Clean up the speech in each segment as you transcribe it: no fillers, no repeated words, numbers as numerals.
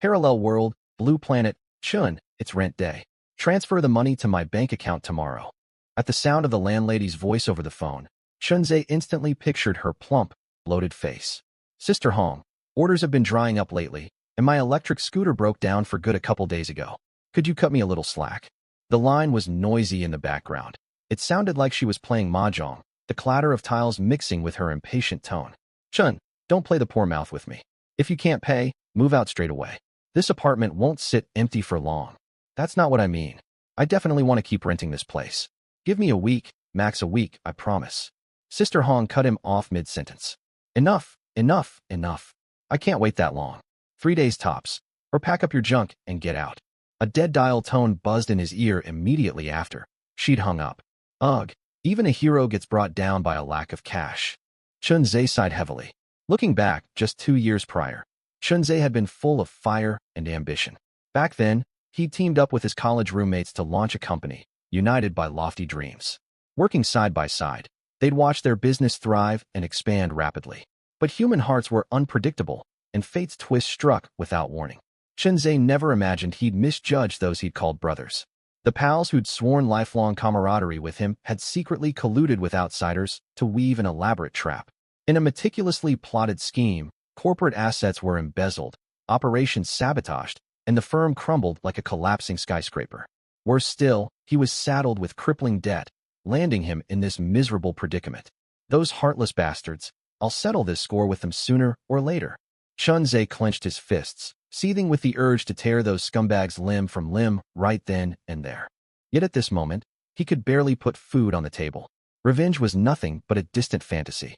Parallel world, blue planet, Chun, it's rent day. Transfer the money to my bank account tomorrow. At the sound of the landlady's voice over the phone, Chunze instantly pictured her plump, bloated face. Sister Hong, orders have been drying up lately, and my electric scooter broke down for good a couple days ago. Could you cut me a little slack? The line was noisy in the background. It sounded like she was playing mahjong, the clatter of tiles mixing with her impatient tone. Chun, don't play the poor mouth with me. If you can't pay, move out straight away. This apartment won't sit empty for long. That's not what I mean. I definitely want to keep renting this place. Give me a week, max a week, I promise. Sister Hong cut him off mid-sentence. Enough, enough, enough. I can't wait that long. 3 days tops. Or pack up your junk and get out. A dead dial tone buzzed in his ear immediately after. She'd hung up. Ugh, even a hero gets brought down by a lack of cash. Chunze sighed heavily. Looking back, just 2 years prior, Chunze had been full of fire and ambition. Back then, he'd teamed up with his college roommates to launch a company, united by lofty dreams. Working side by side, they'd watched their business thrive and expand rapidly. But human hearts were unpredictable, and fate's twist struck without warning. Chunze never imagined he'd misjudge those he'd called brothers. The pals who'd sworn lifelong camaraderie with him had secretly colluded with outsiders to weave an elaborate trap. In a meticulously plotted scheme, corporate assets were embezzled, operations sabotaged, and the firm crumbled like a collapsing skyscraper. Worse still, he was saddled with crippling debt, landing him in this miserable predicament. Those heartless bastards, I'll settle this score with them sooner or later. Chunze clenched his fists, seething with the urge to tear those scumbags limb from limb right then and there. Yet at this moment, he could barely put food on the table. Revenge was nothing but a distant fantasy.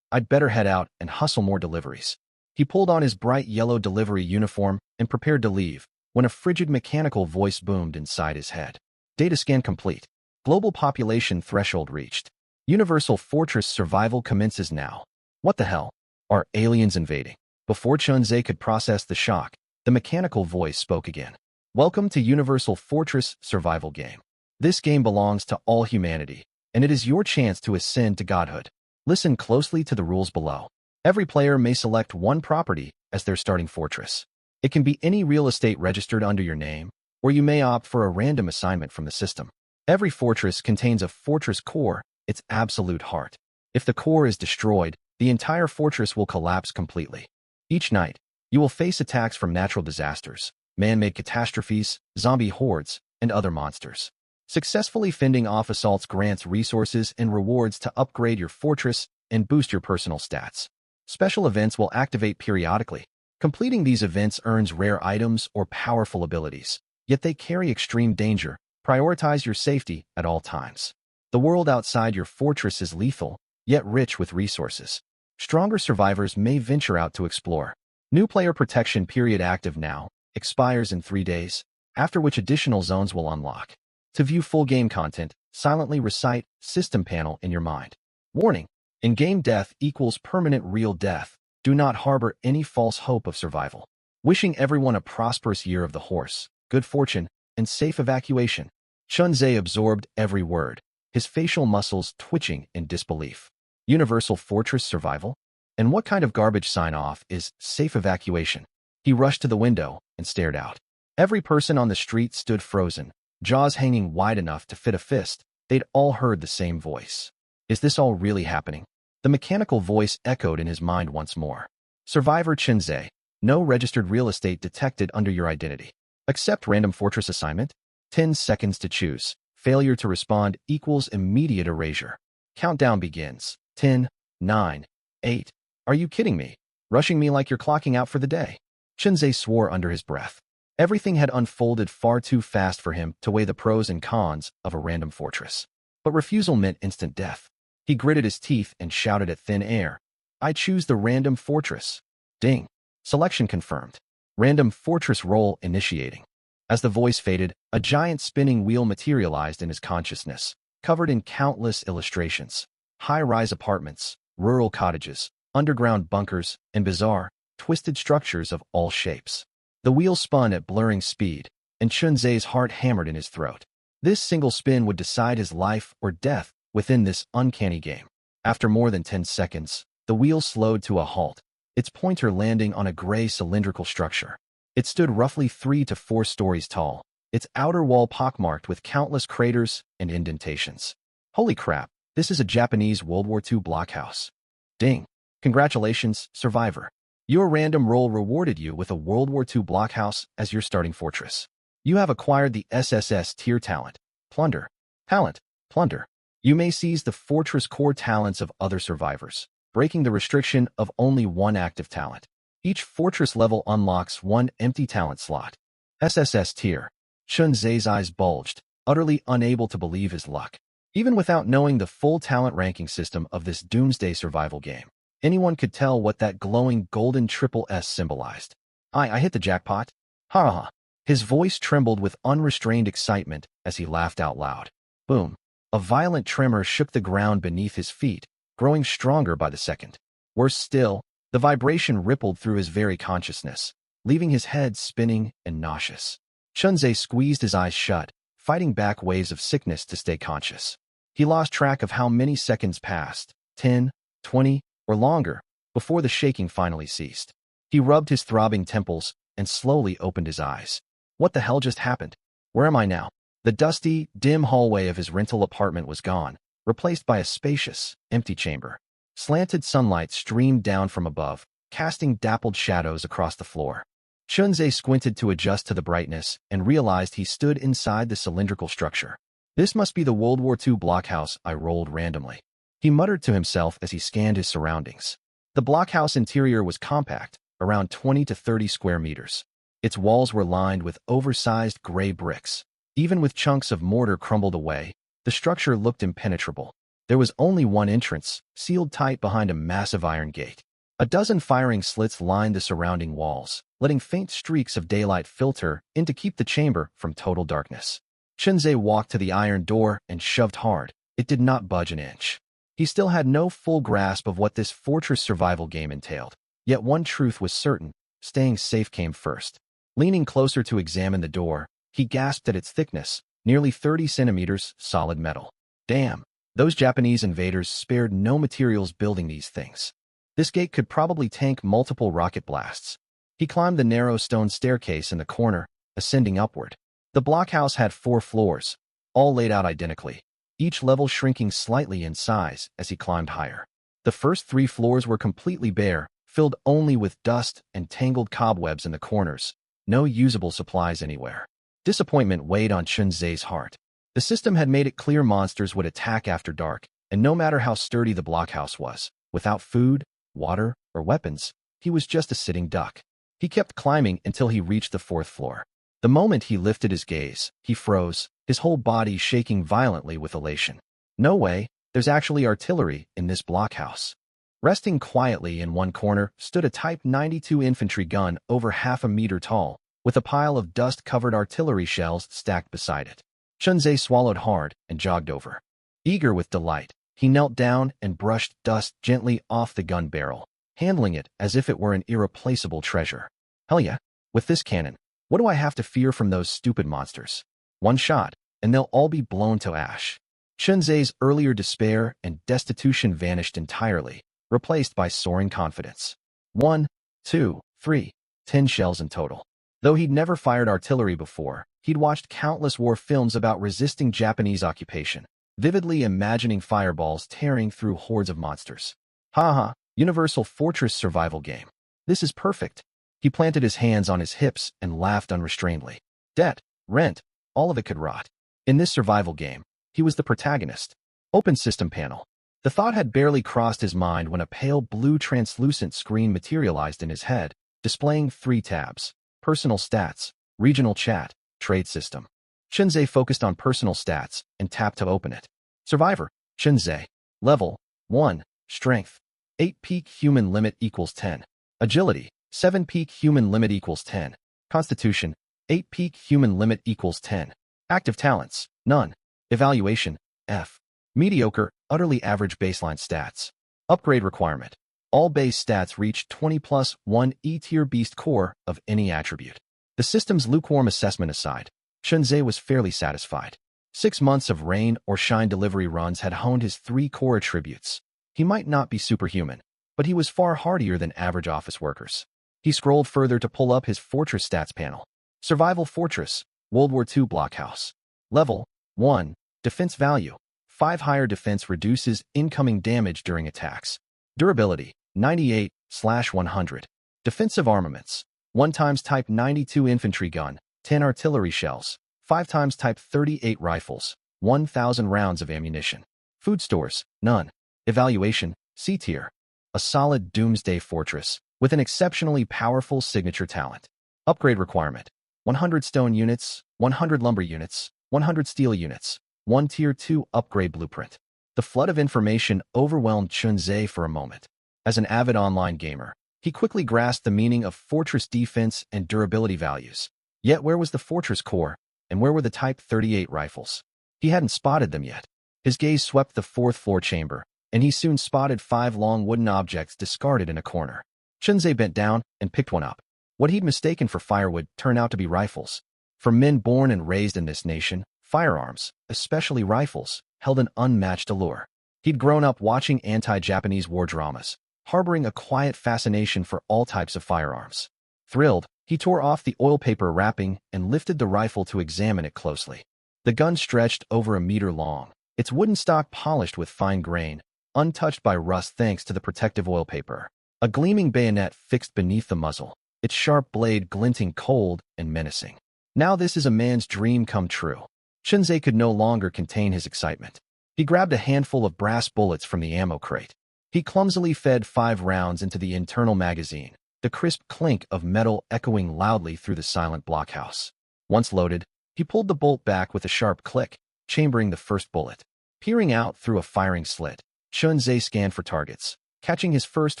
I'd better head out and hustle more deliveries. He pulled on his bright yellow delivery uniform and prepared to leave, when a frigid mechanical voice boomed inside his head. Data scan complete. Global population threshold reached. Universal Fortress survival commences now. What the hell? Are aliens invading? Before Chunze could process the shock, the mechanical voice spoke again. Welcome to Universal Fortress survival game. This game belongs to all humanity, and it is your chance to ascend to godhood. Listen closely to the rules below. Every player may select one property as their starting fortress. It can be any real estate registered under your name, or you may opt for a random assignment from the system. Every fortress contains a fortress core, its absolute heart. If the core is destroyed, the entire fortress will collapse completely. Each night, you will face attacks from natural disasters, man-made catastrophes, zombie hordes, and other monsters. Successfully fending off assaults grants resources and rewards to upgrade your fortress and boost your personal stats. Special events will activate periodically. Completing these events earns rare items or powerful abilities, yet they carry extreme danger. Prioritize your safety at all times. The world outside your fortress is lethal, yet rich with resources. Stronger survivors may venture out to explore. New player protection period active now, expires in 3 days, after which additional zones will unlock. To view full game content, silently recite system panel in your mind. Warning: in-game death equals permanent real death. Do not harbor any false hope of survival. Wishing everyone a prosperous year of the horse, good fortune, and safe evacuation. Chunze absorbed every word, his facial muscles twitching in disbelief. Universal Fortress survival? And what kind of garbage sign-off is safe evacuation? He rushed to the window and stared out. Every person on the street stood frozen, jaws hanging wide enough to fit a fist. They'd all heard the same voice. Is this all really happening? The mechanical voice echoed in his mind once more. Survivor Chunze, no registered real estate detected under your identity. Accept random fortress assignment. 10 seconds to choose. Failure to respond equals immediate erasure. Countdown begins. 10, 9, 8. Are you kidding me? Rushing me like you're clocking out for the day? Chunze swore under his breath. Everything had unfolded far too fast for him to weigh the pros and cons of a random fortress. But refusal meant instant death. He gritted his teeth and shouted at thin air. I choose the random fortress. Ding. Selection confirmed. Random fortress roll initiating. As the voice faded, a giant spinning wheel materialized in his consciousness, covered in countless illustrations. High-rise apartments, rural cottages, underground bunkers, and bizarre, twisted structures of all shapes. The wheel spun at blurring speed, and Chunze's heart hammered in his throat. This single spin would decide his life or death within this uncanny game. After more than 10 seconds, the wheel slowed to a halt, its pointer landing on a gray cylindrical structure. It stood roughly 3 to 4 stories tall, its outer wall pockmarked with countless craters and indentations. Holy crap, this is a Japanese World War II blockhouse. Ding. Congratulations, survivor. Your random roll rewarded you with a World War II blockhouse as your starting fortress. You have acquired the SSS tier talent, Plunder. Talent, Plunder. You may seize the fortress core talents of other survivors, breaking the restriction of only one active talent. Each fortress level unlocks one empty talent slot. SSS tier. Chun Zhe's eyes bulged, utterly unable to believe his luck. Even without knowing the full talent ranking system of this doomsday survival game, anyone could tell what that glowing golden triple S symbolized. I hit the jackpot? Ha ha. His voice trembled with unrestrained excitement as he laughed out loud. Boom. A violent tremor shook the ground beneath his feet, growing stronger by the second. Worse still, the vibration rippled through his very consciousness, leaving his head spinning and nauseous. Chunze squeezed his eyes shut, fighting back waves of sickness to stay conscious. He lost track of how many seconds passed, 10, 20, or longer, before the shaking finally ceased. He rubbed his throbbing temples and slowly opened his eyes. What the hell just happened? Where am I now? The dusty, dim hallway of his rental apartment was gone, replaced by a spacious, empty chamber. Slanted sunlight streamed down from above, casting dappled shadows across the floor. Chunze squinted to adjust to the brightness and realized he stood inside the cylindrical structure. This must be the World War II blockhouse I rolled randomly. He muttered to himself as he scanned his surroundings. The blockhouse interior was compact, around 20 to 30 square meters. Its walls were lined with oversized gray bricks. Even with chunks of mortar crumbled away, the structure looked impenetrable. There was only one entrance, sealed tight behind a massive iron gate. A dozen firing slits lined the surrounding walls, letting faint streaks of daylight filter in to keep the chamber from total darkness. Chunze walked to the iron door and shoved hard. It did not budge an inch. He still had no full grasp of what this fortress survival game entailed. Yet one truth was certain: staying safe came first. Leaning closer to examine the door, he gasped at its thickness, nearly 30 centimeters, solid metal. Damn, those Japanese invaders spared no materials building these things. This gate could probably tank multiple rocket blasts. He climbed the narrow stone staircase in the corner, ascending upward. The blockhouse had 4 floors, all laid out identically, each level shrinking slightly in size as he climbed higher. The first 3 floors were completely bare, filled only with dust and tangled cobwebs in the corners. No usable supplies anywhere. Disappointment weighed on Chunze's heart. The system had made it clear monsters would attack after dark, and no matter how sturdy the blockhouse was, without food, water, or weapons, he was just a sitting duck. He kept climbing until he reached the 4th floor. The moment he lifted his gaze, he froze, his whole body shaking violently with elation. No way, there's actually artillery in this blockhouse. Resting quietly in one corner stood a Type 92 infantry gun over half a meter tall, with a pile of dust-covered artillery shells stacked beside it. Chunze swallowed hard and jogged over. Eager with delight, he knelt down and brushed dust gently off the gun barrel, handling it as if it were an irreplaceable treasure. Hell yeah, with this cannon, what do I have to fear from those stupid monsters? One shot, and they'll all be blown to ash. Chunze's earlier despair and destitution vanished entirely, replaced by soaring confidence. 1, 2, 3, 10 shells in total. Though he'd never fired artillery before, he'd watched countless war films about resisting Japanese occupation, vividly imagining fireballs tearing through hordes of monsters. Haha, Universal Fortress survival game. This is perfect. He planted his hands on his hips and laughed unrestrainedly. Debt, rent, all of it could rot. In this survival game, he was the protagonist. Open system panel. The thought had barely crossed his mind when a pale blue translucent screen materialized in his head, displaying 3 tabs: personal stats, regional chat, trade system. Chunze focused on personal stats and tapped to open it. Survivor, Chunze. Level, 1, strength, 8 peak human limit equals 10. Agility, 7 peak human limit equals 10. Constitution, 8 peak human limit equals 10. Active talents, none. Evaluation, F. Mediocre, utterly average baseline stats. Upgrade requirement. All base stats reach 20 plus 1 E-tier beast core of any attribute. The system's lukewarm assessment aside, Chunze was fairly satisfied. 6 months of rain or shine delivery runs had honed his 3 core attributes. He might not be superhuman, but he was far hardier than average office workers. He scrolled further to pull up his fortress stats panel. Survival Fortress, World War II Blockhouse. Level 1. Defense value. 5 higher defense reduces incoming damage during attacks. Durability 98/100. Defensive armaments. 1 times Type 92 infantry gun, 10 artillery shells, 5 times Type 38 rifles, 1,000 rounds of ammunition. Food stores, none. Evaluation, C tier. A solid doomsday fortress with an exceptionally powerful signature talent. Upgrade requirement: 100 stone units, 100 lumber units, 100 steel units, 1 tier 2 upgrade blueprint. The flood of information overwhelmed Chunze for a moment. As an avid online gamer, he quickly grasped the meaning of fortress defense and durability values. Yet where was the fortress core, and where were the Type 38 rifles? He hadn't spotted them yet. His gaze swept the 4th floor chamber, and he soon spotted 5 long wooden objects discarded in a corner. Chunze bent down and picked one up. What he'd mistaken for firewood turned out to be rifles. For men born and raised in this nation, firearms, especially rifles, held an unmatched allure. He'd grown up watching anti-Japanese war dramas, harboring a quiet fascination for all types of firearms. Thrilled, he tore off the oil paper wrapping and lifted the rifle to examine it closely. The gun stretched over a meter long, its wooden stock polished with fine grain, untouched by rust thanks to the protective oil paper. A gleaming bayonet fixed beneath the muzzle, its sharp blade glinting cold and menacing. Now this is a man's dream come true. Chunze could no longer contain his excitement. He grabbed a handful of brass bullets from the ammo crate. He clumsily fed 5 rounds into the internal magazine, the crisp clink of metal echoing loudly through the silent blockhouse. Once loaded, he pulled the bolt back with a sharp click, chambering the first bullet. Peering out through a firing slit, Chunze scanned for targets, catching his first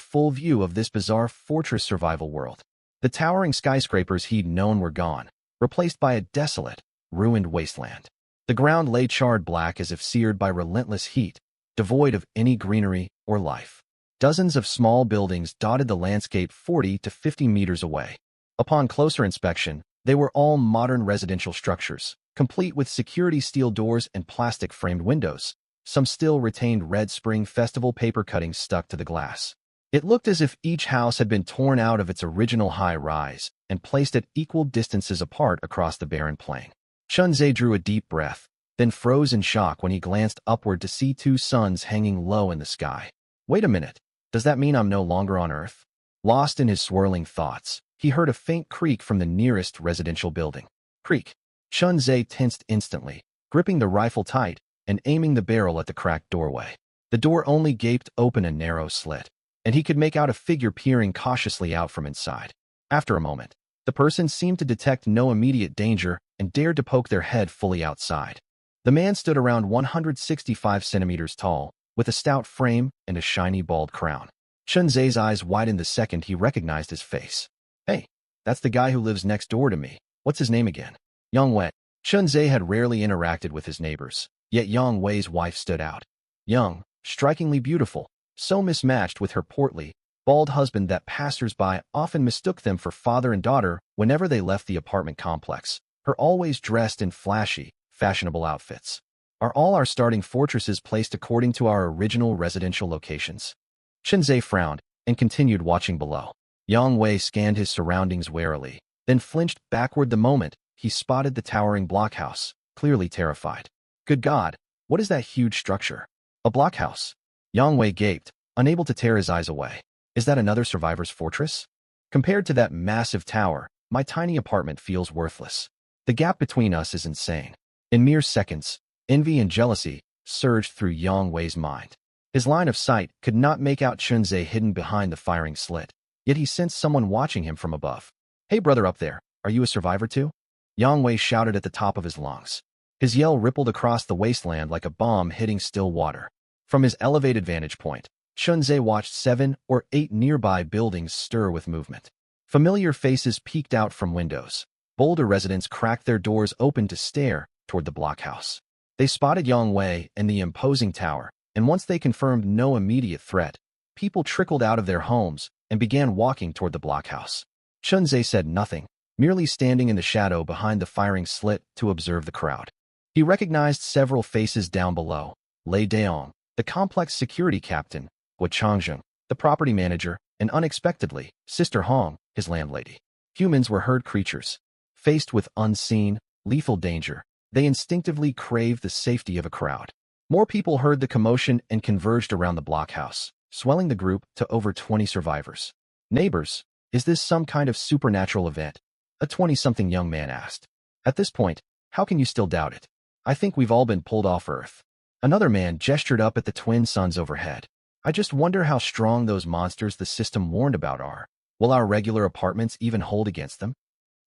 full view of this bizarre fortress survival world. The towering skyscrapers he'd known were gone, replaced by a desolate, ruined wasteland. The ground lay charred black as if seared by relentless heat, devoid of any greenery or life. Dozens of small buildings dotted the landscape 40 to 50 meters away. Upon closer inspection, they were all modern residential structures, complete with security steel doors and plastic-framed windows. Some still retained Red Spring Festival paper cuttings stuck to the glass. It looked as if each house had been torn out of its original high-rise and placed at equal distances apart across the barren plain. Chunze drew a deep breath, then froze in shock when he glanced upward to see 2 suns hanging low in the sky. Wait a minute, does that mean I'm no longer on Earth? Lost in his swirling thoughts, he heard a faint creak from the nearest residential building. Creak. Chunze tensed instantly, gripping the rifle tight and aiming the barrel at the cracked doorway. The door only gaped open a narrow slit, and he could make out a figure peering cautiously out from inside. After a moment, the person seemed to detect no immediate danger and dared to poke their head fully outside. The man stood around 165 centimeters tall, with a stout frame and a shiny bald crown. Chunze's eyes widened the second he recognized his face. Hey, that's the guy who lives next door to me. What's his name again? Yang Wei. Chunze had rarely interacted with his neighbors, yet Yang Wei's wife stood out. Young, strikingly beautiful, so mismatched with her portly, bald husband that passers-by often mistook them for father and daughter whenever they left the apartment complex, her always dressed in flashy, fashionable outfits. Are all our starting fortresses placed according to our original residential locations? Chunze frowned and continued watching below. Yang Wei scanned his surroundings warily, then flinched backward the moment he spotted the towering blockhouse, clearly terrified. Good God, what is that huge structure? A blockhouse? Yang Wei gaped, unable to tear his eyes away. Is that another survivor's fortress? Compared to that massive tower, my tiny apartment feels worthless. The gap between us is insane. In mere seconds, envy and jealousy surged through Yang Wei's mind. His line of sight could not make out Chunze hidden behind the firing slit, yet he sensed someone watching him from above. Hey brother up there, are you a survivor too? Yang Wei shouted at the top of his lungs. His yell rippled across the wasteland like a bomb hitting still water. From his elevated vantage point, Chunze watched 7 or 8 nearby buildings stir with movement. Familiar faces peeked out from windows. Bolder residents cracked their doors open to stare toward the blockhouse. They spotted Yang Wei and the imposing tower, and once they confirmed no immediate threat, people trickled out of their homes and began walking toward the blockhouse. Chunze said nothing, merely standing in the shadow behind the firing slit to observe the crowd. He recognized several faces down below: Lei Daong, the complex security captain, Guo Changjun, the property manager, and unexpectedly, Sister Hong, his landlady. Humans were herd creatures. Faced with unseen, lethal danger, they instinctively craved the safety of a crowd. More people heard the commotion and converged around the blockhouse, swelling the group to over 20 survivors. Neighbors, is this some kind of supernatural event? A 20-something young man asked. At this point, how can you still doubt it? I think we've all been pulled off Earth. Another man gestured up at the twin suns overhead. I just wonder how strong those monsters the system warned about are. Will our regular apartments even hold against them?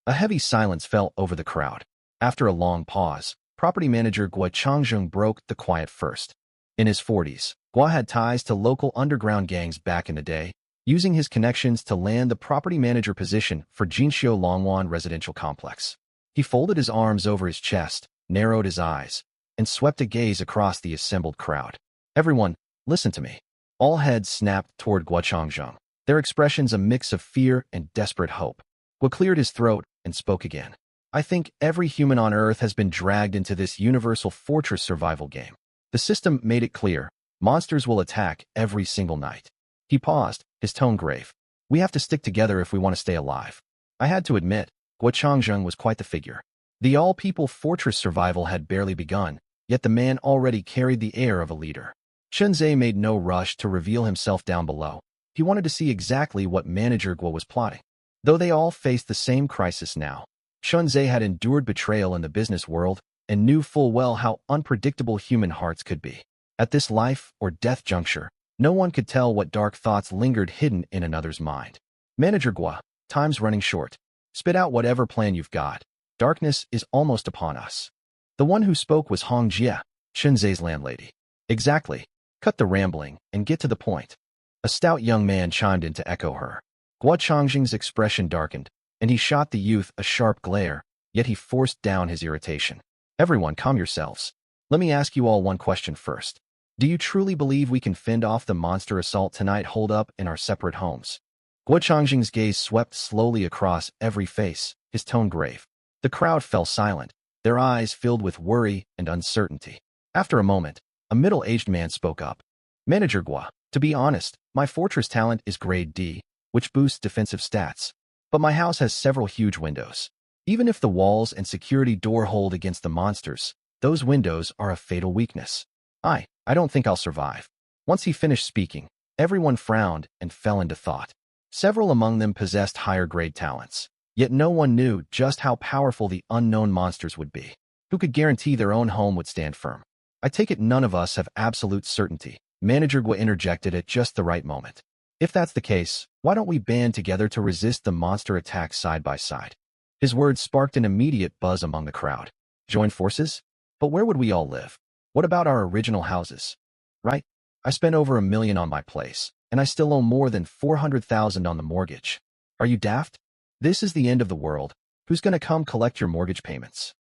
A heavy silence fell over the crowd. After a long pause, property manager Gua Changjung broke the quiet first. In his 40s, Gua had ties to local underground gangs back in the day, using his connections to land the property manager position for Jinxiu Longwan residential complex. He folded his arms over his chest, narrowed his eyes, and swept a gaze across the assembled crowd. Everyone, listen to me. All heads snapped toward Gua Changjung, their expressions a mix of fear and desperate hope. Gua cleared his throat and spoke again. I think every human on Earth has been dragged into this universal fortress survival game. The system made it clear, monsters will attack every single night. He paused, his tone grave. We have to stick together if we want to stay alive. I had to admit, Gua Changjung was quite the figure. The all-people fortress survival had barely begun, yet the man already carried the air of a leader. Chunze made no rush to reveal himself down below. He wanted to see exactly what Manager Gua was plotting. Though they all faced the same crisis now, Chunze had endured betrayal in the business world and knew full well how unpredictable human hearts could be. At this life or death juncture, no one could tell what dark thoughts lingered hidden in another's mind. Manager Gua, time's running short. Spit out whatever plan you've got. Darkness is almost upon us. The one who spoke was Hong Jia, Chunze's landlady. Exactly. Cut the rambling and get to the point. A stout young man chimed in to echo her. Gua Changjing's expression darkened, and he shot the youth a sharp glare, yet he forced down his irritation. Everyone, calm yourselves. Let me ask you all one question first. Do you truly believe we can fend off the monster assault tonight holed up in our separate homes? Gua Changjing's gaze swept slowly across every face, his tone grave. The crowd fell silent, their eyes filled with worry and uncertainty. After a moment, a middle-aged man spoke up. Manager Gua, to be honest, my fortress talent is grade D, which boosts defensive stats. But my house has several huge windows. Even if the walls and security door hold against the monsters, those windows are a fatal weakness. I don't think I'll survive. Once he finished speaking, everyone frowned and fell into thought. Several among them possessed higher-grade talents, yet no one knew just how powerful the unknown monsters would be. Who could guarantee their own home would stand firm? I take it none of us have absolute certainty. Manager Gua interjected at just the right moment. If that's the case, why don't we band together to resist the monster attacks side by side? His words sparked an immediate buzz among the crowd. Join forces? But where would we all live? What about our original houses? Right? I spent over $1 million on my place, and I still owe more than $400,000 on the mortgage. Are you daft? This is the end of the world. Who's going to come collect your mortgage payments?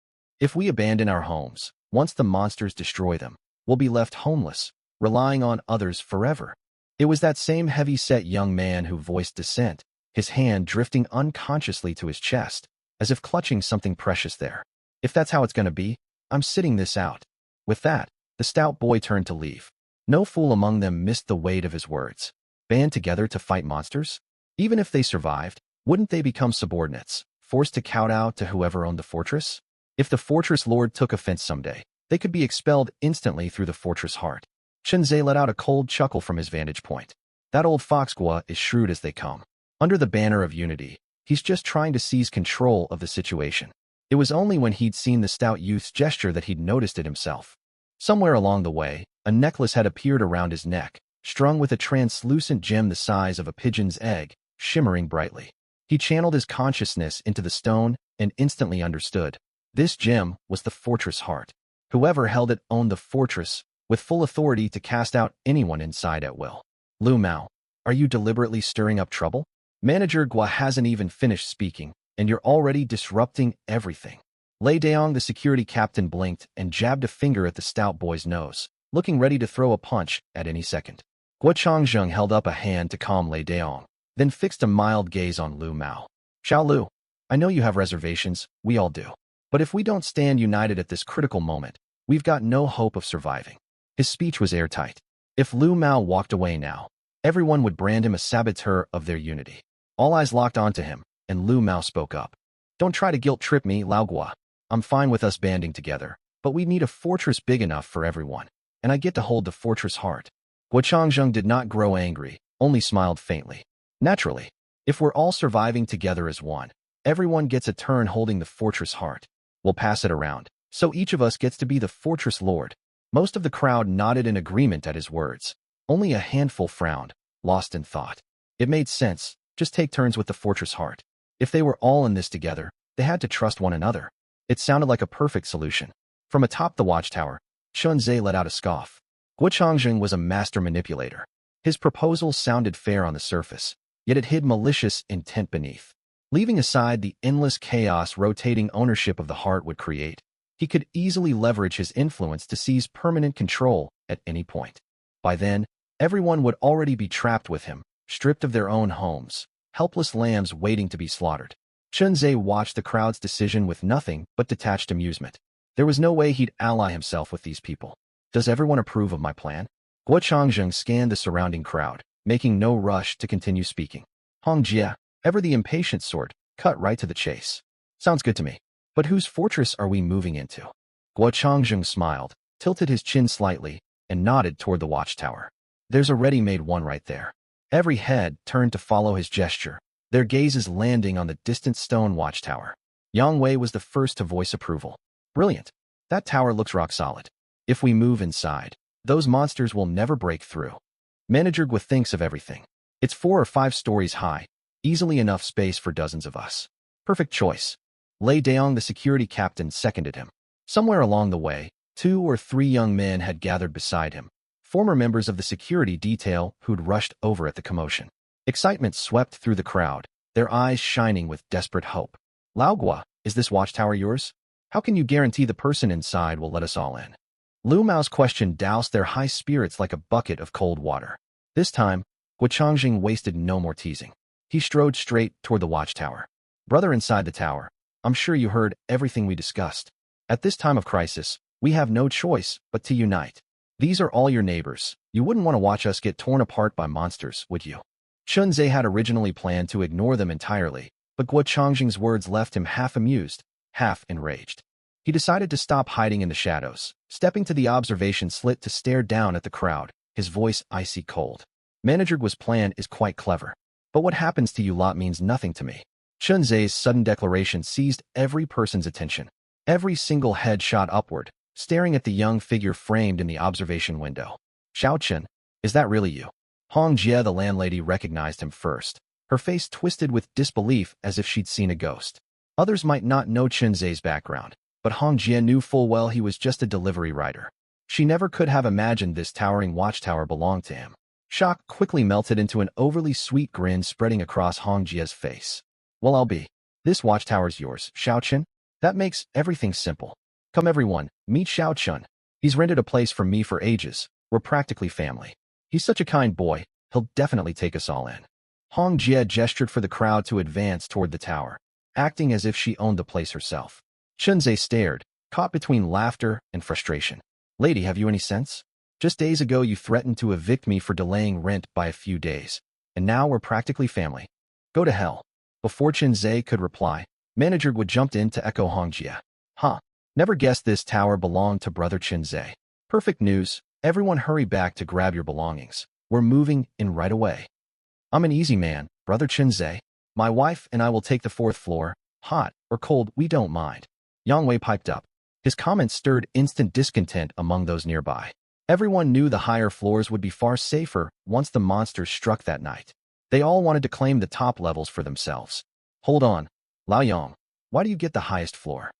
If we abandon our homes, once the monsters destroy them, we'll be left homeless, relying on others forever. It was that same heavy-set young man who voiced dissent, his hand drifting unconsciously to his chest, as if clutching something precious there. If that's how it's going to be, I'm sitting this out. With that, the stout boy turned to leave. No fool among them missed the weight of his words. Band together to fight monsters? Even if they survived, wouldn't they become subordinates, forced to kowtow to whoever owned the fortress? If the fortress lord took offense someday, they could be expelled instantly through the fortress heart. Chunze let out a cold chuckle from his vantage point. That old fox Gua is shrewd as they come. Under the banner of unity, he's just trying to seize control of the situation. It was only when he'd seen the stout youth's gesture that he'd noticed it himself. Somewhere along the way, a necklace had appeared around his neck, strung with a translucent gem the size of a pigeon's egg, shimmering brightly. He channeled his consciousness into the stone and instantly understood. This gem was the fortress heart. Whoever held it owned the fortress, with full authority to cast out anyone inside at will. Lu Mao, are you deliberately stirring up trouble? Manager Gua hasn't even finished speaking, and you're already disrupting everything. Lei Daong, the security captain, blinked and jabbed a finger at the stout boy's nose, looking ready to throw a punch at any second. Gua Changjung held up a hand to calm Lei Daong, then fixed a mild gaze on Lu Mao. Xiao Lu, I know you have reservations, we all do. But if we don't stand united at this critical moment, we've got no hope of surviving. His speech was airtight. If Lu Mao walked away now, everyone would brand him a saboteur of their unity. All eyes locked onto him, and Lu Mao spoke up. Don't try to guilt-trip me, Lao Gua. I'm fine with us banding together, but we need a fortress big enough for everyone, and I get to hold the fortress heart. Guo Changzheng did not grow angry, only smiled faintly. Naturally, if we're all surviving together as one, everyone gets a turn holding the fortress heart. We'll pass it around, so each of us gets to be the fortress lord. Most of the crowd nodded in agreement at his words. Only a handful frowned, lost in thought. It made sense, just take turns with the fortress heart. If they were all in this together, they had to trust one another. It sounded like a perfect solution. From atop the watchtower, Chunzhe let out a scoff. Guo Changzheng was a master manipulator. His proposal sounded fair on the surface, yet it hid malicious intent beneath. Leaving aside the endless chaos rotating ownership of the heart would create, he could easily leverage his influence to seize permanent control at any point. By then, everyone would already be trapped with him, stripped of their own homes, helpless lambs waiting to be slaughtered. Chunzhe watched the crowd's decision with nothing but detached amusement. There was no way he'd ally himself with these people. Does everyone approve of my plan? Guo Changzheng scanned the surrounding crowd, making no rush to continue speaking. Hong Jie, ever the impatient sort, cut right to the chase. Sounds good to me. But whose fortress are we moving into? Guo Changzheng smiled, tilted his chin slightly, and nodded toward the watchtower. There's a ready-made one right there. Every head turned to follow his gesture, their gazes landing on the distant stone watchtower. Yang Wei was the first to voice approval. Brilliant. That tower looks rock solid. If we move inside, those monsters will never break through. Manager Gua thinks of everything. It's 4 or 5 stories high, easily enough space for dozens of us. Perfect choice. Lei Daong, the security captain, seconded him. Somewhere along the way, 2 or 3 young men had gathered beside him, former members of the security detail who'd rushed over at the commotion. Excitement swept through the crowd, their eyes shining with desperate hope. Lao Gua, is this watchtower yours? How can you guarantee the person inside will let us all in? Lu Mao's question doused their high spirits like a bucket of cold water. This time, Guo Changzheng wasted no more teasing. He strode straight toward the watchtower. Brother inside the tower, I'm sure you heard everything we discussed. At this time of crisis, we have no choice but to unite. These are all your neighbors. You wouldn't want to watch us get torn apart by monsters, would you? Chunzhe had originally planned to ignore them entirely, but Guo Changzheng's words left him half amused, half enraged. He decided to stop hiding in the shadows, stepping to the observation slit to stare down at the crowd, his voice icy cold. Manager Gua's plan is quite clever, but what happens to you lot means nothing to me. Chunzhe's sudden declaration seized every person's attention. Every single head shot upward, staring at the young figure framed in the observation window. Xiao Chen, is that really you? Hong Jie, the landlady, recognized him first, her face twisted with disbelief as if she'd seen a ghost. Others might not know Chunzhe's background, but Hong Jie knew full well he was just a delivery rider. She never could have imagined this towering watchtower belonged to him. Shock quickly melted into an overly sweet grin spreading across Hong Jie's face. Well, I'll be. This watchtower's yours, Xiao Chen. That makes everything simple. Come everyone, meet Xiao Chen. He's rented a place from me for ages. We're practically family. He's such a kind boy, he'll definitely take us all in. Hong Jie gestured for the crowd to advance toward the tower, acting as if she owned the place herself. Chunzhe stared, caught between laughter and frustration. Lady, have you any sense? Just days ago you threatened to evict me for delaying rent by a few days, and now we're practically family. Go to hell. Before Chunzhe could reply, Manager Gua jumped in to echo Hong Jie. Huh. Never guessed this tower belonged to Brother Chunzhe. Perfect news. Everyone hurry back to grab your belongings. We're moving in right away. I'm an easy man, Brother Chunzhe. My wife and I will take the 4th floor. Hot or cold, we don't mind. Yang Wei piped up. His comments stirred instant discontent among those nearby. Everyone knew the higher floors would be far safer once the monsters struck that night. They all wanted to claim the top levels for themselves. Hold on. Lao Yang, why do you get the highest floor?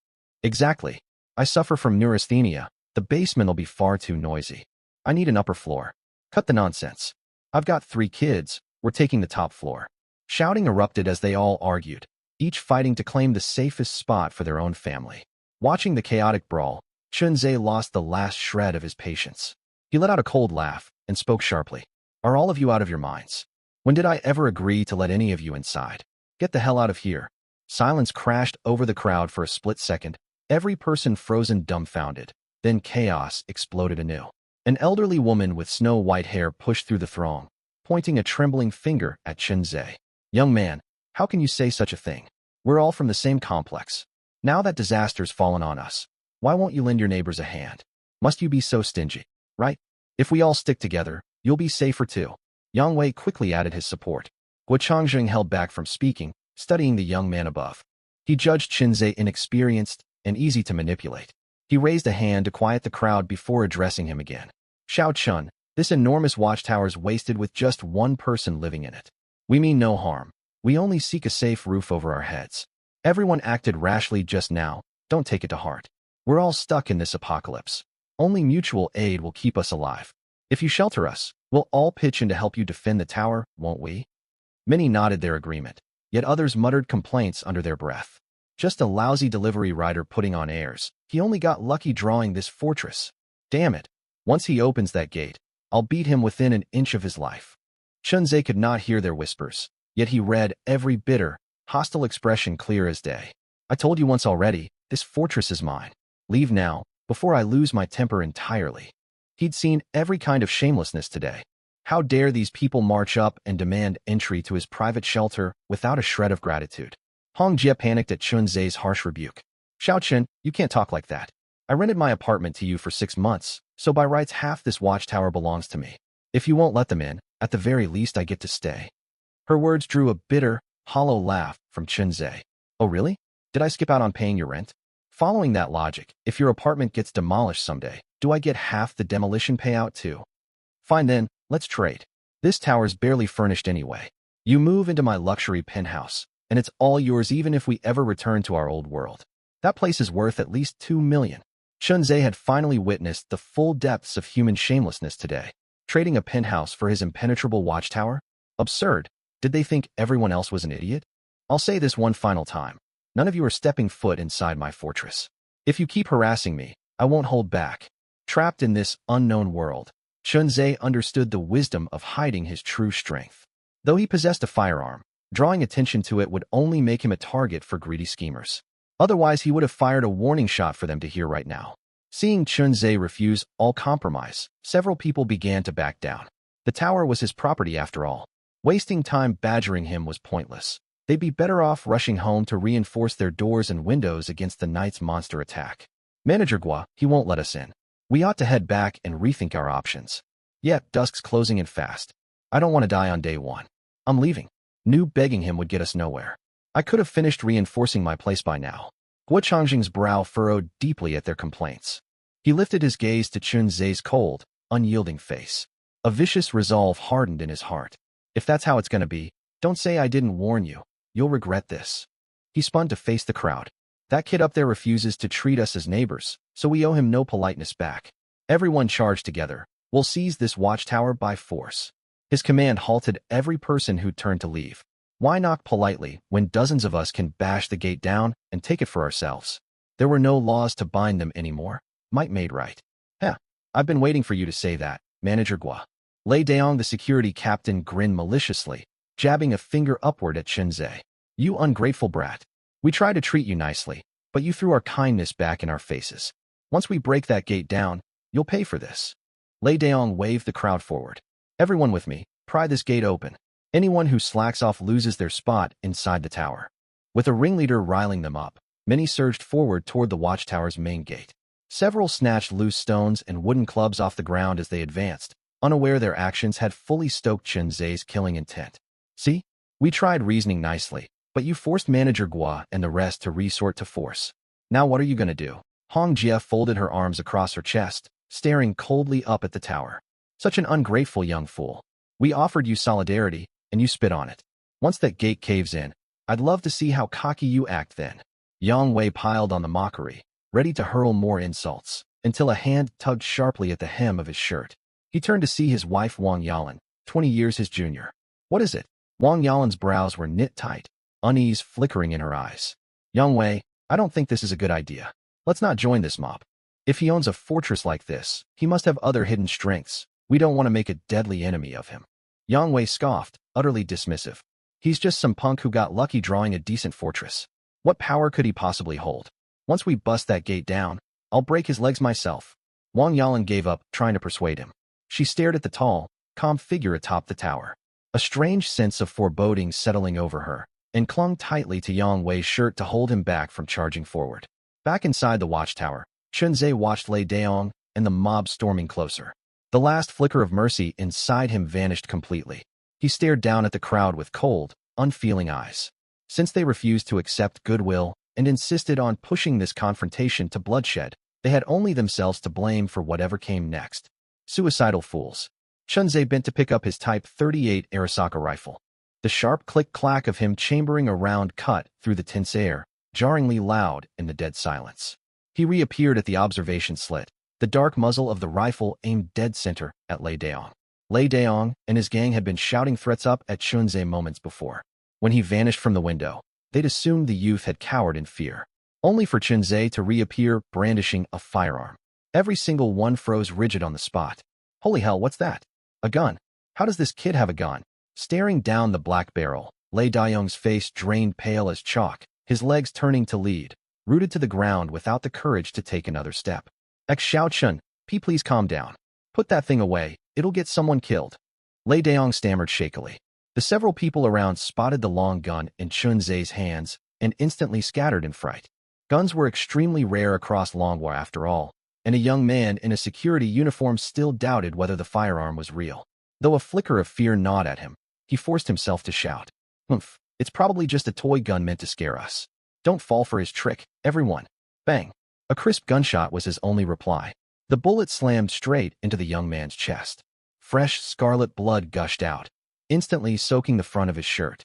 Exactly. I suffer from neurasthenia. The basement'll be far too noisy. I need an upper floor. Cut the nonsense. I've got 3 kids. We're taking the top floor. Shouting erupted as they all argued, each fighting to claim the safest spot for their own family. Watching the chaotic brawl, Chunzhe lost the last shred of his patience. He let out a cold laugh and spoke sharply. Are all of you out of your minds? When did I ever agree to let any of you inside? Get the hell out of here. Silence crashed over the crowd for a split second, every person frozen dumbfounded. Then chaos exploded anew. An elderly woman with snow-white hair pushed through the throng. pointing a trembling finger at Chunze. Young man, how can you say such a thing? We're all from the same complex. Now that disaster's fallen on us, why won't you lend your neighbors a hand? Must you be so stingy, right? If we all stick together, you'll be safer too. Yang Wei quickly added his support. Guo Changjing held back from speaking, studying the young man above. He judged Chunze inexperienced and easy to manipulate. He raised a hand to quiet the crowd before addressing him again. Xiao Chun, this enormous watchtower's wasted with just one person living in it. We mean no harm. We only seek a safe roof over our heads. Everyone acted rashly just now. Don't take it to heart. We're all stuck in this apocalypse. Only mutual aid will keep us alive. If you shelter us, we'll all pitch in to help you defend the tower, won't we? Many nodded their agreement, yet others muttered complaints under their breath. Just a lousy delivery rider putting on airs. He only got lucky drawing this fortress. Damn it. Once he opens that gate, I'll beat him within an inch of his life. Chunze could not hear their whispers, yet he read every bitter, hostile expression clear as day. I told you once already, this fortress is mine. Leave now, before I lose my temper entirely. He'd seen every kind of shamelessness today. How dare these people march up and demand entry to his private shelter without a shred of gratitude? Hong Jie panicked at Chunze's harsh rebuke. Xiao Chen, you can't talk like that. I rented my apartment to you for 6 months, so by rights half this watchtower belongs to me. If you won't let them in, at the very least I get to stay. Her words drew a bitter, hollow laugh from Chunze. Oh really? Did I skip out on paying your rent? Following that logic, if your apartment gets demolished someday, do I get half the demolition payout too? Fine then, let's trade. This tower's barely furnished anyway. You move into my luxury penthouse, and it's all yours even if we ever return to our old world. That place is worth at least 2 million. Chunze had finally witnessed the full depths of human shamelessness today. Trading a penthouse for his impenetrable watchtower? Absurd. Did they think everyone else was an idiot? I'll say this one final time. None of you are stepping foot inside my fortress. If you keep harassing me, I won't hold back. Trapped in this unknown world, Chunze understood the wisdom of hiding his true strength. Though he possessed a firearm, drawing attention to it would only make him a target for greedy schemers. Otherwise, he would have fired a warning shot for them to hear right now. Seeing Chunze refuse all compromise, several people began to back down. The tower was his property after all. Wasting time badgering him was pointless. They'd be better off rushing home to reinforce their doors and windows against the night's monster attack. Manager Gua, he won't let us in. We ought to head back and rethink our options. Yet, dusk's closing in fast. I don't want to die on day one. I'm leaving. New begging him would get us nowhere. I could have finished reinforcing my place by now. Guo Changjing's brow furrowed deeply at their complaints. He lifted his gaze to Chunze's cold, unyielding face. A vicious resolve hardened in his heart. If that's how it's going to be, don't say I didn't warn you. You'll regret this. He spun to face the crowd. That kid up there refuses to treat us as neighbors, so we owe him no politeness back. Everyone charge together. We'll seize this watchtower by force. His command halted every person who turned to leave. Why knock politely when dozens of us can bash the gate down and take it for ourselves? There were no laws to bind them anymore. Might made right. Heh, I've been waiting for you to say that, Manager Gua. Lei Daong, the security captain, grinned maliciously, jabbing a finger upward at Chunze. You ungrateful brat. We tried to treat you nicely, but you threw our kindness back in our faces. Once we break that gate down, you'll pay for this. Lei Daong waved the crowd forward. Everyone with me, pry this gate open. Anyone who slacks off loses their spot inside the tower. With a ringleader riling them up, many surged forward toward the watchtower's main gate. Several snatched loose stones and wooden clubs off the ground as they advanced, unaware their actions had fully stoked Chunze's killing intent. See? We tried reasoning nicely, but you forced Manager Gua and the rest to resort to force. Now what are you going to do? Hong Jie folded her arms across her chest, staring coldly up at the tower. Such an ungrateful young fool. We offered you solidarity, and you spit on it. Once that gate caves in, I'd love to see how cocky you act then. Yang Wei piled on the mockery, ready to hurl more insults, until a hand tugged sharply at the hem of his shirt. He turned to see his wife Wang Yalan, 20 years his junior. What is it? Wang Yalan's brows were knit tight, unease flickering in her eyes. Yang Wei, I don't think this is a good idea. Let's not join this mob. If he owns a fortress like this, he must have other hidden strengths. We don't want to make a deadly enemy of him. Yang Wei scoffed, utterly dismissive. He's just some punk who got lucky drawing a decent fortress. What power could he possibly hold? Once we bust that gate down, I'll break his legs myself. Wang Yalan gave up, trying to persuade him. She stared at the tall, calm figure atop the tower. A strange sense of foreboding settling over her, and clung tightly to Yang Wei's shirt to hold him back from charging forward. Back inside the watchtower, Chunzhe watched Lei Daong and the mob storming closer. The last flicker of mercy inside him vanished completely. He stared down at the crowd with cold, unfeeling eyes. Since they refused to accept goodwill and insisted on pushing this confrontation to bloodshed, they had only themselves to blame for whatever came next. Suicidal fools. Chunzhe bent to pick up his Type 38 Arasaka rifle. The sharp click-clack of him chambering a round cut through the tense air, jarringly loud in the dead silence. He reappeared at the observation slit, the dark muzzle of the rifle aimed dead center at Lei Daong. Lei Daong and his gang had been shouting threats up at Chunzhe moments before. When he vanished from the window, they'd assumed the youth had cowered in fear, only for Chunzhe to reappear brandishing a firearm. Every single one froze rigid on the spot. Holy hell, what's that? A gun. How does this kid have a gun? Staring down the black barrel, Lei Daong's face drained pale as chalk, his legs turning to lead, rooted to the ground without the courage to take another step. Xiaochun, please calm down. Put that thing away, it'll get someone killed. Lei Daong stammered shakily. The several people around spotted the long gun in Chunzhe's hands and instantly scattered in fright. Guns were extremely rare across Longwa after all, and a young man in a security uniform still doubted whether the firearm was real. Though a flicker of fear gnawed at him, he forced himself to shout, "Humph, it's probably just a toy gun meant to scare us. Don't fall for his trick, everyone." Bang! A crisp gunshot was his only reply. The bullet slammed straight into the young man's chest. Fresh scarlet blood gushed out, instantly soaking the front of his shirt.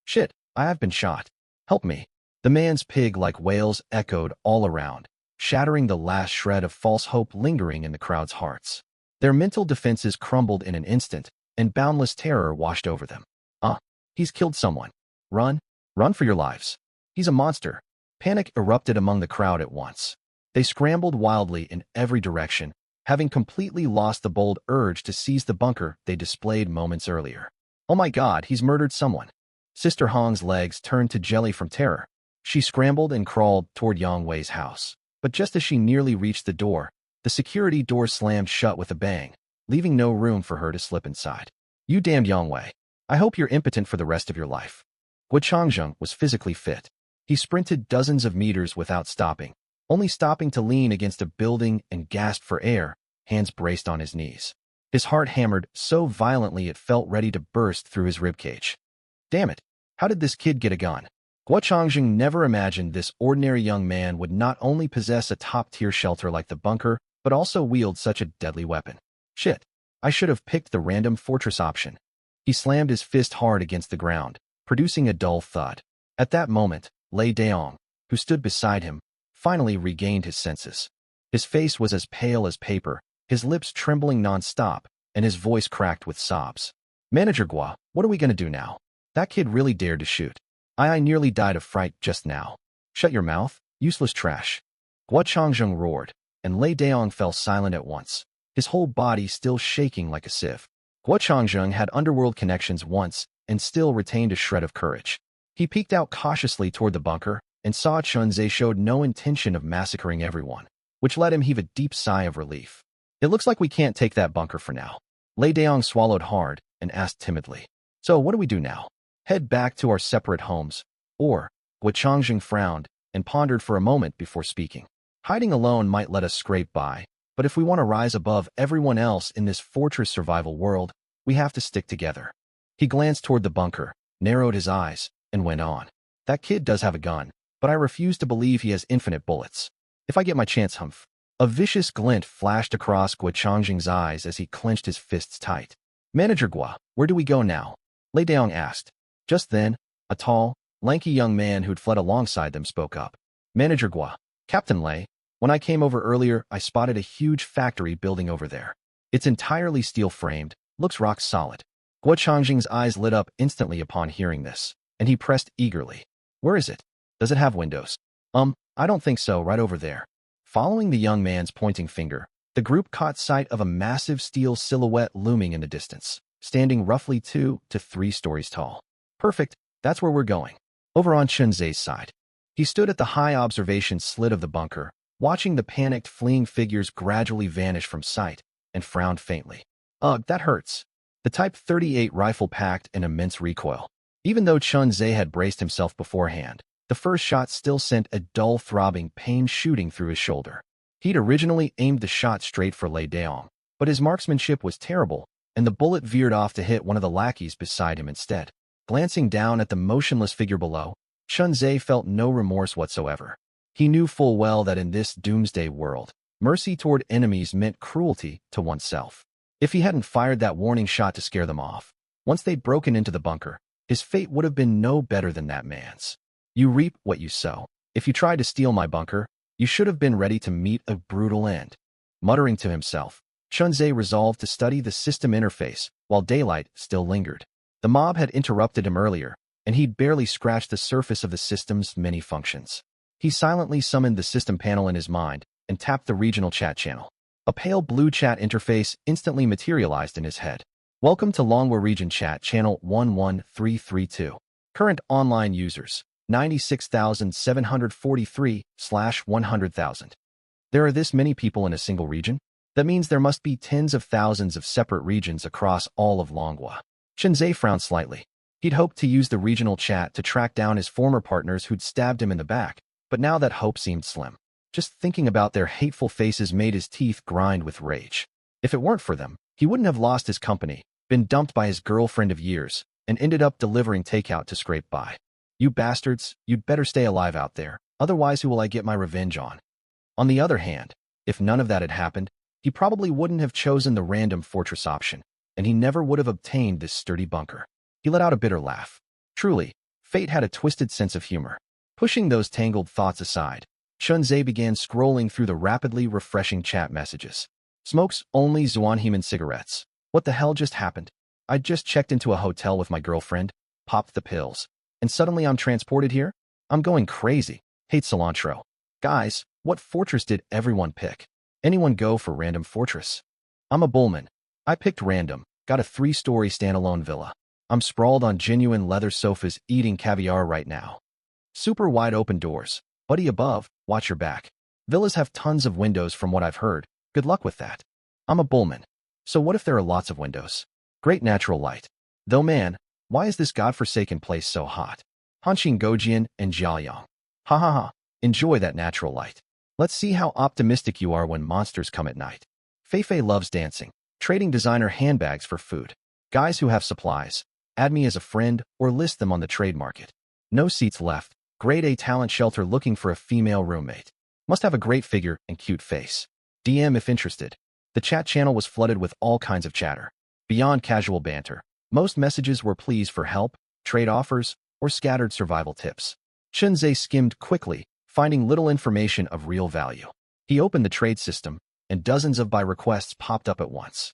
Shit, I have been shot. Help me." The man's pig-like wails echoed all around, shattering the last shred of false hope lingering in the crowd's hearts. Their mental defenses crumbled in an instant, and boundless terror washed over them. He's killed someone. Run. Run for your lives. He's a monster. Panic erupted among the crowd at once. They scrambled wildly in every direction, having completely lost the bold urge to seize the bunker they displayed moments earlier. Oh my God, he's murdered someone. Sister Hong's legs turned to jelly from terror. She scrambled and crawled toward Yang Wei's house. But just as she nearly reached the door, the security door slammed shut with a bang, leaving no room for her to slip inside. You damned Yang Wei. I hope you're impotent for the rest of your life. Guo Changjung was physically fit. He sprinted dozens of meters without stopping, only stopping to lean against a building and gasp for air, hands braced on his knees. His heart hammered so violently it felt ready to burst through his ribcage. Damn it, how did this kid get a gun? Guo Changjung never imagined this ordinary young man would not only possess a top-tier shelter like the bunker, but also wield such a deadly weapon. Shit, I should have picked the random fortress option. He slammed his fist hard against the ground, producing a dull thud. At that moment, Lei Daong, who stood beside him, finally regained his senses. His face was as pale as paper, his lips trembling non-stop, and his voice cracked with sobs. Manager Guo, what are we going to do now? That kid really dared to shoot. I nearly died of fright just now. Shut your mouth, useless trash. Guo Changjung roared, and Lei Daong fell silent at once, his whole body still shaking like a sieve. Guo Changjung had underworld connections once and still retained a shred of courage. He peeked out cautiously toward the bunker and saw Chunzhe showed no intention of massacring everyone, which let him heave a deep sigh of relief. It looks like we can't take that bunker for now. Lei Daong swallowed hard and asked timidly. So what do we do now? Head back to our separate homes, or? Guo Changjung frowned and pondered for a moment before speaking. Hiding alone might let us scrape by, but if we want to rise above everyone else in this fortress survival world, we have to stick together. He glanced toward the bunker, narrowed his eyes, and went on. That kid does have a gun, but I refuse to believe he has infinite bullets. If I get my chance, humph. A vicious glint flashed across Guo Changjung's eyes as he clenched his fists tight. Manager Guo, where do we go now? Lei Daong asked. Just then, a tall, lanky young man who'd fled alongside them spoke up. Manager Guo, Captain Lei, when I came over earlier, I spotted a huge factory building over there. It's entirely steel-framed, looks rock solid. Guo Changjung's eyes lit up instantly upon hearing this, and he pressed eagerly. Where is it? Does it have windows? I don't think so, right over there. Following the young man's pointing finger, the group caught sight of a massive steel silhouette looming in the distance, standing roughly 2 to 3 stories tall. Perfect, that's where we're going. Over on Chunzhe's side. He stood at the high observation slit of the bunker, watching the panicked fleeing figures gradually vanish from sight, and frowned faintly. Ugh, that hurts. The Type 38 rifle packed an immense recoil. Even though Chun-Zhe had braced himself beforehand, the first shot still sent a dull throbbing pain shooting through his shoulder. He'd originally aimed the shot straight for Lei Daong, but his marksmanship was terrible, and the bullet veered off to hit one of the lackeys beside him instead. Glancing down at the motionless figure below, Chun-Zhe felt no remorse whatsoever. He knew full well that in this doomsday world, mercy toward enemies meant cruelty to oneself. If he hadn't fired that warning shot to scare them off, once they'd broken into the bunker, his fate would have been no better than that man's. You reap what you sow. If you tried to steal my bunker, you should have been ready to meet a brutal end. Muttering to himself, Chun-Zhe resolved to study the system interface while daylight still lingered. The mob had interrupted him earlier, and he'd barely scratched the surface of the system's many functions. He silently summoned the system panel in his mind and tapped the regional chat channel. A pale blue chat interface instantly materialized in his head. Welcome to Longwa Region Chat Channel 11332. Current online users, 96,743/100,000. There are this many people in a single region? That means there must be tens of thousands of separate regions across all of Longwa. Chun-Zhe frowned slightly. He'd hoped to use the regional chat to track down his former partners who'd stabbed him in the back, but now that hope seemed slim. Just thinking about their hateful faces made his teeth grind with rage. If it weren't for them, he wouldn't have lost his company, been dumped by his girlfriend of years, and ended up delivering takeout to scrape by. You bastards, you'd better stay alive out there, otherwise who will I get my revenge on? On the other hand, if none of that had happened, he probably wouldn't have chosen the random fortress option, and he never would have obtained this sturdy bunker. He let out a bitter laugh. Truly, fate had a twisted sense of humor. Pushing those tangled thoughts aside, Chun-Zhe began scrolling through the rapidly refreshing chat messages. Smokes only Zuanheman cigarettes. What the hell just happened? I just checked into a hotel with my girlfriend, popped the pills, and suddenly I'm transported here? I'm going crazy. Hate cilantro. Guys, what fortress did everyone pick? Anyone go for random fortress? I'm a bullman. I picked random, got a 3-story standalone villa. I'm sprawled on genuine leather sofas eating caviar right now. Super wide open doors. Buddy above, watch your back. Villas have tons of windows from what I've heard. Good luck with that. I'm a bullman. So what if there are lots of windows? Great natural light. Though man, why is this godforsaken place so hot? Hanshin Gojian and Jiaoyang. Ha ha ha. Enjoy that natural light. Let's see how optimistic you are when monsters come at night. Feifei loves dancing, trading designer handbags for food. Guys who have supplies, add me as a friend or list them on the trade market. No seats left. Grade A talent shelter looking for a female roommate. Must have a great figure and cute face. DM if interested. The chat channel was flooded with all kinds of chatter. Beyond casual banter, most messages were pleas for help, trade offers, or scattered survival tips. Chun-Zhe skimmed quickly, finding little information of real value. He opened the trade system, and dozens of buy requests popped up at once.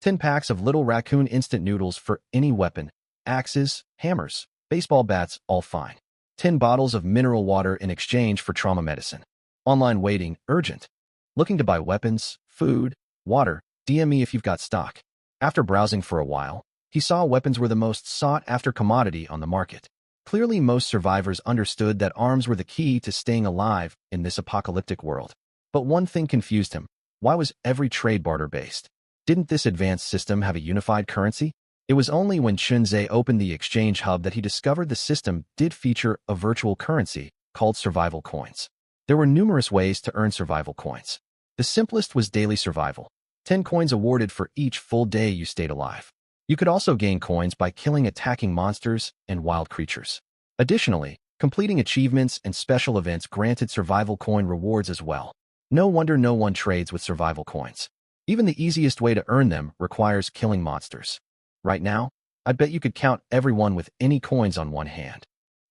10 packs of Little Raccoon instant noodles for any weapon, axes, hammers, baseball bats, all fine. 10 bottles of mineral water in exchange for trauma medicine. Online waiting, urgent. Looking to buy weapons, food, water, DM me if you've got stock. After browsing for a while, he saw weapons were the most sought-after commodity on the market. Clearly, most survivors understood that arms were the key to staying alive in this apocalyptic world. But one thing confused him. Why was every trade barter-based? Didn't this advanced system have a unified currency? It was only when Chun-Zhe opened the exchange hub that he discovered the system did feature a virtual currency called survival coins. There were numerous ways to earn survival coins. The simplest was daily survival. 10 coins awarded for each full day you stayed alive. You could also gain coins by killing attacking monsters and wild creatures. Additionally, completing achievements and special events granted survival coin rewards as well. No wonder no one trades with survival coins. Even the easiest way to earn them requires killing monsters. Right now, I bet you could count everyone with any coins on one hand.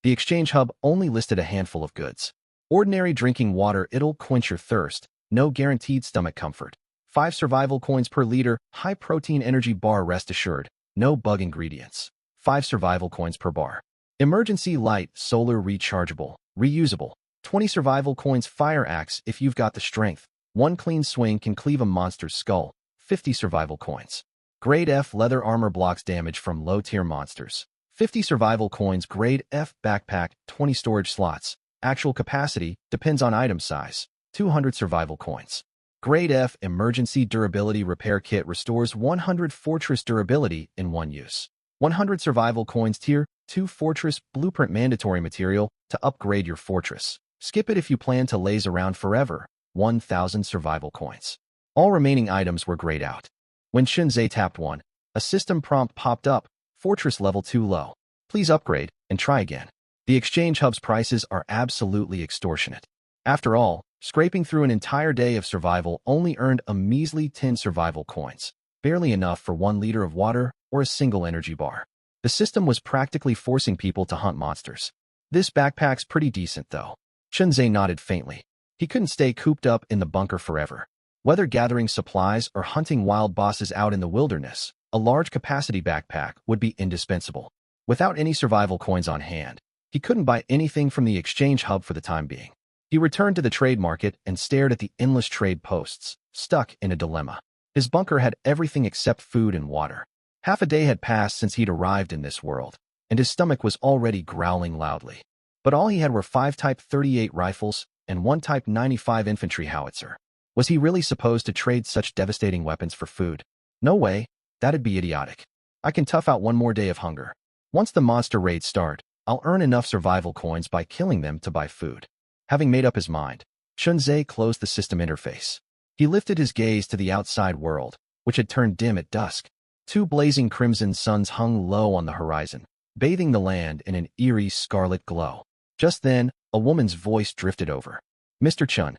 The exchange hub only listed a handful of goods. Ordinary drinking water, it'll quench your thirst. No guaranteed stomach comfort. 5 survival coins per liter, high-protein energy bar, rest assured. No bug ingredients. 5 survival coins per bar. Emergency light, solar rechargeable, reusable. 20 survival coins fire axe if you've got the strength. 1 clean swing can cleave a monster's skull. 50 survival coins. Grade F leather armor blocks damage from low-tier monsters. 50 survival coins. Grade F backpack, 20 storage slots. Actual capacity depends on item size. 200 survival coins. Grade F Emergency Durability Repair Kit restores 100 Fortress Durability in one use. 100 Survival Coins Tier 2 Fortress Blueprint Mandatory Material to upgrade your fortress. Skip it if you plan to laze around forever. 1,000 Survival Coins. All remaining items were grayed out. When Chunzhe tapped 1, a system prompt popped up, Fortress Level 2 low. Please upgrade and try again. The exchange hub's prices are absolutely extortionate. After all, scraping through an entire day of survival only earned a measly 10 survival coins, barely enough for 1 liter of water or a single energy bar. The system was practically forcing people to hunt monsters. This backpack's pretty decent, though. Chunzhe nodded faintly. He couldn't stay cooped up in the bunker forever. Whether gathering supplies or hunting wild bosses out in the wilderness, a large capacity backpack would be indispensable. Without any survival coins on hand, he couldn't buy anything from the exchange hub for the time being. He returned to the trade market and stared at the endless trade posts, stuck in a dilemma. His bunker had everything except food and water. Half a day had passed since he'd arrived in this world, and his stomach was already growling loudly. But all he had were 5 Type 38 rifles and 1 Type 95 infantry howitzer. Was he really supposed to trade such devastating weapons for food? No way, that'd be idiotic. I can tough out one more day of hunger. Once the monster raids start, I'll earn enough survival coins by killing them to buy food. Having made up his mind, Chunzhe closed the system interface. He lifted his gaze to the outside world, which had turned dim at dusk. 2 blazing crimson suns hung low on the horizon, bathing the land in an eerie scarlet glow. Just then, a woman's voice drifted over. Mr. Chun,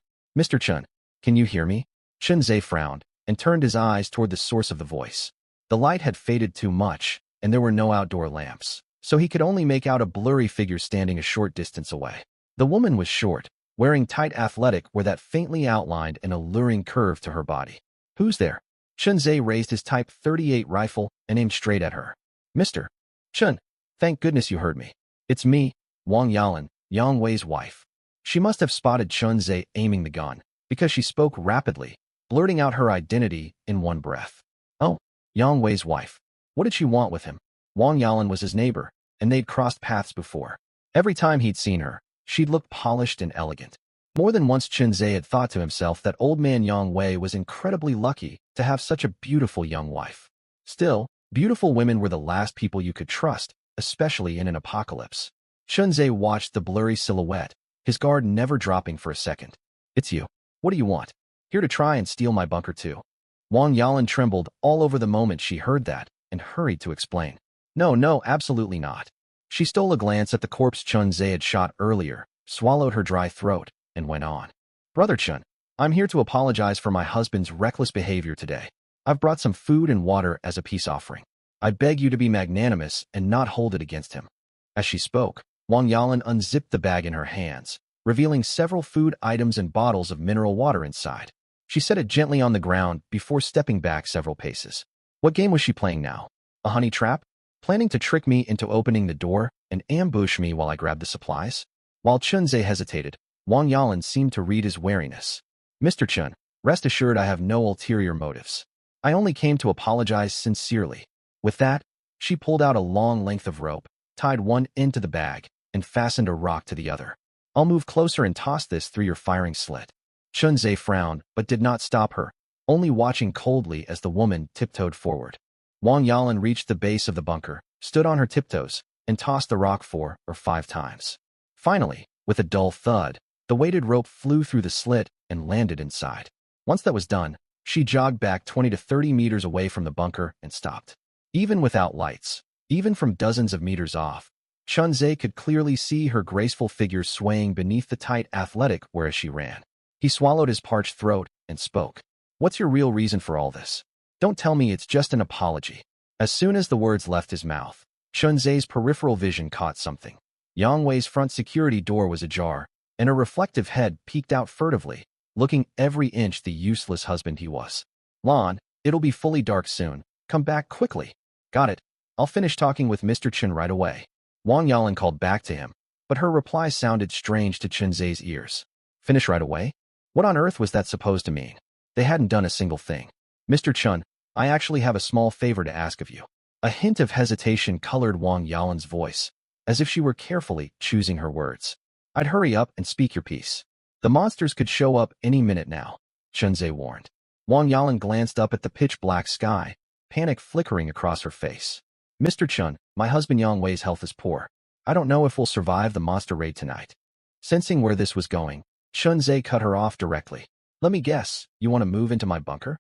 can you hear me? Chunzhe frowned and turned his eyes toward the source of the voice. The light had faded too much, and there were no outdoor lamps, so he could only make out a blurry figure standing a short distance away. The woman was short, wearing tight athletic wear that faintly outlined an alluring curve to her body. Who's there? Chunzhe raised his Type 38 rifle and aimed straight at her. Mr. Chun, thank goodness you heard me. It's me, Wang Yalan, Yang Wei's wife. She must have spotted Chunzhe aiming the gun, because she spoke rapidly, blurting out her identity in one breath. Oh, Yang Wei's wife. What did she want with him? Wang Yalan was his neighbor, and they'd crossed paths before. Every time he'd seen her, she'd looked polished and elegant. More than once Chunzhe had thought to himself that old man Yang Wei was incredibly lucky to have such a beautiful young wife. Still, beautiful women were the last people you could trust, especially in an apocalypse. Chunzhe watched the blurry silhouette, his guard never dropping for a second. It's you. What do you want? Here to try and steal my bunker too. Wang Yalan trembled all over the moment she heard that and hurried to explain. No, absolutely not. She stole a glance at the corpse Chunzhe had shot earlier, swallowed her dry throat, and went on. Brother Chun, I'm here to apologize for my husband's reckless behavior today. I've brought some food and water as a peace offering. I beg you to be magnanimous and not hold it against him. As she spoke, Wang Yalan unzipped the bag in her hands, revealing several food items and bottles of mineral water inside. She set it gently on the ground before stepping back several paces. What game was she playing now? A honey trap? Planning to trick me into opening the door and ambush me while I grabbed the supplies? While Chunzhe hesitated, Wang Yalan seemed to read his wariness. Mr. Chun, rest assured I have no ulterior motives. I only came to apologize sincerely. With that, she pulled out a long length of rope, tied one end to the bag, and fastened a rock to the other. I'll move closer and toss this through your firing slit. Chunzhe frowned, but did not stop her, only watching coldly as the woman tiptoed forward. Wang Yalan reached the base of the bunker, stood on her tiptoes, and tossed the rock 4 or 5 times. Finally, with a dull thud, the weighted rope flew through the slit and landed inside. Once that was done, she jogged back 20 to 30 meters away from the bunker and stopped. Even without lights, even from dozens of meters off, Chunzhe could clearly see her graceful figure swaying beneath the tight athletic wear as she ran. He swallowed his parched throat and spoke. What's your real reason for all this? Don't tell me it's just an apology. As soon as the words left his mouth, Chunzhe's peripheral vision caught something. Yang Wei's front security door was ajar, and a reflective head peeked out furtively, looking every inch the useless husband he was. Lon, it'll be fully dark soon. Come back quickly. Got it. I'll finish talking with Mr. Chun right away. Wang Yalan called back to him, but her reply sounded strange to Chunzhe's ears. Finish right away? What on earth was that supposed to mean? They hadn't done a single thing. Mr. Chun, I actually have a small favor to ask of you. A hint of hesitation colored Wang Yalan's voice, as if she were carefully choosing her words. I'd hurry up and speak your piece. The monsters could show up any minute now. Chunze warned. Wang Yalan glanced up at the pitch-black sky, panic flickering across her face. Mr. Chun, my husband Yang Wei's health is poor. I don't know if we'll survive the monster raid tonight. Sensing where this was going, Chunze cut her off directly. Let me guess, you want to move into my bunker?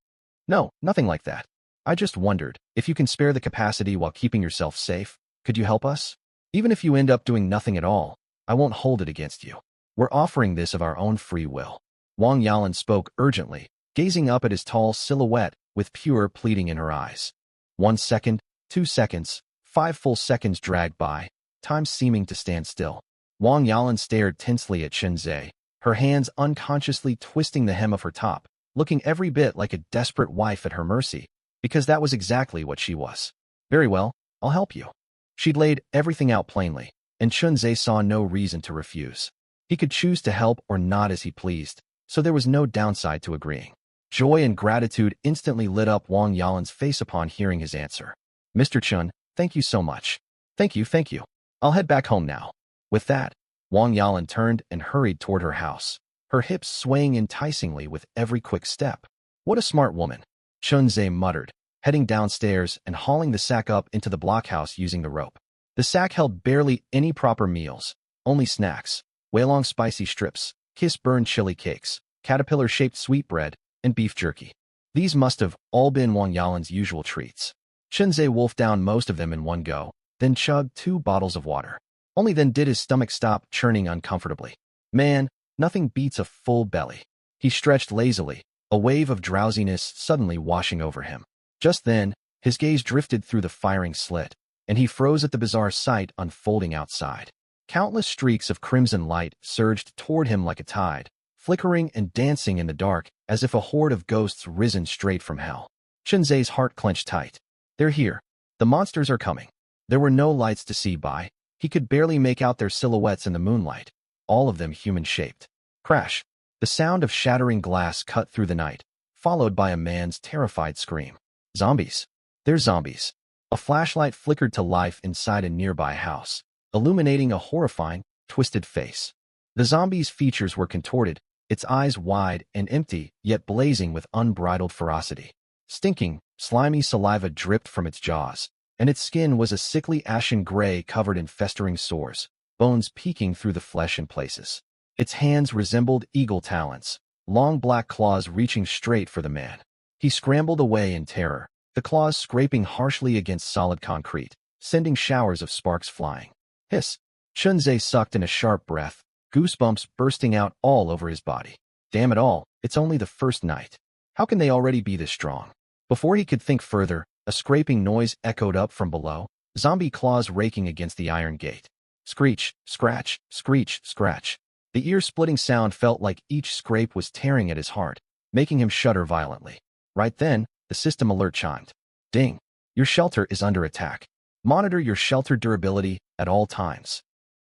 No, nothing like that. I just wondered, if you can spare the capacity while keeping yourself safe, could you help us? Even if you end up doing nothing at all, I won't hold it against you. We're offering this of our own free will. Wang Yalan spoke urgently, gazing up at his tall silhouette with pure pleading in her eyes. 1 second, 2 seconds, 5 full seconds dragged by, time seeming to stand still. Wang Yalan stared tensely at Chunze, her hands unconsciously twisting the hem of her top, looking every bit like a desperate wife at her mercy, because that was exactly what she was. Very well, I'll help you. She'd laid everything out plainly, and Chunze saw no reason to refuse. He could choose to help or not as he pleased, so there was no downside to agreeing. Joy and gratitude instantly lit up Wang Yalan's face upon hearing his answer. Mr. Chun, thank you so much. Thank you. I'll head back home now. With that, Wang Yalan turned and hurried toward her house, her hips swaying enticingly with every quick step. What a smart woman, Chunze muttered, heading downstairs and hauling the sack up into the blockhouse using the rope. The sack held barely any proper meals, only snacks, way-long spicy strips, kiss-burned chili cakes, caterpillar-shaped sweetbread, and beef jerky. These must have all been Wang Yalan's usual treats. Chunze wolfed down most of them in one go, then chugged 2 bottles of water. Only then did his stomach stop churning uncomfortably. Man, nothing beats a full belly. He stretched lazily, a wave of drowsiness suddenly washing over him. Just then, his gaze drifted through the firing slit, and he froze at the bizarre sight unfolding outside. Countless streaks of crimson light surged toward him like a tide, flickering and dancing in the dark as if a horde of ghosts risen straight from hell. Chunze's heart clenched tight. They're here. The monsters are coming. There were no lights to see by. He could barely make out their silhouettes in the moonlight, all of them human-shaped. Crash! The sound of shattering glass cut through the night, followed by a man's terrified scream. Zombies! They're zombies. A flashlight flickered to life inside a nearby house, illuminating a horrifying, twisted face. The zombie's features were contorted, its eyes wide and empty, yet blazing with unbridled ferocity. Stinking, slimy saliva dripped from its jaws, and its skin was a sickly ashen gray covered in festering sores, bones peeking through the flesh in places. Its hands resembled eagle talons, long black claws reaching straight for the man. He scrambled away in terror, the claws scraping harshly against solid concrete, sending showers of sparks flying. Hiss! Chunze sucked in a sharp breath, goosebumps bursting out all over his body. Damn it all, it's only the first night. How can they already be this strong? Before he could think further, a scraping noise echoed up from below, zombie claws raking against the iron gate. Screech, scratch, screech, scratch. The ear-splitting sound felt like each scrape was tearing at his heart, making him shudder violently. Right then, the system alert chimed. Ding! Your shelter is under attack. Monitor your shelter durability at all times.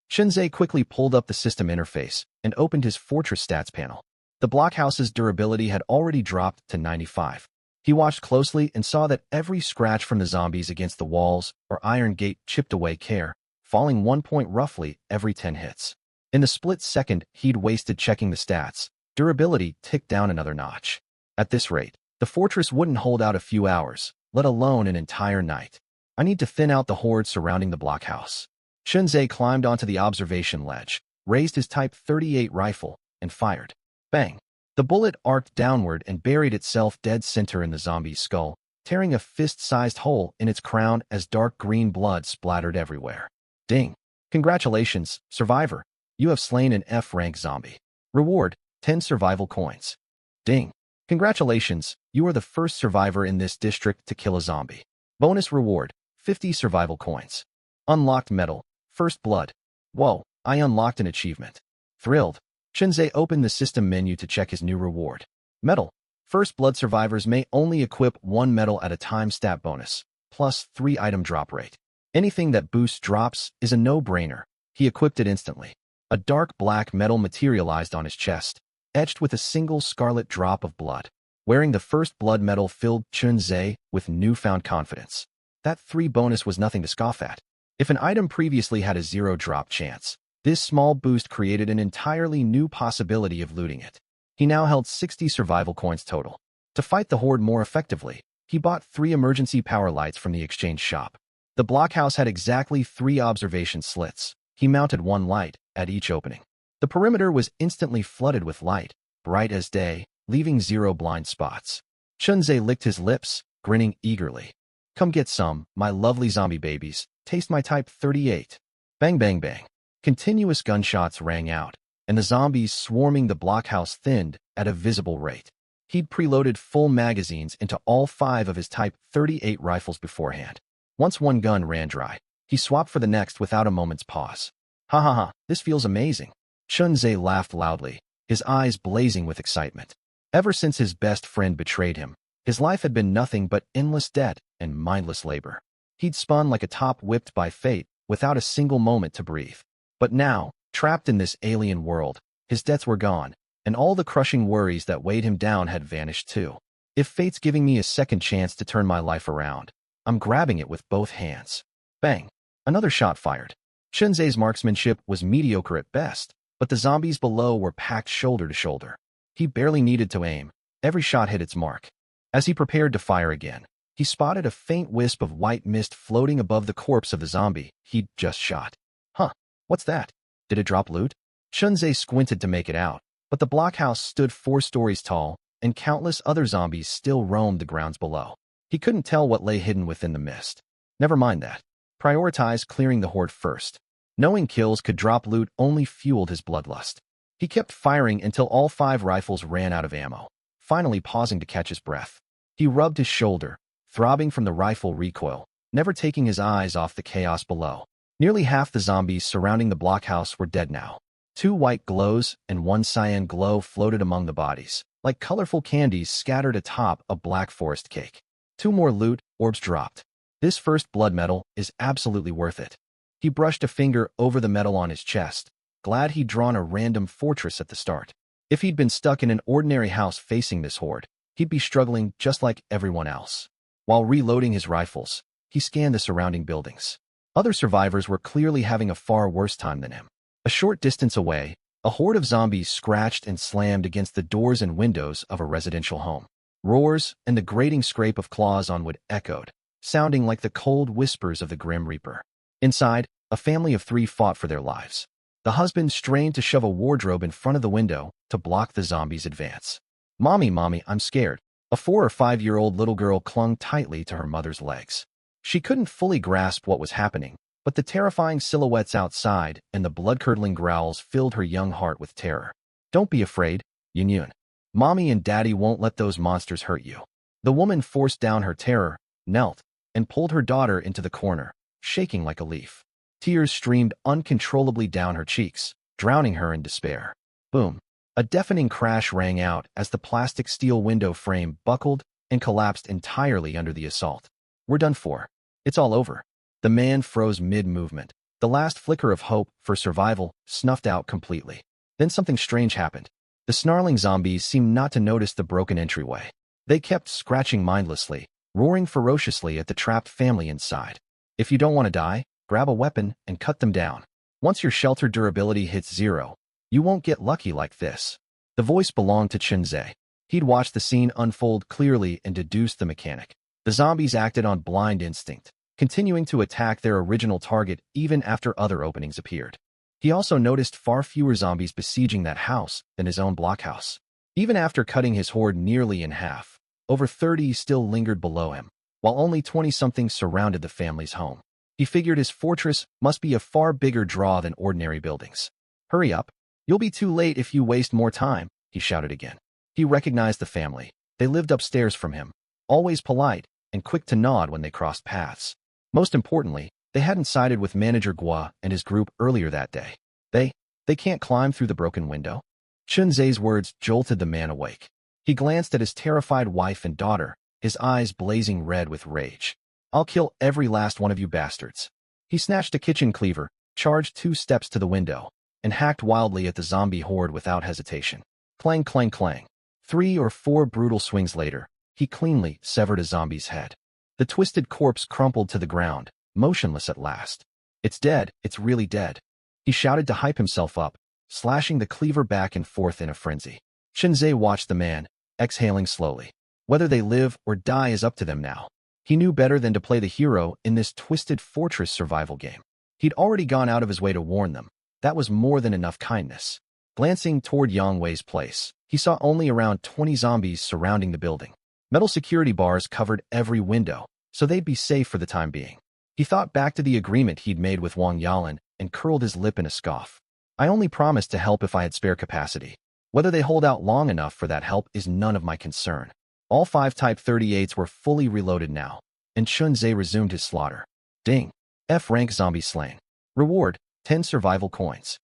Chunze quickly pulled up the system interface and opened his Fortress stats panel. The blockhouse's durability had already dropped to 95. He watched closely and saw that every scratch from the zombies against the walls or iron gate chipped away care, falling 1 point roughly every 10 hits. In the split second he'd wasted checking the stats, durability ticked down another notch. At this rate, the fortress wouldn't hold out a few hours, let alone an entire night. I need to thin out the horde surrounding the blockhouse. Chunze climbed onto the observation ledge, raised his Type 38 rifle, and fired. Bang! The bullet arced downward and buried itself dead center in the zombie's skull, tearing a fist-sized hole in its crown as dark green blood splattered everywhere. Ding! Congratulations, survivor. You have slain an F-rank zombie. Reward, 10 survival coins. Ding! Congratulations, you are the first survivor in this district to kill a zombie. Bonus reward, 50 survival coins. Unlocked medal, first blood. Whoa, I unlocked an achievement. Thrilled, Chunze opened the system menu to check his new reward. Medal. First blood survivors may only equip 1 medal at a time stat bonus, plus 3 item drop rate. Anything that boosts drops is a no-brainer. He equipped it instantly. A dark black medal materialized on his chest, etched with a single scarlet drop of blood. Wearing the first blood medal filled Chunze with newfound confidence. That 3 bonus was nothing to scoff at. If an item previously had a 0 drop chance, this small boost created an entirely new possibility of looting it. He now held 60 survival coins total. To fight the horde more effectively, he bought 3 emergency power lights from the exchange shop. The blockhouse had exactly 3 observation slits. He mounted 1 light at each opening. The perimeter was instantly flooded with light, bright as day, leaving 0 blind spots. Chunze licked his lips, grinning eagerly. Come get some, my lovely zombie babies. Taste my type 38. Bang bang bang. Continuous gunshots rang out, and the zombies swarming the blockhouse thinned at a visible rate. He'd preloaded full magazines into all 5 of his Type 38 rifles beforehand. Once one gun ran dry, he swapped for the next without a moment's pause. Ha ha ha, this feels amazing. Chunze laughed loudly, his eyes blazing with excitement. Ever since his best friend betrayed him, his life had been nothing but endless debt and mindless labor. He'd spun like a top whipped by fate, without a single moment to breathe. But now, trapped in this alien world, his debts were gone, and all the crushing worries that weighed him down had vanished too. If fate's giving me a second chance to turn my life around, I'm grabbing it with both hands. Bang! Another shot fired. Chunze's marksmanship was mediocre at best, but the zombies below were packed shoulder to shoulder. He barely needed to aim. Every shot hit its mark. As he prepared to fire again, he spotted a faint wisp of white mist floating above the corpse of the zombie he'd just shot. Huh, what's that? Did it drop loot? Chunze squinted to make it out, but the blockhouse stood 4 stories tall, and countless other zombies still roamed the grounds below. He couldn't tell what lay hidden within the mist. Never mind that. Prioritize clearing the horde first. Knowing kills could drop loot only fueled his bloodlust. He kept firing until all 5 rifles ran out of ammo, finally pausing to catch his breath. He rubbed his shoulder, throbbing from the rifle recoil, never taking his eyes off the chaos below. Nearly half the zombies surrounding the blockhouse were dead now. 2 white glows and 1 cyan glow floated among the bodies, like colorful candies scattered atop a black forest cake. 2 more loot orbs dropped. This first blood medal is absolutely worth it. He brushed a finger over the medal on his chest, glad he'd drawn a random fortress at the start. If he'd been stuck in an ordinary house facing this horde, he'd be struggling just like everyone else. While reloading his rifles, he scanned the surrounding buildings. Other survivors were clearly having a far worse time than him. A short distance away, a horde of zombies scratched and slammed against the doors and windows of a residential home. Roars and the grating scrape of claws on wood echoed, sounding like the cold whispers of the Grim Reaper. Inside, a family of 3 fought for their lives. The husband strained to shove a wardrobe in front of the window to block the zombies' advance. Mommy, I'm scared. A 4 or 5-year-old little girl clung tightly to her mother's legs. She couldn't fully grasp what was happening, but the terrifying silhouettes outside and the blood-curdling growls filled her young heart with terror. Don't be afraid, Yunyun. Mommy and Daddy won't let those monsters hurt you. The woman forced down her terror, knelt, and pulled her daughter into the corner, shaking like a leaf. Tears streamed uncontrollably down her cheeks, drowning her in despair. Boom. A deafening crash rang out as the plastic steel window frame buckled and collapsed entirely under the assault. We're done for. It's all over. The man froze mid-movement. The last flicker of hope for survival snuffed out completely. Then something strange happened. The snarling zombies seemed not to notice the broken entryway. They kept scratching mindlessly, roaring ferociously at the trapped family inside. If you don't want to die, grab a weapon and cut them down. Once your shelter durability hits 0, you won't get lucky like this. The voice belonged to Chunze. He'd watched the scene unfold clearly and deduced the mechanic. The zombies acted on blind instinct, continuing to attack their original target even after other openings appeared. He also noticed far fewer zombies besieging that house than his own blockhouse. Even after cutting his horde nearly in half, over 30 still lingered below him, while only 20-something surrounded the family's home. He figured his fortress must be a far bigger draw than ordinary buildings. Hurry up. You'll be too late if you waste more time, he shouted again. He recognized the family. They lived upstairs from him, always polite and quick to nod when they crossed paths. Most importantly, they hadn't sided with Manager Gua and his group earlier that day. They can't climb through the broken window? Chunze's words jolted the man awake. He glanced at his terrified wife and daughter, his eyes blazing red with rage. I'll kill every last one of you bastards. He snatched a kitchen cleaver, charged 2 steps to the window, and hacked wildly at the zombie horde without hesitation. Clang, clang, clang. 3 or 4 brutal swings later, he cleanly severed a zombie's head. The twisted corpse crumpled to the ground, motionless at last. It's dead, it's really dead. He shouted to hype himself up, slashing the cleaver back and forth in a frenzy. Shinzei watched the man, exhaling slowly. Whether they live or die is up to them now. He knew better than to play the hero in this twisted fortress survival game. He'd already gone out of his way to warn them. That was more than enough kindness. Glancing toward Yang Wei's place, he saw only around 20 zombies surrounding the building. Metal security bars covered every window, so they'd be safe for the time being. He thought back to the agreement he'd made with Wang Yalan and curled his lip in a scoff. I only promised to help if I had spare capacity. Whether they hold out long enough for that help is none of my concern. All 5 Type 38s were fully reloaded now, and Chunzei resumed his slaughter. Ding. F-rank zombie slain. Reward, 10 survival coins.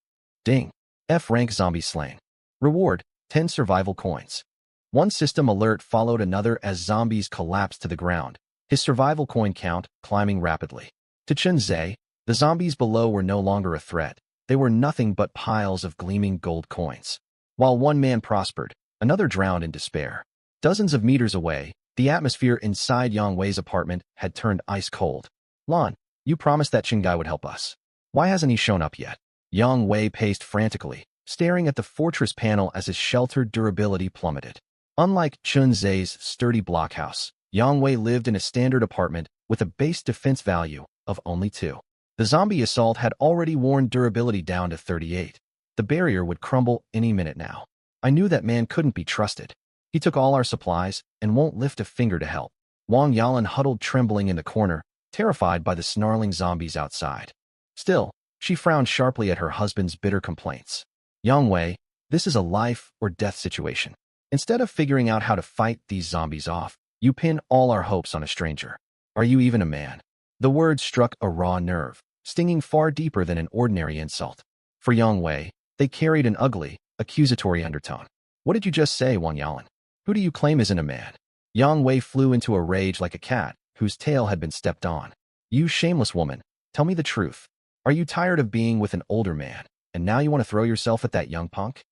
Ding. F-rank zombie slain. Reward, 10 survival coins. One system alert followed another as zombies collapsed to the ground, his survival coin count climbing rapidly. To Chunzei, the zombies below were no longer a threat. They were nothing but piles of gleaming gold coins. While one man prospered, another drowned in despair. Dozens of meters away, the atmosphere inside Yang Wei's apartment had turned ice cold. Lan, you promised that Qingai would help us. Why hasn't he shown up yet? Yang Wei paced frantically, staring at the fortress panel as his sheltered durability plummeted. Unlike Chunzei's sturdy blockhouse, Yang Wei lived in a standard apartment with a base defense value of only 2. The zombie assault had already worn durability down to 38. The barrier would crumble any minute now. I knew that man couldn't be trusted. He took all our supplies and won't lift a finger to help. Wang Yalan huddled trembling in the corner, terrified by the snarling zombies outside. Still, she frowned sharply at her husband's bitter complaints. Yang Wei, this is a life or death situation. Instead of figuring out how to fight these zombies off, you pin all our hopes on a stranger. Are you even a man? The words struck a raw nerve, stinging far deeper than an ordinary insult. For Yang Wei, they carried an ugly, accusatory undertone. What did you just say, Wang Yalan? Who do you claim isn't a man? Yang Wei flew into a rage like a cat whose tail had been stepped on. You shameless woman, tell me the truth. Are you tired of being with an older man, and now you want to throw yourself at that young punk?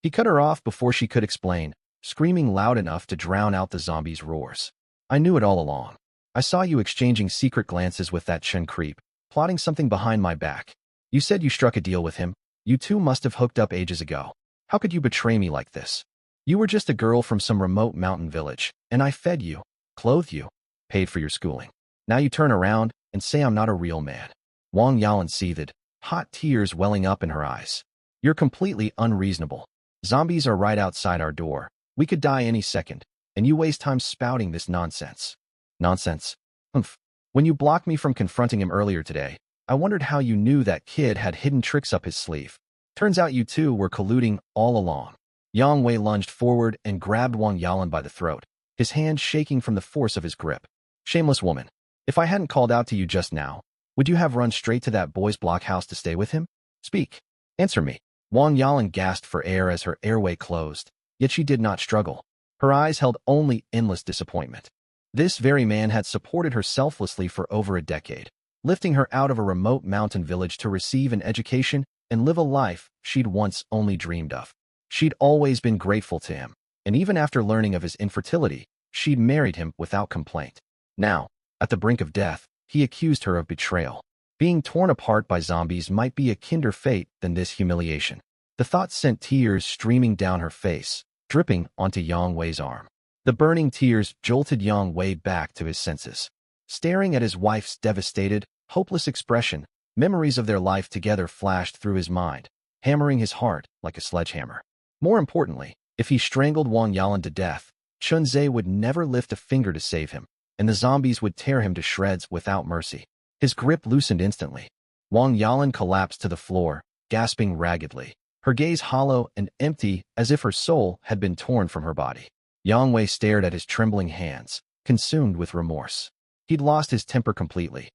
He cut her off before she could explain, screaming loud enough to drown out the zombies' roars. I knew it all along. I saw you exchanging secret glances with that Chen creep, plotting something behind my back. You said you struck a deal with him. You two must have hooked up ages ago. How could you betray me like this? You were just a girl from some remote mountain village, and I fed you, clothed you, paid for your schooling. Now you turn around and say I'm not a real man. Wang Yalan seethed, hot tears welling up in her eyes. You're completely unreasonable. Zombies are right outside our door. We could die any second, and you waste time spouting this nonsense. Nonsense? Humph. When you blocked me from confronting him earlier today, I wondered how you knew that kid had hidden tricks up his sleeve. Turns out you two were colluding all along. Yang Wei lunged forward and grabbed Wang Yalan by the throat, his hand shaking from the force of his grip. Shameless woman, if I hadn't called out to you just now, would you have run straight to that boy's blockhouse to stay with him? Speak. Answer me. Wang Yalan gasped for air as her airway closed, yet she did not struggle. Her eyes held only endless disappointment. This very man had supported her selflessly for over a decade, lifting her out of a remote mountain village to receive an education and live a life she'd once only dreamed of. She'd always been grateful to him, and even after learning of his infertility, she'd married him without complaint. Now, at the brink of death, he accused her of betrayal. Being torn apart by zombies might be a kinder fate than this humiliation. The thought sent tears streaming down her face, dripping onto Yang Wei's arm. The burning tears jolted Yang Wei back to his senses. Staring at his wife's devastated, hopeless expression, memories of their life together flashed through his mind, hammering his heart like a sledgehammer. More importantly, if he strangled Wang Yalan to death, Chunzei would never lift a finger to save him, and the zombies would tear him to shreds without mercy. His grip loosened instantly. Wang Yalan collapsed to the floor, gasping raggedly, her gaze hollow and empty as if her soul had been torn from her body. Yang Wei stared at his trembling hands, consumed with remorse. He'd lost his temper completely.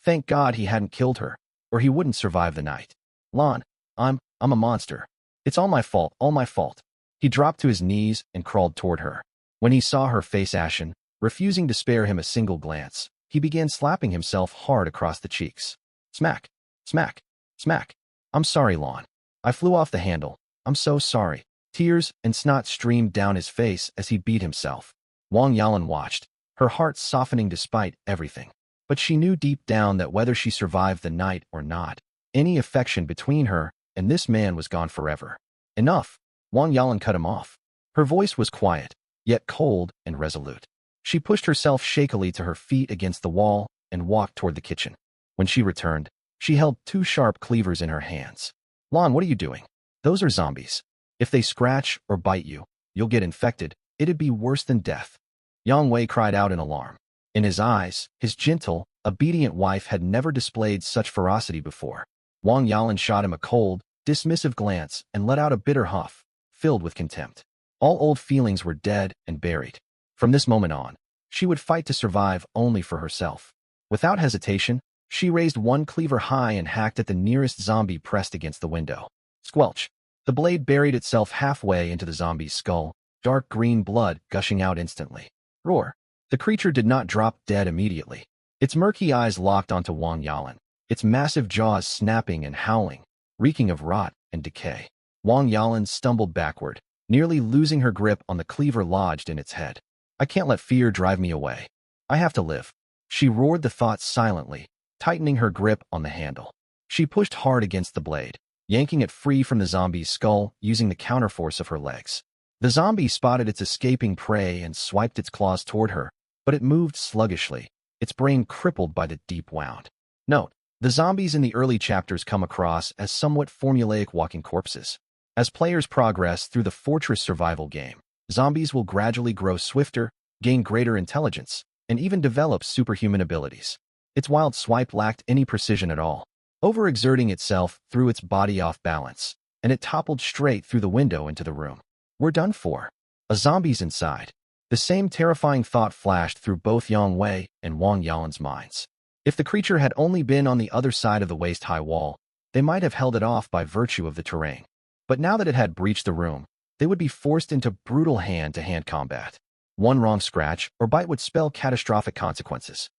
Thank God he hadn't killed her, or he wouldn't survive the night. Lan, I'm a monster. It's all my fault, all my fault. He dropped to his knees and crawled toward her. When he saw her face ashen, refusing to spare him a single glance, he began slapping himself hard across the cheeks. Smack, smack, smack. I'm sorry, Lan. I flew off the handle. I'm so sorry. Tears and snot streamed down his face as he beat himself. Wang Yalan watched, her heart softening despite everything. But she knew deep down that whether she survived the night or not, any affection between her and this man was gone forever. Enough. Wang Yalan cut him off. Her voice was quiet, yet cold and resolute. She pushed herself shakily to her feet against the wall and walked toward the kitchen. When she returned, she held two sharp cleavers in her hands. Lon, what are you doing? Those are zombies. If they scratch or bite you, you'll get infected. It'd be worse than death. Yang Wei cried out in alarm. In his eyes, his gentle, obedient wife had never displayed such ferocity before. Wang Yalan shot him a cold, dismissive glance and let out a bitter huff, filled with contempt. All old feelings were dead and buried. From this moment on, she would fight to survive only for herself. Without hesitation, she raised one cleaver high and hacked at the nearest zombie pressed against the window. Squelch! The blade buried itself halfway into the zombie's skull, dark green blood gushing out instantly. Roar! The creature did not drop dead immediately. Its murky eyes locked onto Wang Yalan, its massive jaws snapping and howling, reeking of rot and decay. Wang Yalan stumbled backward, nearly losing her grip on the cleaver lodged in its head. I can't let fear drive me away. I have to live. She roared the thought silently, tightening her grip on the handle. She pushed hard against the blade, yanking it free from the zombie's skull using the counterforce of her legs. The zombie spotted its escaping prey and swiped its claws toward her, but it moved sluggishly, its brain crippled by the deep wound. Note: the zombies in the early chapters come across as somewhat formulaic walking corpses. As players progress through the Fortress survival game, zombies will gradually grow swifter, gain greater intelligence, and even develop superhuman abilities. Its wild swipe lacked any precision at all, overexerting itself threw its body off balance, and it toppled straight through the window into the room. We're done for. A zombie's inside. The same terrifying thought flashed through both Yang Wei and Wang Yalan's minds. If the creature had only been on the other side of the waist-high wall, they might have held it off by virtue of the terrain. But now that it had breached the room, they would be forced into brutal hand-to-hand combat. One wrong scratch or bite would spell catastrophic consequences.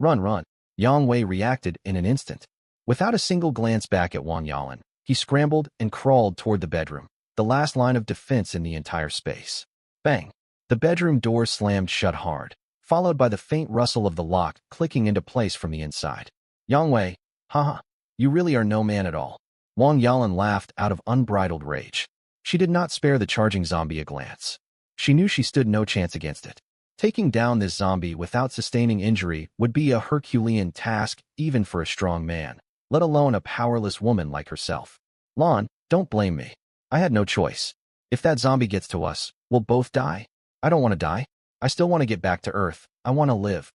Run. Yang Wei reacted in an instant. Without a single glance back at Wang Yalan, he scrambled and crawled toward the bedroom, the last line of defense in the entire space. Bang! The bedroom door slammed shut hard, followed by the faint rustle of the lock clicking into place from the inside. Yang Wei, haha, you really are no man at all. Wang Yalan laughed out of unbridled rage. She did not spare the charging zombie a glance. She knew she stood no chance against it. Taking down this zombie without sustaining injury would be a Herculean task even for a strong man, let alone a powerless woman like herself. Lon, don't blame me. I had no choice. If that zombie gets to us, we'll both die. I don't want to die. I still want to get back to Earth. I want to live.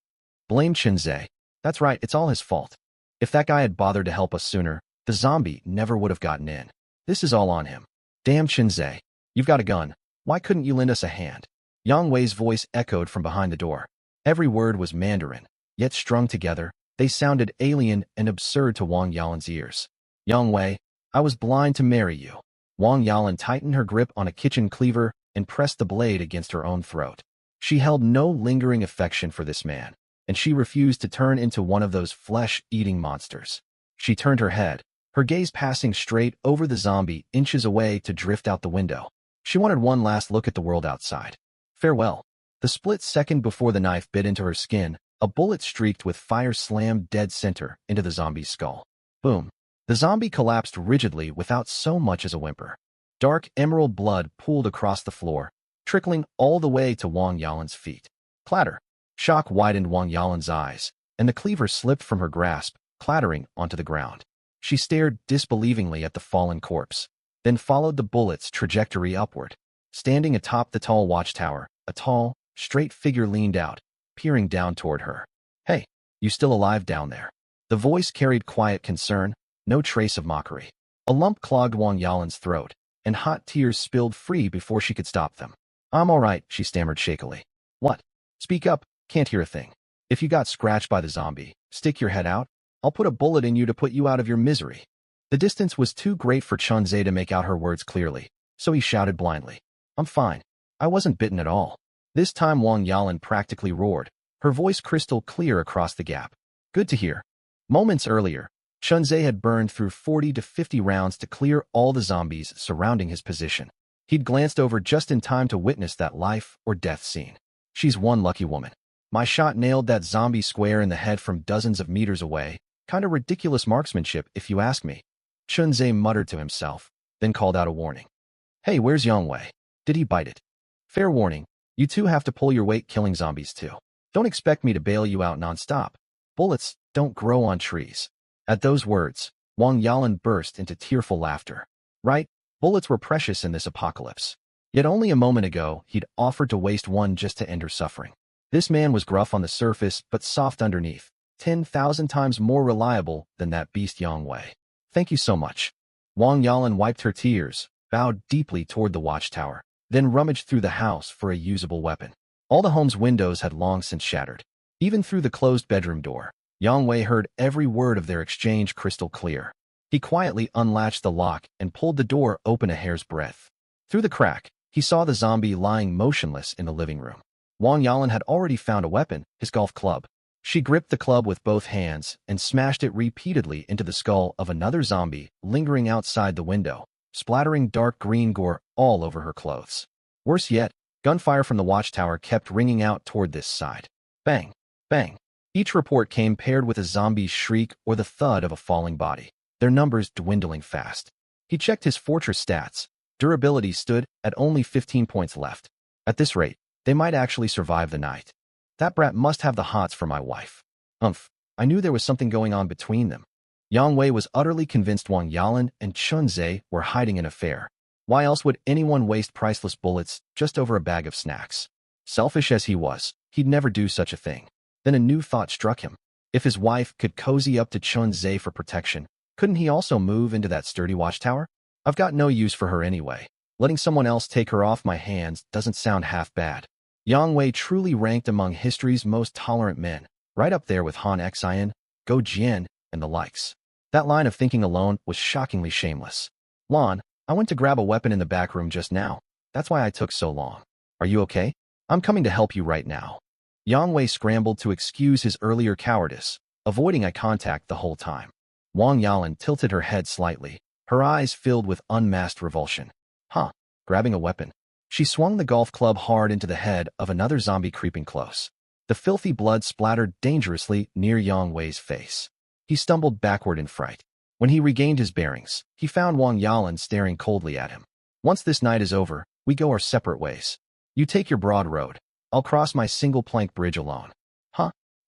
Blame Chinze. That's right, it's all his fault. If that guy had bothered to help us sooner, the zombie never would have gotten in. This is all on him. Damn Chinze. You've got a gun. Why couldn't you lend us a hand? Yang Wei's voice echoed from behind the door. Every word was Mandarin, yet strung together, they sounded alien and absurd to Wang Yalan's ears. Yang Wei, I was blind to marry you. Wang Yalan tightened her grip on a kitchen cleaver and pressed the blade against her own throat. She held no lingering affection for this man, and she refused to turn into one of those flesh-eating monsters. She turned her head, her gaze passing straight over the zombie inches away to drift out the window. She wanted one last look at the world outside. Farewell. The split second before the knife bit into her skin, a bullet streaked with fire slammed dead center into the zombie's skull. Boom. The zombie collapsed rigidly without so much as a whimper. Dark emerald blood pooled across the floor, trickling all the way to Wang Yalan's feet. Clatter. Shock widened Wang Yalan's eyes, and the cleaver slipped from her grasp, clattering onto the ground. She stared disbelievingly at the fallen corpse, then followed the bullet's trajectory upward. Standing atop the tall watchtower, a tall, straight figure leaned out, peering down toward her. Hey, you still alive down there? The voice carried quiet concern, no trace of mockery. A lump clogged Wang Yalan's throat, and hot tears spilled free before she could stop them. I'm all right, she stammered shakily. What? Speak up, can't hear a thing. If you got scratched by the zombie, stick your head out. I'll put a bullet in you to put you out of your misery. The distance was too great for Chunze to make out her words clearly, so he shouted blindly. I'm fine. I wasn't bitten at all. This time Wang Yalan practically roared, her voice crystal clear across the gap. Good to hear. Moments earlier, Chunze had burned through 40 to 50 rounds to clear all the zombies surrounding his position. He'd glanced over just in time to witness that life or death scene. She's one lucky woman. My shot nailed that zombie square in the head from dozens of meters away. Kinda ridiculous marksmanship, if you ask me. Chunze muttered to himself, then called out a warning. Hey, where's Yang Wei? Did he bite it? Fair warning, you two have to pull your weight killing zombies too. Don't expect me to bail you out nonstop. Bullets don't grow on trees. At those words, Wang Yalan burst into tearful laughter. Right, bullets were precious in this apocalypse. Yet only a moment ago, he'd offered to waste one just to end her suffering. This man was gruff on the surface, but soft underneath, 10,000 times more reliable than that beast Yang Wei. Thank you so much. Wang Yalan wiped her tears, bowed deeply toward the watchtower, then rummaged through the house for a usable weapon. All the home's windows had long since shattered. Even through the closed bedroom door, Yang Wei heard every word of their exchange crystal clear. He quietly unlatched the lock and pulled the door open a hair's breadth. Through the crack, he saw the zombie lying motionless in the living room. Wang Yalan had already found a weapon, his golf club. She gripped the club with both hands and smashed it repeatedly into the skull of another zombie lingering outside the window, splattering dark green gore all over her clothes. Worse yet, gunfire from the watchtower kept ringing out toward this side. Bang, bang. Each report came paired with a zombie's shriek or the thud of a falling body, their numbers dwindling fast. He checked his fortress stats. Durability stood at only 15 points left. At this rate, they might actually survive the night. That brat must have the hots for my wife. I knew there was something going on between them. Yang Wei was utterly convinced Wang Yalan and Chun Zhe were hiding an affair. Why else would anyone waste priceless bullets just over a bag of snacks? Selfish as he was, he'd never do such a thing. Then a new thought struck him. If his wife could cozy up to Chun Zhe for protection, couldn't he also move into that sturdy watchtower? I've got no use for her anyway. Letting someone else take her off my hands doesn't sound half bad. Yang Wei truly ranked among history's most tolerant men, right up there with Han Xian, Go Jian, and the likes. That line of thinking alone was shockingly shameless. Lon, I went to grab a weapon in the back room just now. That's why I took so long. Are you okay? I'm coming to help you right now. Yang Wei scrambled to excuse his earlier cowardice, avoiding eye contact the whole time. Wang Yalan tilted her head slightly, her eyes filled with unmasked revulsion. Grabbing a weapon. She swung the golf club hard into the head of another zombie creeping close. The filthy blood splattered dangerously near Yang Wei's face. He stumbled backward in fright. When he regained his bearings, he found Wang Yalan staring coldly at him. Once this night is over, we go our separate ways. You take your broad road. I'll cross my single-plank bridge alone.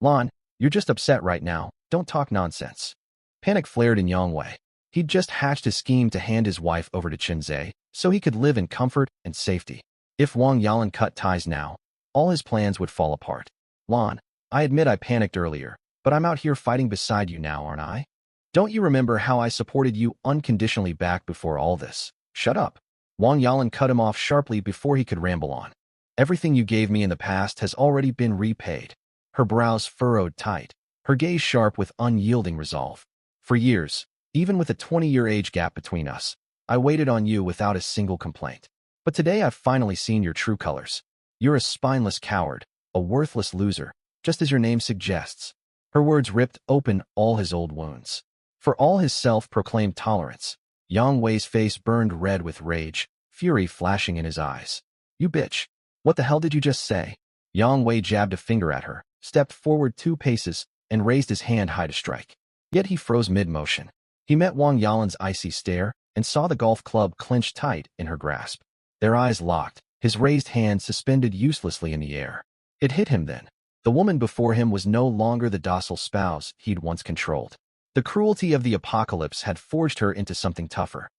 Lon, you're just upset right now. Don't talk nonsense. Panic flared in Yang Wei. He'd just hatched a scheme to hand his wife over to Chun Zhe, so he could live in comfort and safety. If Wang Yalan cut ties now, all his plans would fall apart. Lon, I admit I panicked earlier, but I'm out here fighting beside you now, aren't I? Don't you remember how I supported you unconditionally back before all this? Shut up. Wang Yalan cut him off sharply before he could ramble on. Everything you gave me in the past has already been repaid. Her brows furrowed tight, her gaze sharp with unyielding resolve. For years, even with a 20-year age gap between us, I waited on you without a single complaint. But today I've finally seen your true colors. You're a spineless coward, a worthless loser, just as your name suggests. Her words ripped open all his old wounds. For all his self-proclaimed tolerance, Yang Wei's face burned red with rage, fury flashing in his eyes. You bitch. What the hell did you just say? Yang Wei jabbed a finger at her, stepped forward 2 paces, and raised his hand high to strike. Yet he froze mid-motion. He met Wang Yalan's icy stare and saw the golf club clench tight in her grasp. Their eyes locked, his raised hand suspended uselessly in the air. It hit him then. The woman before him was no longer the docile spouse he'd once controlled. The cruelty of the apocalypse had forged her into something tougher.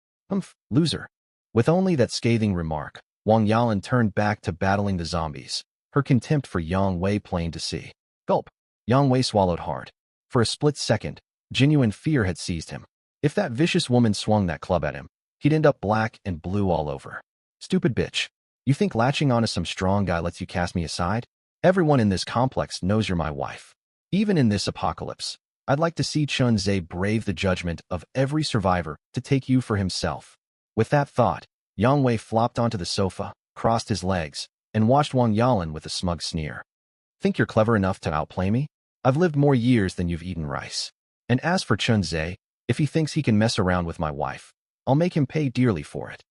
Loser. With only that scathing remark, Wang Yalan turned back to battling the zombies, her contempt for Yang Wei plain to see. Gulp. Yang Wei swallowed hard. For a split second, genuine fear had seized him. If that vicious woman swung that club at him, he'd end up black and blue all over. Stupid bitch. You think latching onto some strong guy lets you cast me aside? Everyone in this complex knows you're my wife. Even in this apocalypse, I'd like to see Chun Zhe brave the judgment of every survivor to take you for himself. With that thought, Yang Wei flopped onto the sofa, crossed his legs, and watched Wang Yalan with a smug sneer. Think you're clever enough to outplay me? I've lived more years than you've eaten rice. And as for Chun Zhe, if he thinks he can mess around with my wife, I'll make him pay dearly for it.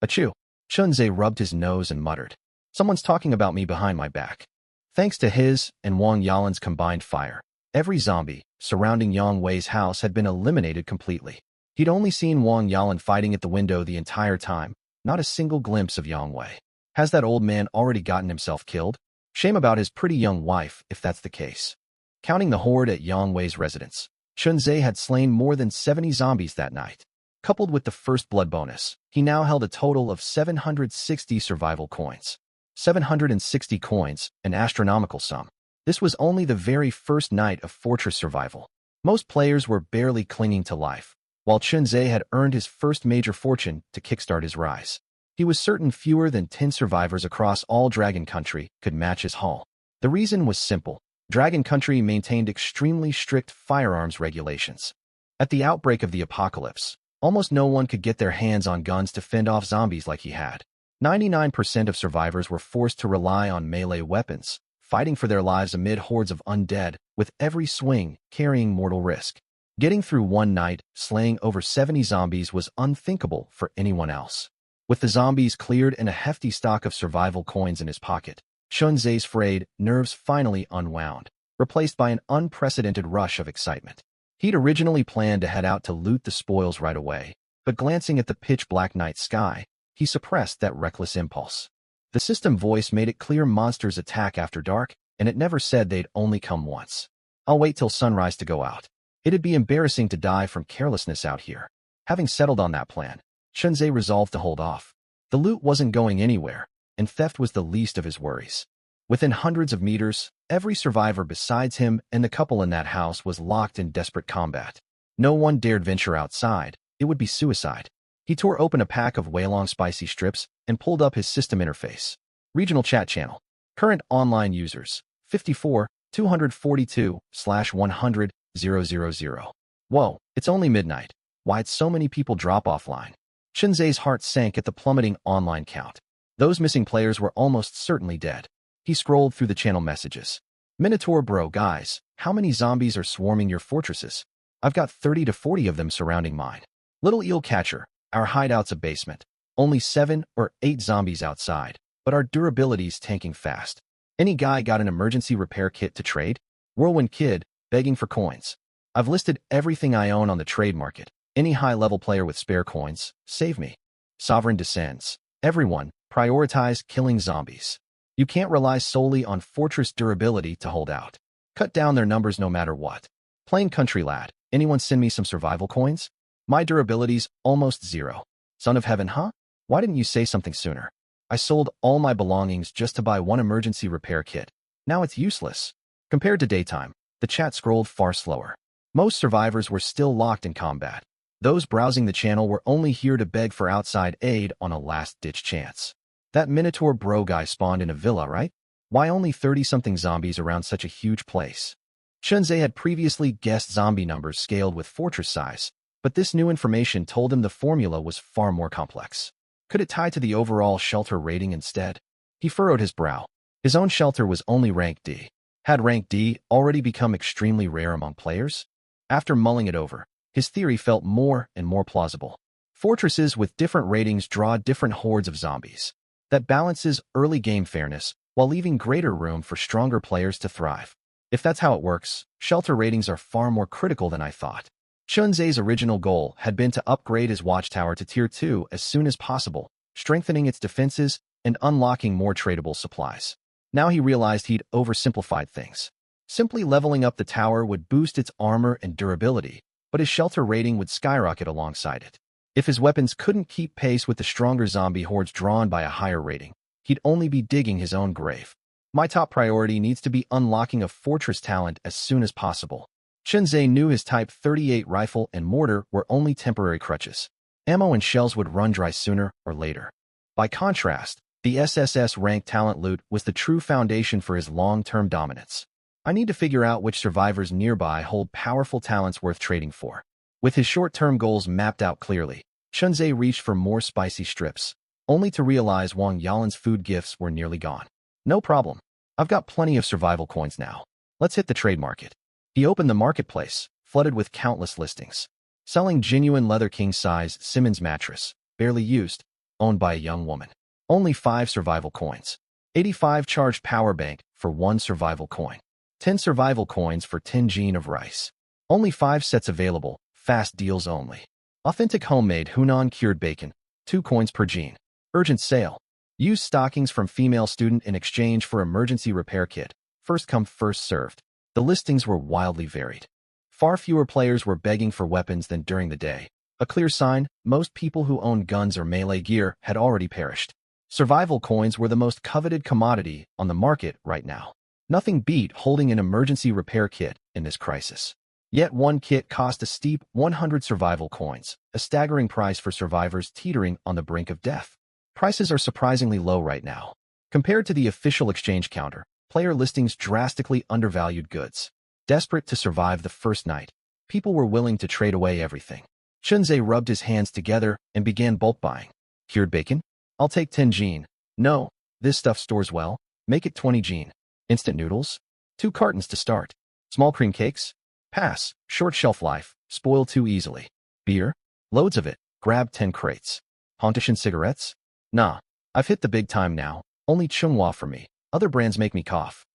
Achoo! Chun Zhe rubbed his nose and muttered. Someone's talking about me behind my back. Thanks to his and Wang Yalan's combined fire, every zombie surrounding Yang Wei's house had been eliminated completely. He'd only seen Wang Yalan fighting at the window the entire time, not a single glimpse of Yang Wei. Has that old man already gotten himself killed? Shame about his pretty young wife, if that's the case. Counting the horde at Yang Wei's residence, Chunzhe had slain more than 70 zombies that night. Coupled with the first blood bonus, he now held a total of 760 survival coins. 760 coins, an astronomical sum. This was only the very first night of fortress survival. Most players were barely clinging to life, while Chunzhe had earned his first major fortune to kickstart his rise. He was certain fewer than 10 survivors across all Dragon Country could match his haul. The reason was simple. Dragon Country maintained extremely strict firearms regulations. At the outbreak of the apocalypse, almost no one could get their hands on guns to fend off zombies like he had. 99% of survivors were forced to rely on melee weapons, fighting for their lives amid hordes of undead, with every swing carrying mortal risk. Getting through one night, slaying over 70 zombies was unthinkable for anyone else. With the zombies cleared and a hefty stock of survival coins in his pocket, Chunzhe's frayed nerves finally unwound, replaced by an unprecedented rush of excitement. He'd originally planned to head out to loot the spoils right away, but glancing at the pitch-black night sky, he suppressed that reckless impulse. The system voice made it clear monsters attack after dark, and it never said they'd only come once. I'll wait till sunrise to go out. It'd be embarrassing to die from carelessness out here. Having settled on that plan, Chunzhe resolved to hold off. The loot wasn't going anywhere, and theft was the least of his worries. Within hundreds of meters, every survivor besides him and the couple in that house was locked in desperate combat. No one dared venture outside. It would be suicide. He tore open a pack of Weilong spicy strips and pulled up his system interface. Regional chat channel. Current online users, 54, 242/100, 000. Whoa, it's only midnight. Why'd so many people drop offline? Chunzhe's heart sank at the plummeting online count. Those missing players were almost certainly dead. He scrolled through the channel messages. Minotaur bro, guys, how many zombies are swarming your fortresses? I've got 30 to 40 of them surrounding mine. Little eel catcher, our hideout's a basement. Only 7 or 8 zombies outside, but our durability's tanking fast. Any guy got an emergency repair kit to trade? Whirlwind Kid, begging for coins. I've listed everything I own on the trade market. Any high-level player with spare coins, save me. Sovereign descends. Everyone, prioritize killing zombies. You can't rely solely on fortress durability to hold out. Cut down their numbers no matter what. Plain country lad, anyone send me some survival coins? My durability's almost 0. Son of heaven, huh? Why didn't you say something sooner? I sold all my belongings just to buy one emergency repair kit. Now it's useless. Compared to daytime, the chat scrolled far slower. Most survivors were still locked in combat. Those browsing the channel were only here to beg for outside aid on a last-ditch chance. That Minotaur bro guy spawned in a villa, right? Why only 30-something zombies around such a huge place? Chunzhe had previously guessed zombie numbers scaled with fortress size, but this new information told him the formula was far more complex. Could it tie to the overall shelter rating instead? He furrowed his brow. His own shelter was only rank D. Had rank D already become extremely rare among players? After mulling it over, his theory felt more and more plausible. Fortresses with different ratings draw different hordes of zombies. That balances early game fairness while leaving greater room for stronger players to thrive. If that's how it works, shelter ratings are far more critical than I thought. Chunzhe's original goal had been to upgrade his watchtower to Tier 2 as soon as possible, strengthening its defenses and unlocking more tradable supplies. Now he realized he'd oversimplified things. Simply leveling up the tower would boost its armor and durability, but his shelter rating would skyrocket alongside it. If his weapons couldn't keep pace with the stronger zombie hordes drawn by a higher rating, he'd only be digging his own grave. My top priority needs to be unlocking a fortress talent as soon as possible. Chunzhe knew his Type 38 rifle and mortar were only temporary crutches. Ammo and shells would run dry sooner or later. By contrast, the SSS-Rank talent loot was the true foundation for his long-term dominance. I need to figure out which survivors nearby hold powerful talents worth trading for. With his short-term goals mapped out clearly, Chunzhe reached for more spicy strips, only to realize Wang Yalan's food gifts were nearly gone. No problem. I've got plenty of survival coins now. Let's hit the trade market. He opened the marketplace, flooded with countless listings. Selling genuine leather king-size Simmons mattress, barely used, owned by a young woman. Only 5 survival coins. 85 charged power bank for 1 survival coin. 10 survival coins for 10 gene of rice. Only 5 sets available, fast deals only. Authentic homemade Hunan cured bacon, 2 coins per gene. Urgent sale. Use stockings from female student in exchange for emergency repair kit. First come, first served. The listings were wildly varied. Far fewer players were begging for weapons than during the day. A clear sign, most people who owned guns or melee gear had already perished. Survival coins were the most coveted commodity on the market right now. Nothing beat holding an emergency repair kit in this crisis. Yet one kit cost a steep 100 survival coins, a staggering price for survivors teetering on the brink of death. Prices are surprisingly low right now. Compared to the official exchange counter, player listings drastically undervalued goods. Desperate to survive the first night, people were willing to trade away everything. Chunze rubbed his hands together and began bulk buying. Cured bacon? I'll take 10 jin. No, this stuff stores well. Make it 20 jin. Instant noodles? 2 cartons to start. Small cream cakes? Pass. Short shelf life. Spoil too easily. Beer? Loads of it. Grab 10 crates. Hontishan cigarettes? Nah. I've hit the big time now. Only Chunghwa for me. Other brands make me cough.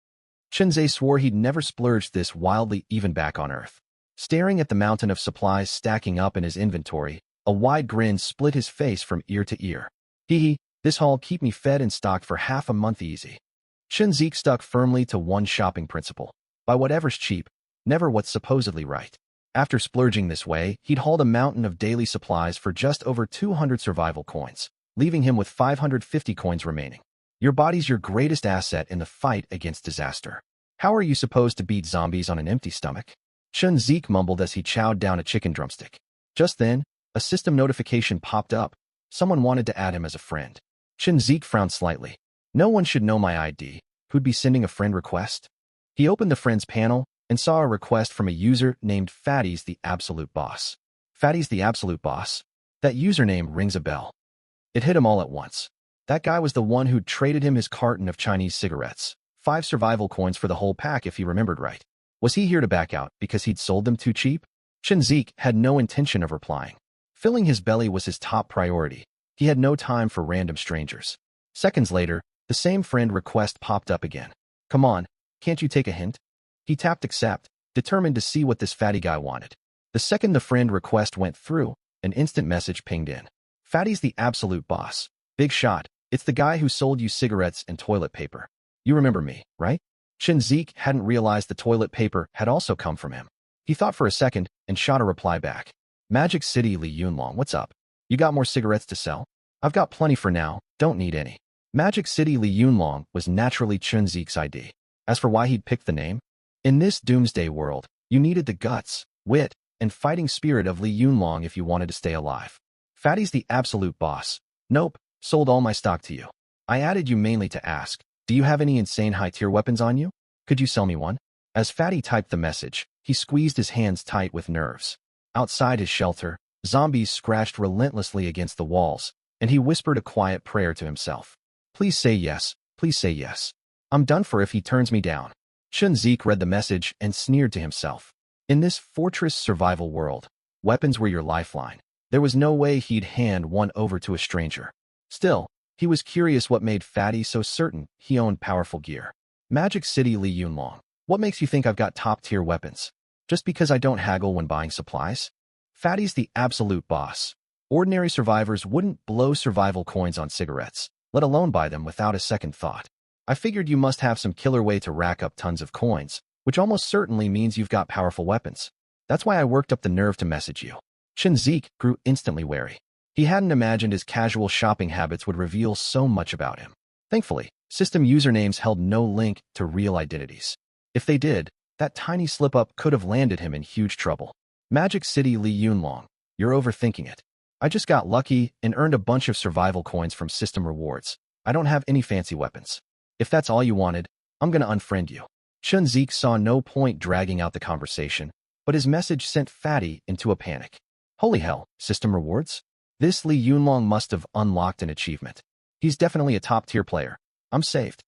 Chunze swore he'd never splurged this wildly even back on Earth. Staring at the mountain of supplies stacking up in his inventory, a wide grin split his face from ear to ear. Hee hee, this haul keep me fed and stocked for half a month easy. Chunze stuck firmly to one shopping principle. Buy whatever's cheap, never what's supposedly right. After splurging this way, he'd hauled a mountain of daily supplies for just over 200 survival coins, leaving him with 550 coins remaining. Your body's your greatest asset in the fight against disaster. How are you supposed to beat zombies on an empty stomach? Chunze mumbled as he chowed down a chicken drumstick. Just then, a system notification popped up. Someone wanted to add him as a friend. Chunze frowned slightly. No one should know my ID. Who'd be sending a friend request? He opened the friends panel and saw a request from a user named Fatty's the Absolute Boss. Fatty's the Absolute Boss? That username rings a bell. It hit him all at once. That guy was the one who'd traded him his carton of Chinese cigarettes. 5 survival coins for the whole pack if he remembered right. Was he here to back out because he'd sold them too cheap? Chunze had no intention of replying. Filling his belly was his top priority. He had no time for random strangers. Seconds later, the same friend request popped up again. Come on, can't you take a hint? He tapped accept, determined to see what this fatty guy wanted. The second the friend request went through, an instant message pinged in. Fatty's the Absolute Boss. Big shot. It's the guy who sold you cigarettes and toilet paper. You remember me, right? Chunze hadn't realized the toilet paper had also come from him. He thought for a second and shot a reply back. Magic City Li Yunlong, what's up? You got more cigarettes to sell? I've got plenty for now, don't need any. Magic City Li Yunlong was naturally Chunze's ID. As for why he'd picked the name, in this doomsday world, you needed the guts, wit, and fighting spirit of Li Yunlong if you wanted to stay alive. Fatty's the Absolute Boss. Nope. Sold all my stock to you. I added you mainly to ask, do you have any insane high-tier weapons on you? Could you sell me one? As Fatty typed the message, he squeezed his hands tight with nerves. Outside his shelter, zombies scratched relentlessly against the walls, and he whispered a quiet prayer to himself. Please say yes, please say yes. I'm done for if he turns me down. Chunze read the message and sneered to himself. In this fortress survival world, weapons were your lifeline. There was no way he'd hand one over to a stranger. Still, he was curious what made Fatty so certain he owned powerful gear. Magic City Li Yunlong. What makes you think I've got top-tier weapons? Just because I don't haggle when buying supplies? Fatty's the Absolute Boss. Ordinary survivors wouldn't blow survival coins on cigarettes, let alone buy them without a second thought. I figured you must have some killer way to rack up tons of coins, which almost certainly means you've got powerful weapons. That's why I worked up the nerve to message you. Chunze grew instantly wary. He hadn't imagined his casual shopping habits would reveal so much about him. Thankfully, system usernames held no link to real identities. If they did, that tiny slip-up could have landed him in huge trouble. Magic City Li Yunlong, you're overthinking it. I just got lucky and earned a bunch of survival coins from system rewards. I don't have any fancy weapons. If that's all you wanted, I'm gonna unfriend you. Chunze saw no point dragging out the conversation, but his message sent Fatty into a panic. Holy hell, system rewards? This Li Yunlong must have unlocked an achievement. He's definitely a top-tier player. I'm saved.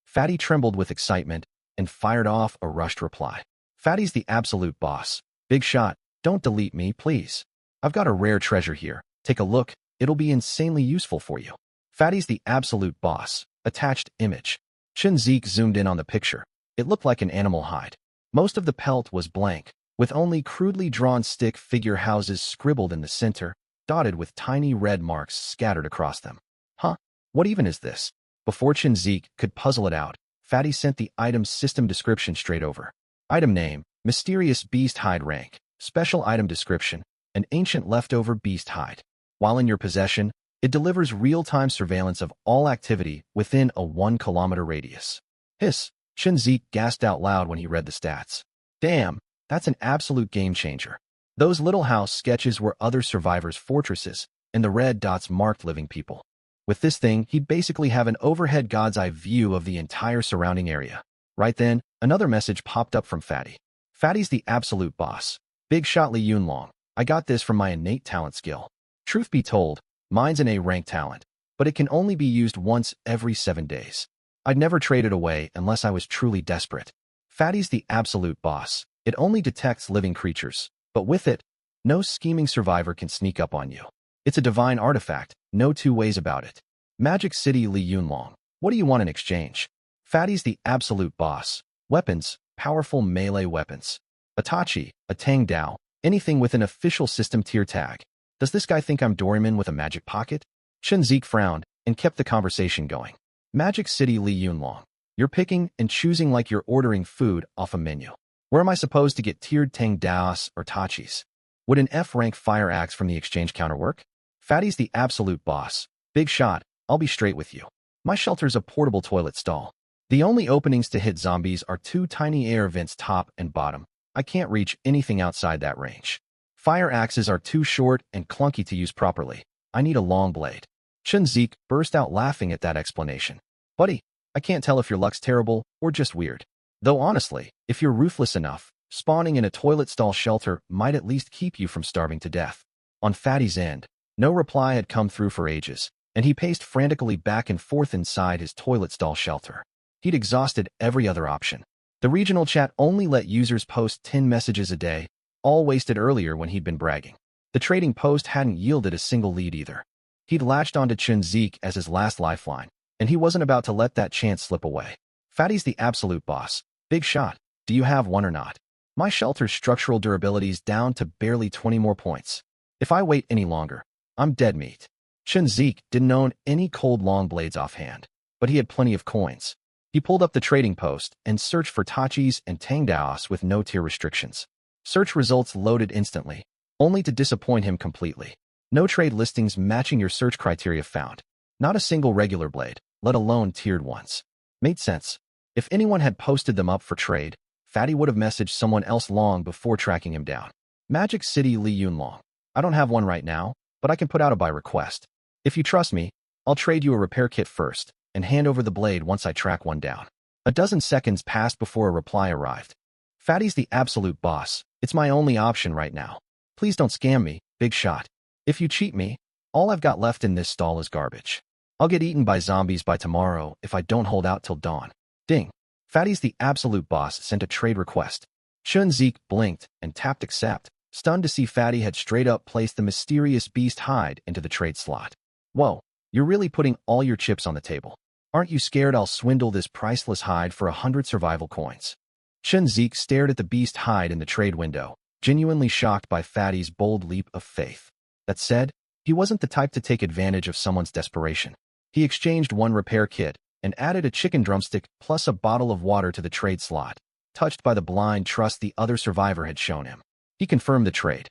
Fatty trembled with excitement and fired off a rushed reply. Fatty's the Absolute Boss. Big shot. Don't delete me, please. I've got a rare treasure here. Take a look. It'll be insanely useful for you. Fatty's the Absolute Boss. Attached image. Chunze zoomed in on the picture. It looked like an animal hide. Most of the pelt was blank, with only crudely drawn stick figure houses scribbled in the center, dotted with tiny red marks scattered across them. Huh? What even is this? Before Chinzik could puzzle it out, Fatty sent the item's system description straight over. Item name, Mysterious Beast Hide Rank. Special item description, an ancient leftover beast hide. While in your possession, it delivers real-time surveillance of all activity within a 1-kilometer radius. Hiss, Chinzik gasped out loud when he read the stats. Damn, that's an absolute game-changer. Those little house sketches were other survivors' fortresses, and the red dots marked living people. With this thing, he'd basically have an overhead god's-eye view of the entire surrounding area. Right then, another message popped up from Fatty. Fatty's the absolute boss. Big shot Li Yunlong. I got this from my innate talent skill. Truth be told, mine's an A-rank talent, but it can only be used once every 7 days. I'd never trade it away unless I was truly desperate. Fatty's the absolute boss. It only detects living creatures, but with it, no scheming survivor can sneak up on you. It's a divine artifact, no two ways about it. Magic City Li Yunlong. What do you want in exchange? Fatty's the absolute boss. Weapons, powerful melee weapons. Itachi, a Tang Dao, anything with an official system tier tag. Does this guy think I'm Doraemon with a magic pocket? Chinzik frowned and kept the conversation going. Magic City Li Yunlong. You're picking and choosing like you're ordering food off a menu. Where am I supposed to get tiered Tang Daos or Tachis? Would an F-rank fire axe from the exchange counter work? Fatty's the absolute boss. Big shot, I'll be straight with you. My shelter's a portable toilet stall. The only openings to hit zombies are 2 tiny air vents top and bottom. I can't reach anything outside that range. Fire axes are too short and clunky to use properly. I need a long blade. Chinzik burst out laughing at that explanation. Buddy, I can't tell if your luck's terrible or just weird. Though honestly, if you're ruthless enough, spawning in a toilet stall shelter might at least keep you from starving to death. On Fatty's end, no reply had come through for ages, and he paced frantically back and forth inside his toilet stall shelter. He'd exhausted every other option. The regional chat only let users post 10 messages a day, all wasted earlier when he'd been bragging. The trading post hadn't yielded a single lead either. He'd latched onto Chinzik as his last lifeline, and he wasn't about to let that chance slip away. Fatty's the absolute boss. Big shot. Do you have one or not? My shelter's structural durability's down to barely 20 more points. If I wait any longer, I'm dead meat. Chinzik didn't own any cold long blades offhand, but he had plenty of coins. He pulled up the trading post and searched for Tachis and Tangdaos with no tier restrictions. Search results loaded instantly, only to disappoint him completely. No trade listings matching your search criteria found. Not a single regular blade, let alone tiered ones. Made sense. If anyone had posted them up for trade, Fatty would have messaged someone else long before tracking him down. Magic City Li Yunlong. I don't have one right now, but I can put out a buy request. If you trust me, I'll trade you a repair kit first, and hand over the blade once I track one down. A dozen seconds passed before a reply arrived. Fatty's the absolute boss. It's my only option right now. Please don't scam me, big shot. If you cheat me, all I've got left in this stall is garbage. I'll get eaten by zombies by tomorrow if I don't hold out till dawn. Ding. Fatty's the absolute boss sent a trade request. Chinzik blinked and tapped accept, stunned to see Fatty had straight up placed the mysterious beast hide into the trade slot. Whoa, you're really putting all your chips on the table. Aren't you scared I'll swindle this priceless hide for 100 survival coins? Chinzik stared at the beast hide in the trade window, genuinely shocked by Fatty's bold leap of faith. That said, he wasn't the type to take advantage of someone's desperation. He exchanged one repair kit and added a chicken drumstick plus a bottle of water to the trade slot, touched by the blind trust the other survivor had shown him. He confirmed the trade.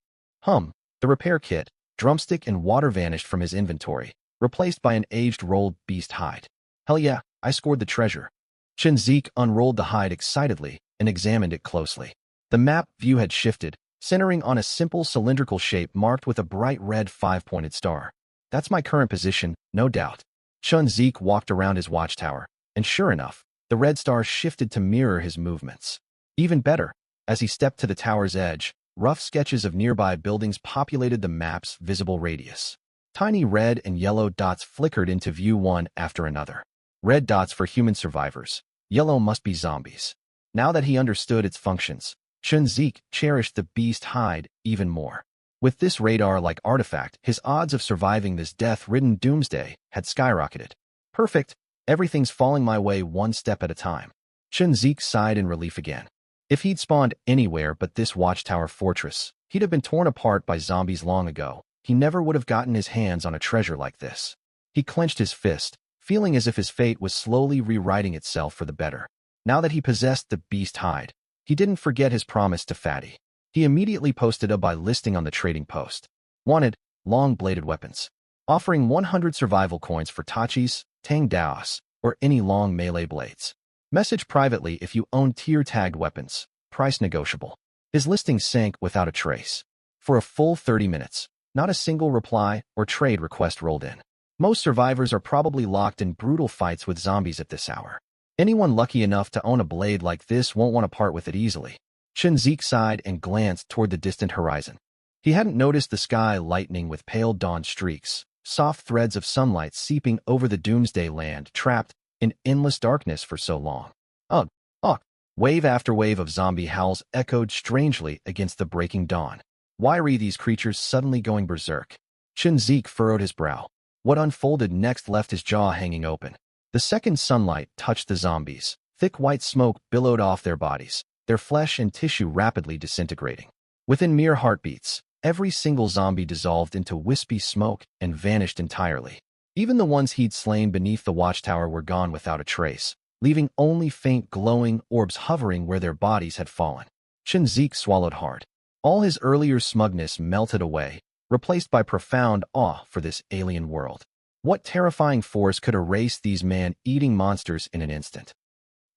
The repair kit, drumstick and water vanished from his inventory, replaced by an aged rolled beast hide. Hell yeah, I scored the treasure. Chinzik unrolled the hide excitedly and examined it closely. The map view had shifted, centering on a simple cylindrical shape marked with a bright red 5-pointed star. That's my current position, no doubt. Chinzik walked around his watchtower, and sure enough, the red star shifted to mirror his movements. Even better, as he stepped to the tower's edge, rough sketches of nearby buildings populated the map's visible radius. Tiny red and yellow dots flickered into view one after another. Red dots for human survivors. Yellow must be zombies. Now that he understood its functions, Chinzik cherished the beast hide even more. With this radar-like artifact, his odds of surviving this death-ridden doomsday had skyrocketed. Perfect. Everything's falling my way one step at a time. Chinzik sighed in relief again. If he'd spawned anywhere but this watchtower fortress, he'd have been torn apart by zombies long ago. He never would have gotten his hands on a treasure like this. He clenched his fist, feeling as if his fate was slowly rewriting itself for the better. Now that he possessed the beast hide, he didn't forget his promise to Fatty. He immediately posted a buy listing on the trading post. Wanted, long-bladed weapons. Offering 100 survival coins for Tachis, Tang Daos, or any long melee blades. Message privately if you own tier-tagged weapons. Price negotiable. His listing sank without a trace. For a full 30 minutes, not a single reply or trade request rolled in. Most survivors are probably locked in brutal fights with zombies at this hour. Anyone lucky enough to own a blade like this won't want to part with it easily. Chun-Zik sighed and glanced toward the distant horizon. He hadn't noticed the sky lightening with pale dawn streaks, soft threads of sunlight seeping over the doomsday land trapped in endless darkness for so long. Ugh, ugh. Wave after wave of zombie howls echoed strangely against the breaking dawn. Why were these creatures suddenly going berserk? Chun-Zik furrowed his brow. What unfolded next left his jaw hanging open. The second sunlight touched the zombies. Thick white smoke billowed off their bodies, their flesh and tissue rapidly disintegrating. Within mere heartbeats, every single zombie dissolved into wispy smoke and vanished entirely. Even the ones he'd slain beneath the watchtower were gone without a trace, leaving only faint glowing orbs hovering where their bodies had fallen. Chun-Zik swallowed hard. All his earlier smugness melted away, replaced by profound awe for this alien world. What terrifying force could erase these man-eating monsters in an instant?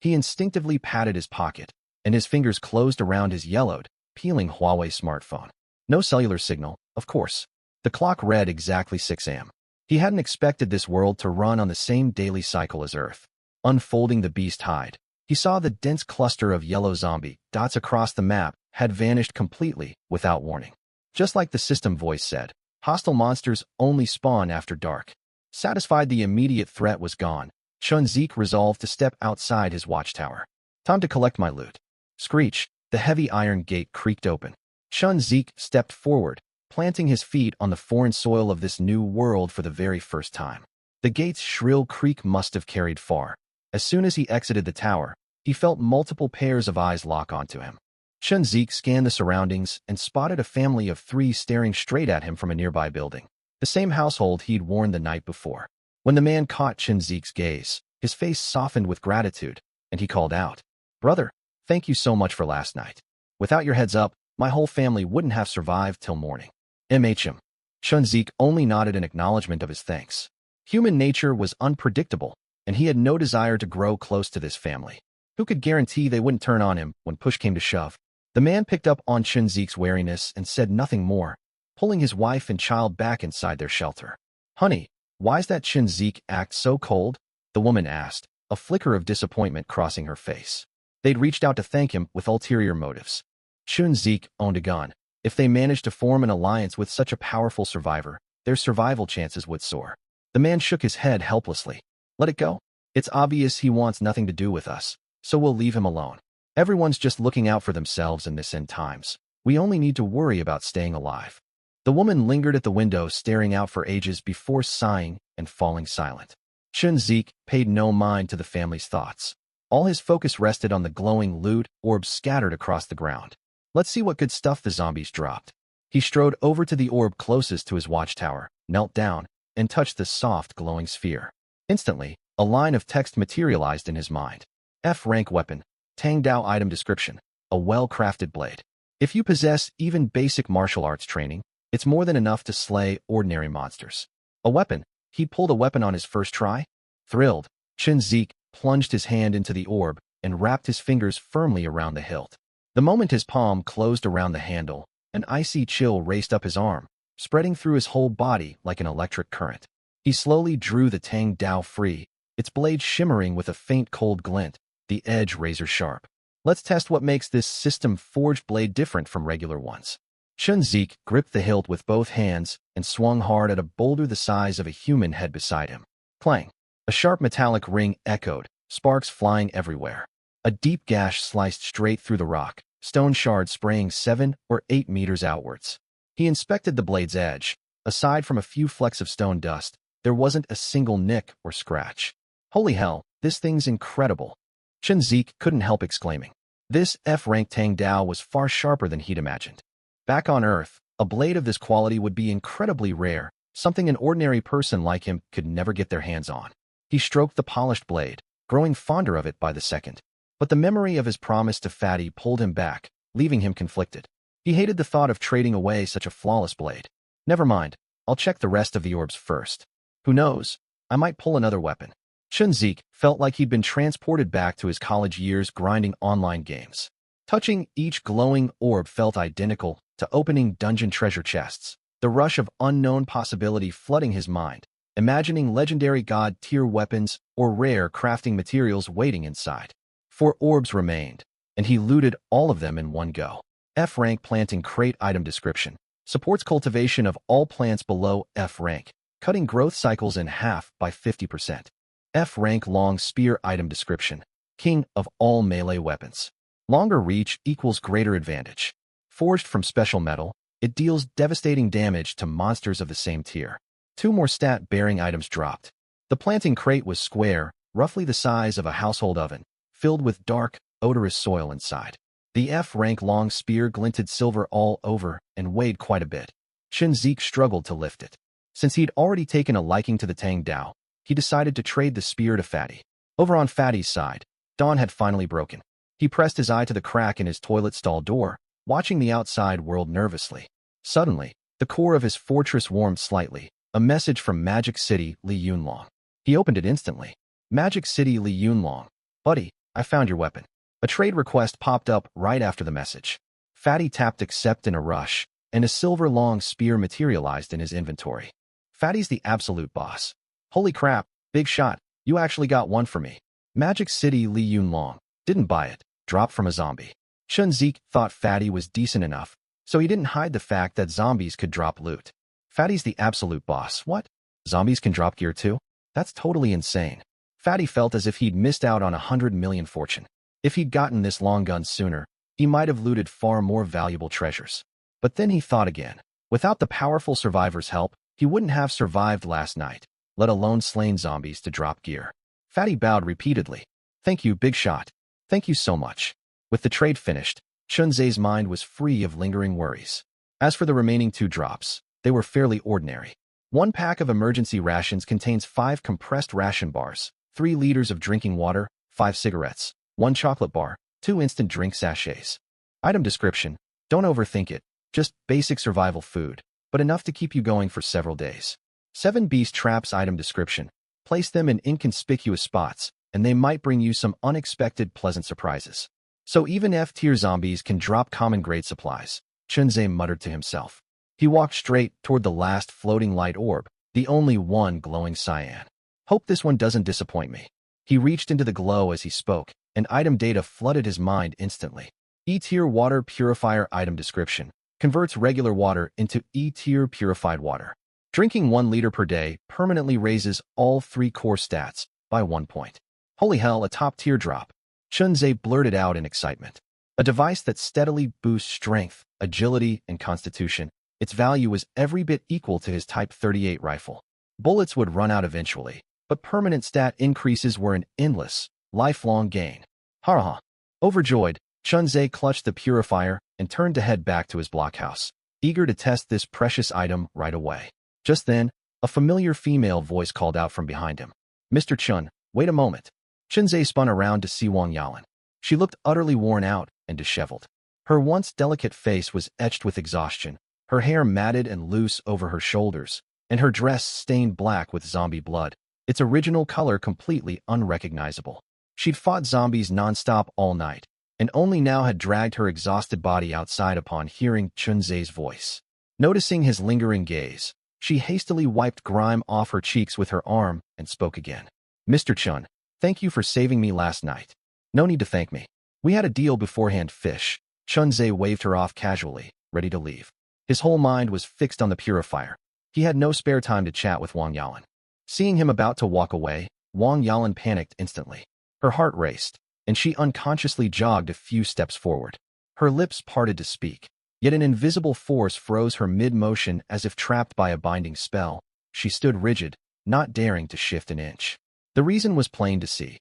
He instinctively patted his pocket, and his fingers closed around his yellowed, peeling Huawei smartphone. No cellular signal, of course. The clock read exactly 6 a.m. He hadn't expected this world to run on the same daily cycle as Earth. Unfolding the beast hide, he saw the dense cluster of yellow zombie dots across the map had vanished completely without warning. Just like the system voice said, hostile monsters only spawn after dark. Satisfied the immediate threat was gone, Chun-Zik resolved to step outside his watchtower. Time to collect my loot. Screech, the heavy iron gate creaked open. Chun-Zik stepped forward, planting his feet on the foreign soil of this new world for the very first time. The gate's shrill creak must have carried far. As soon as he exited the tower, he felt multiple pairs of eyes lock onto him. Chun-Zik scanned the surroundings and spotted a family of 3 staring straight at him from a nearby building. The same household he'd warned the night before. When the man caught Chun-Zik's gaze, his face softened with gratitude, and he called out, "Brother, thank you so much for last night. Without your heads up, my whole family wouldn't have survived till morning." MHM. Chun-Zik only nodded in acknowledgement of his thanks. Human nature was unpredictable, and he had no desire to grow close to this family. Who could guarantee they wouldn't turn on him when push came to shove? The man picked up on Chun-Zik's wariness and said nothing more, pulling his wife and child back inside their shelter. "Honey, why's that Chun-Zik act so cold?" the woman asked, a flicker of disappointment crossing her face. They'd reached out to thank him with ulterior motives. Chun-Zik owned a gun. If they managed to form an alliance with such a powerful survivor, their survival chances would soar. The man shook his head helplessly. "Let it go. It's obvious he wants nothing to do with us, so we'll leave him alone. Everyone's just looking out for themselves in this end times. We only need to worry about staying alive." The woman lingered at the window staring out for ages before sighing and falling silent. Chun-Zik paid no mind to the family's thoughts. All his focus rested on the glowing loot orbs scattered across the ground. Let's see what good stuff the zombies dropped. He strode over to the orb closest to his watchtower, knelt down, and touched the soft, glowing sphere. Instantly, a line of text materialized in his mind. F-rank weapon, Tang Dao item description, a well-crafted blade. If you possess even basic martial arts training, it's more than enough to slay ordinary monsters. A weapon. He pulled a weapon on his first try. Thrilled, Chun-Zik plunged his hand into the orb and wrapped his fingers firmly around the hilt. The moment his palm closed around the handle, an icy chill raced up his arm, spreading through his whole body like an electric current. He slowly drew the Tang Dao free, its blade shimmering with a faint cold glint, the edge razor-sharp. Let's test what makes this system-forged blade different from regular ones. Chun-Zik gripped the hilt with both hands and swung hard at a boulder the size of a human head beside him. Clang! A sharp metallic ring echoed, sparks flying everywhere. A deep gash sliced straight through the rock, stone shards spraying 7 or 8 meters outwards. He inspected the blade's edge. Aside from a few flecks of stone dust, there wasn't a single nick or scratch. Holy hell, this thing's incredible. Chun-Zik couldn't help exclaiming. This F-rank Tang Dao was far sharper than he'd imagined. Back on Earth, a blade of this quality would be incredibly rare, something an ordinary person like him could never get their hands on. He stroked the polished blade, growing fonder of it by the second. But the memory of his promise to Fatty pulled him back, leaving him conflicted. He hated the thought of trading away such a flawless blade. Never mind, I'll check the rest of the orbs first. Who knows? I might pull another weapon. Chunzik felt like he'd been transported back to his college years grinding online games. Touching each glowing orb felt identical to opening dungeon treasure chests, the rush of unknown possibility flooding his mind, imagining legendary god-tier weapons or rare crafting materials waiting inside. 4 orbs remained, and he looted all of them in one go. F-Rank Planting Crate Item Description. Supports cultivation of all plants below F-Rank, cutting growth cycles in half by 50%. F-Rank Long Spear Item Description. King of all melee weapons. Longer reach equals greater advantage. Forged from special metal, it deals devastating damage to monsters of the same tier. 2 more stat-bearing items dropped. The planting crate was square, roughly the size of a household oven, filled with dark, odorous soil inside. The F-Rank long spear glinted silver all over and weighed quite a bit. Chunzik struggled to lift it. Since he'd already taken a liking to the Tang Dao, he decided to trade the spear to Fatty. Over on Fatty's side, dawn had finally broken. He pressed his eye to the crack in his toilet stall door, watching the outside world nervously. Suddenly, the core of his fortress warmed slightly, a message from Magic City Li Yunlong. He opened it instantly. Magic City Li Yunlong. Buddy, I found your weapon. A trade request popped up right after the message. Fatty tapped accept in a rush, and a silver long spear materialized in his inventory. Fatty's the absolute boss. Holy crap, big shot, you actually got one for me. Magic City Li Yunlong. Didn't buy it. Dropped from a zombie. Chunzik thought Fatty was decent enough, so he didn't hide the fact that zombies could drop loot. Fatty's the absolute boss. What? Zombies can drop gear too? That's totally insane. Fatty felt as if he'd missed out on 100 million fortune. If he'd gotten this long gun sooner, he might have looted far more valuable treasures. But then he thought again. Without the powerful survivor's help, he wouldn't have survived last night, let alone slain zombies to drop gear. Fatty bowed repeatedly. Thank you, big shot. Thank you so much. With the trade finished, Chunzei's mind was free of lingering worries. As for the remaining 2 drops, they were fairly ordinary. 1 pack of emergency rations contains 5 compressed ration bars, 3 liters of drinking water, 5 cigarettes, 1 chocolate bar, 2 instant drink sachets. Item description. Don't overthink it. Just basic survival food, but enough to keep you going for several days. 7 beast traps. Item description. Place them in inconspicuous spots, and they might bring you some unexpected pleasant surprises. So even F-tier zombies can drop common grade supplies, Chunzei muttered to himself. He walked straight toward the last floating light orb, the only one glowing cyan. Hope this one doesn't disappoint me. He reached into the glow as he spoke, and item data flooded his mind instantly. E-tier water purifier. Item description. Converts regular water into E-tier purified water. Drinking 1 liter per day permanently raises all 3 core stats by 1 point. Holy hell, a top tier drop. Chunzei blurted out in excitement. A device that steadily boosts strength, agility, and constitution. Its value was every bit equal to his Type 38 rifle. Bullets would run out eventually, but permanent stat increases were an endless, lifelong gain. Ha! Overjoyed, Chunzei clutched the purifier and turned to head back to his blockhouse, eager to test this precious item right away. Just then, a familiar female voice called out from behind him. Mr. Chun, wait a moment. Chunzei spun around to see Wang Yalan. She looked utterly worn out and disheveled. Her once delicate face was etched with exhaustion, her hair matted and loose over her shoulders, and her dress stained black with zombie blood, its original color completely unrecognizable. She'd fought zombies nonstop all night, and only now had dragged her exhausted body outside upon hearing Chunzei's voice. Noticing his lingering gaze, she hastily wiped grime off her cheeks with her arm and spoke again. Mr. Chun, thank you for saving me last night. No need to thank me. We had a deal beforehand, fish. Chunzei waved her off casually, ready to leave. His whole mind was fixed on the purifier. He had no spare time to chat with Wang Yalan. Seeing him about to walk away, Wang Yalan panicked instantly. Her heart raced, and she unconsciously jogged a few steps forward. Her lips parted to speak, yet an invisible force froze her mid-motion as if trapped by a binding spell. She stood rigid, not daring to shift an inch. The reason was plain to see.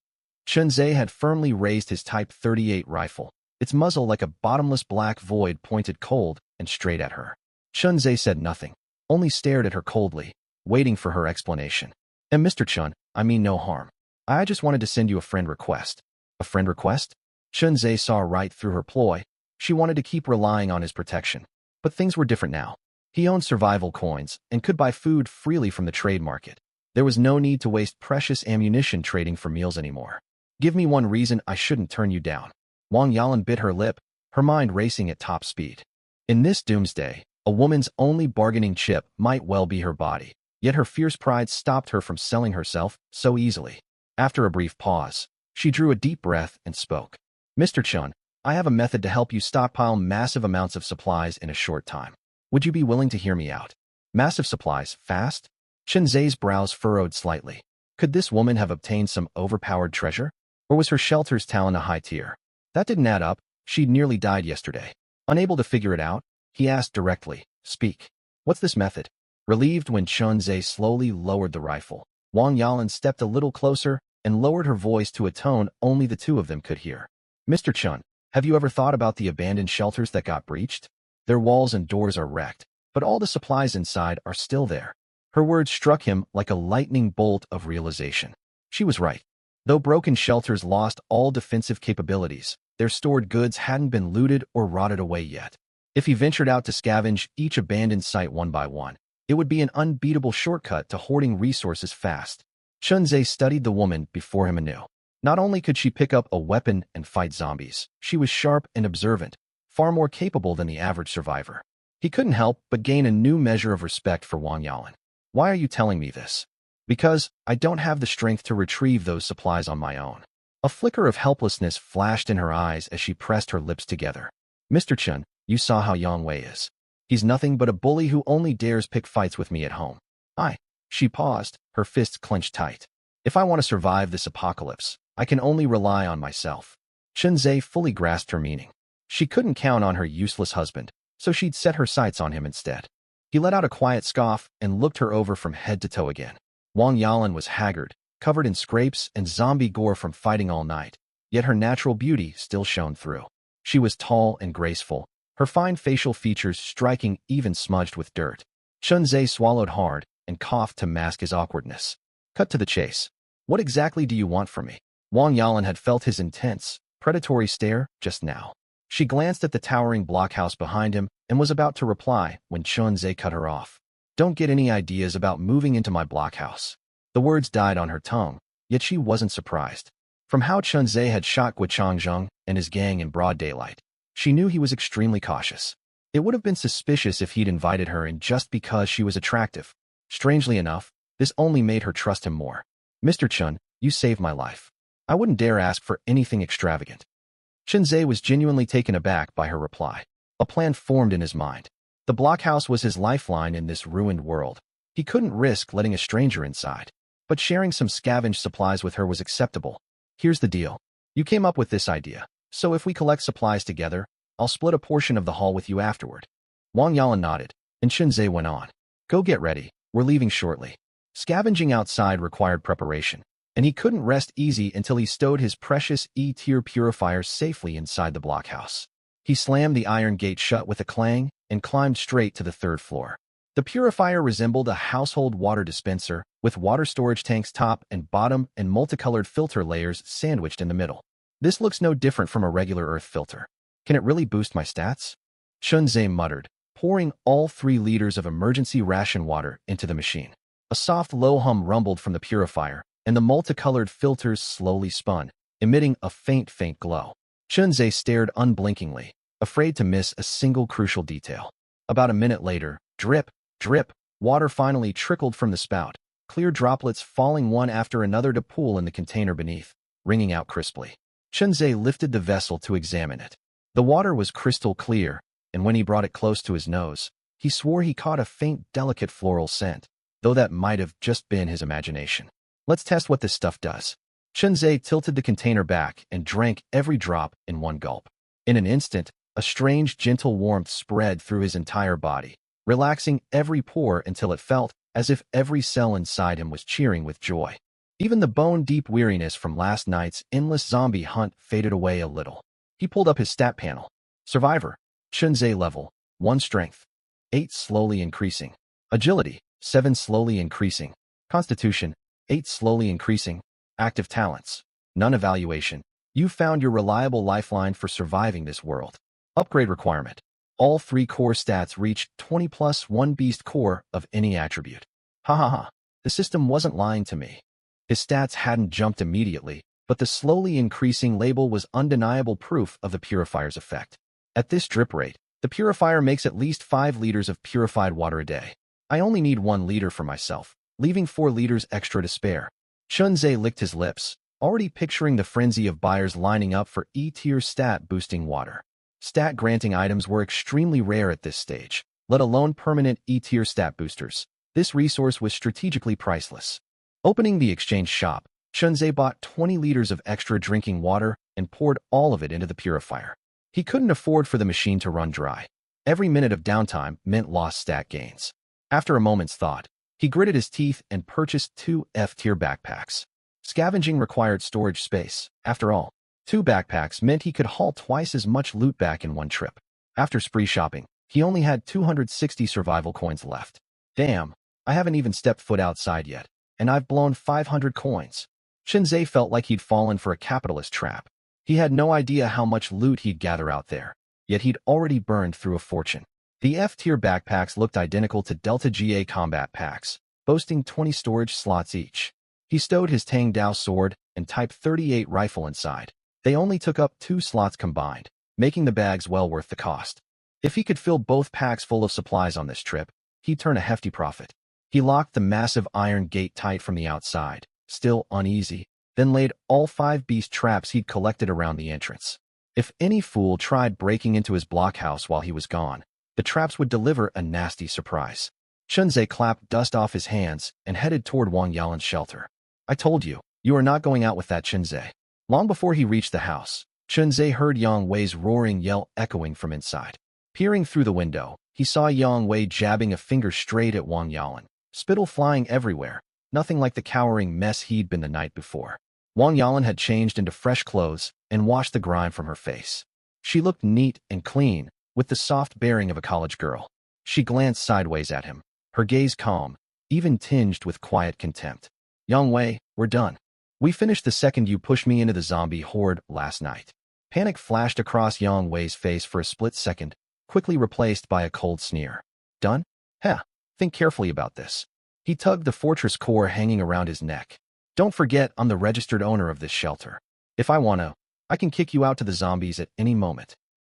Chunzei had firmly raised his Type 38 rifle, its muzzle like a bottomless black void pointed cold and straight at her. Chunzei said nothing, only stared at her coldly, waiting for her explanation. And Mr. Chun, I mean no harm. I just wanted to send you a friend request. A friend request? Chun-Zhe saw right through her ploy. She wanted to keep relying on his protection. But things were different now. He owned survival coins and could buy food freely from the trade market. There was no need to waste precious ammunition trading for meals anymore. Give me one reason I shouldn't turn you down. Wang Yalan bit her lip, her mind racing at top speed. In this doomsday, a woman's only bargaining chip might well be her body, yet her fierce pride stopped her from selling herself so easily. After a brief pause, she drew a deep breath and spoke. Mr. Chun, I have a method to help you stockpile massive amounts of supplies in a short time. Would you be willing to hear me out? Massive supplies, fast? Chun-Ze's brows furrowed slightly. Could this woman have obtained some overpowered treasure? Or was her shelter's talent a high tier? That didn't add up. She'd nearly died yesterday. Unable to figure it out, he asked directly, Speak. What's this method? Relieved when Chun-Ze slowly lowered the rifle, Wang Yalan stepped a little closer and lowered her voice to a tone only the two of them could hear. Mr. Chun, have you ever thought about the abandoned shelters that got breached? Their walls and doors are wrecked, but all the supplies inside are still there. Her words struck him like a lightning bolt of realization. She was right. Though broken shelters lost all defensive capabilities, their stored goods hadn't been looted or rotted away yet. If he ventured out to scavenge each abandoned site one by one, it would be an unbeatable shortcut to hoarding resources fast. Chun-Ze studied the woman before him anew. Not only could she pick up a weapon and fight zombies, she was sharp and observant, far more capable than the average survivor. He couldn't help but gain a new measure of respect for Wang Yalan. Why are you telling me this? Because I don't have the strength to retrieve those supplies on my own. A flicker of helplessness flashed in her eyes as she pressed her lips together. Mr. Chun, you saw how Yang Wei is. He's nothing but a bully who only dares pick fights with me at home. She paused, her fists clenched tight. If I want to survive this apocalypse, I can only rely on myself. Chun-Ze fully grasped her meaning. She couldn't count on her useless husband, so she'd set her sights on him instead. He let out a quiet scoff and looked her over from head to toe again. Wang Yalan was haggard, covered in scrapes and zombie gore from fighting all night, yet her natural beauty still shone through. She was tall and graceful, her fine facial features striking even smudged with dirt. Chun-Ze swallowed hard and coughed to mask his awkwardness. Cut to the chase. What exactly do you want from me? Wang Yalan had felt his intense, predatory stare just now. She glanced at the towering blockhouse behind him and was about to reply when Chun-Ze cut her off. Don't get any ideas about moving into my blockhouse. The words died on her tongue, yet she wasn't surprised. From how Chun-Ze had shot Gui Changzheng and his gang in broad daylight, she knew he was extremely cautious. It would have been suspicious if he'd invited her in just because she was attractive. Strangely enough, this only made her trust him more. Mr. Chun, you saved my life. I wouldn't dare ask for anything extravagant. Chun-Ze was genuinely taken aback by her reply. A plan formed in his mind. The blockhouse was his lifeline in this ruined world. He couldn't risk letting a stranger inside. But sharing some scavenged supplies with her was acceptable. Here's the deal. You came up with this idea, so if we collect supplies together, I'll split a portion of the haul with you afterward. Wang Yalan nodded, and Chun-Ze went on. Go get ready. We're leaving shortly. Scavenging outside required preparation, and he couldn't rest easy until he stowed his precious E-tier purifier safely inside the blockhouse. He slammed the iron gate shut with a clang and climbed straight to the third floor. The purifier resembled a household water dispenser, with water storage tanks top and bottom and multicolored filter layers sandwiched in the middle. This looks no different from a regular earth filter. Can it really boost my stats? Chun-Ze muttered, pouring all 3 liters of emergency ration water into the machine. A soft low hum rumbled from the purifier, and the multicolored filters slowly spun, emitting a faint glow. Chun-Ze stared unblinkingly, afraid to miss a single crucial detail. About a minute later, drip, drip, water finally trickled from the spout, clear droplets falling one after another to pool in the container beneath, ringing out crisply. Chun-Ze lifted the vessel to examine it. The water was crystal clear, and when he brought it close to his nose, he swore he caught a faint, delicate floral scent, though that might have just been his imagination. Let's test what this stuff does. Chun-Ze tilted the container back and drank every drop in one gulp. In an instant, a strange, gentle warmth spread through his entire body, relaxing every pore until it felt as if every cell inside him was cheering with joy. Even the bone-deep weariness from last night's endless zombie hunt faded away a little. He pulled up his stat panel. Survivor. Chun-Ze level. 1 strength. 8 slowly increasing. Agility. 7 slowly increasing. Constitution. 8 slowly increasing. Active talents. None evaluation. You found your reliable lifeline for surviving this world. Upgrade requirement. All 3 core stats reached 20 plus 1 beast core of any attribute. Ha ha ha. The system wasn't lying to me. His stats hadn't jumped immediately, but the slowly increasing label was undeniable proof of the purifier's effect. At this drip rate, the purifier makes at least 5 liters of purified water a day. I only need 1 liter for myself, leaving 4 liters extra to spare. Chunze licked his lips, already picturing the frenzy of buyers lining up for E-tier stat-boosting water. Stat-granting items were extremely rare at this stage, let alone permanent E-tier stat boosters. This resource was strategically priceless. Opening the exchange shop, Chunze bought 20 liters of extra drinking water and poured all of it into the purifier. He couldn't afford for the machine to run dry. Every minute of downtime meant lost stat gains. After a moment's thought, he gritted his teeth and purchased 2 F-tier backpacks. Scavenging required storage space. After all, 2 backpacks meant he could haul twice as much loot back in one trip. After spree shopping, he only had 260 survival coins left. Damn, I haven't even stepped foot outside yet, and I've blown 500 coins. Chunze felt like he'd fallen for a capitalist trap. He had no idea how much loot he'd gather out there, yet he'd already burned through a fortune. The F-tier backpacks looked identical to Delta GA combat packs, boasting 20 storage slots each. He stowed his Tang Dao sword and Type 38 rifle inside. They only took up 2 slots combined, making the bags well worth the cost. If he could fill both packs full of supplies on this trip, he'd turn a hefty profit. He locked the massive iron gate tight from the outside, still uneasy, then laid all 5 beast traps he'd collected around the entrance. If any fool tried breaking into his blockhouse while he was gone, the traps would deliver a nasty surprise. Chunze clapped dust off his hands and headed toward Wang Yalan's shelter. I told you, you are not going out with that, Chunze. Long before he reached the house, Chunze heard Yang Wei's roaring yell echoing from inside. Peering through the window, he saw Yang Wei jabbing a finger straight at Wang Yalan, spittle flying everywhere, nothing like the cowering mess he'd been the night before. Wang Yalan had changed into fresh clothes and washed the grime from her face. She looked neat and clean, with the soft bearing of a college girl. She glanced sideways at him, her gaze calm, even tinged with quiet contempt. Yang Wei, we're done. We finished the second you pushed me into the zombie horde last night. Panic flashed across Yang Wei's face for a split second, quickly replaced by a cold sneer. Done? Heh, think carefully about this. He tugged the fortress core hanging around his neck. Don't forget I'm the registered owner of this shelter. If I want to, I can kick you out to the zombies at any moment.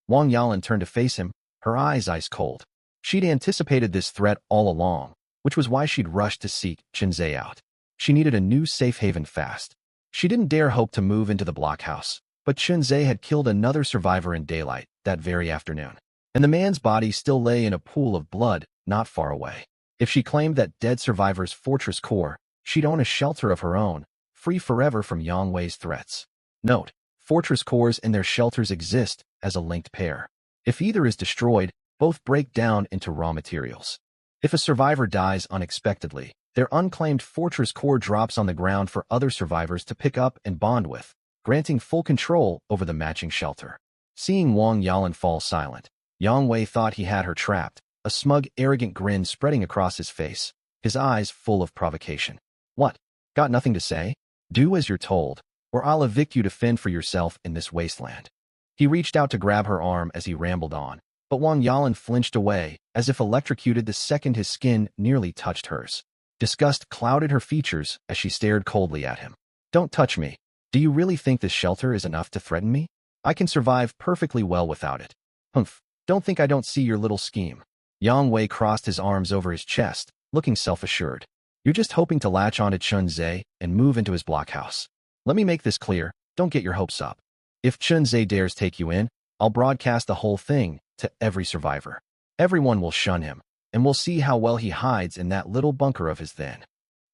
Wang Yalan turned to face him, her eyes ice cold. She'd anticipated this threat all along, which was why she'd rushed to seek Chunze out. She needed a new safe haven fast. She didn't dare hope to move into the blockhouse, but Chunze had killed another survivor in daylight that very afternoon, and the man's body still lay in a pool of blood not far away. If she claimed that dead survivor's fortress core, she'd own a shelter of her own, free forever from Yang Wei's threats. Note, fortress cores and their shelters exist as a linked pair. If either is destroyed, both break down into raw materials. If a survivor dies unexpectedly, their unclaimed fortress core drops on the ground for other survivors to pick up and bond with, granting full control over the matching shelter. Seeing Wang Yalan fall silent, Yang Wei thought he had her trapped, a smug, arrogant grin spreading across his face, his eyes full of provocation. What? Got nothing to say? Do as you're told, or I'll evict you to fend for yourself in this wasteland. He reached out to grab her arm as he rambled on, but Wang Yalan flinched away, as if electrocuted the second his skin nearly touched hers. Disgust clouded her features as she stared coldly at him. Don't touch me. Do you really think this shelter is enough to threaten me? I can survive perfectly well without it. Humph, don't think I don't see your little scheme. Yang Wei crossed his arms over his chest, looking self-assured. You're just hoping to latch onto Chunze and move into his blockhouse. Let me make this clear, don't get your hopes up. If Chunze dares take you in, I'll broadcast the whole thing to every survivor. Everyone will shun him, and we'll see how well he hides in that little bunker of his then.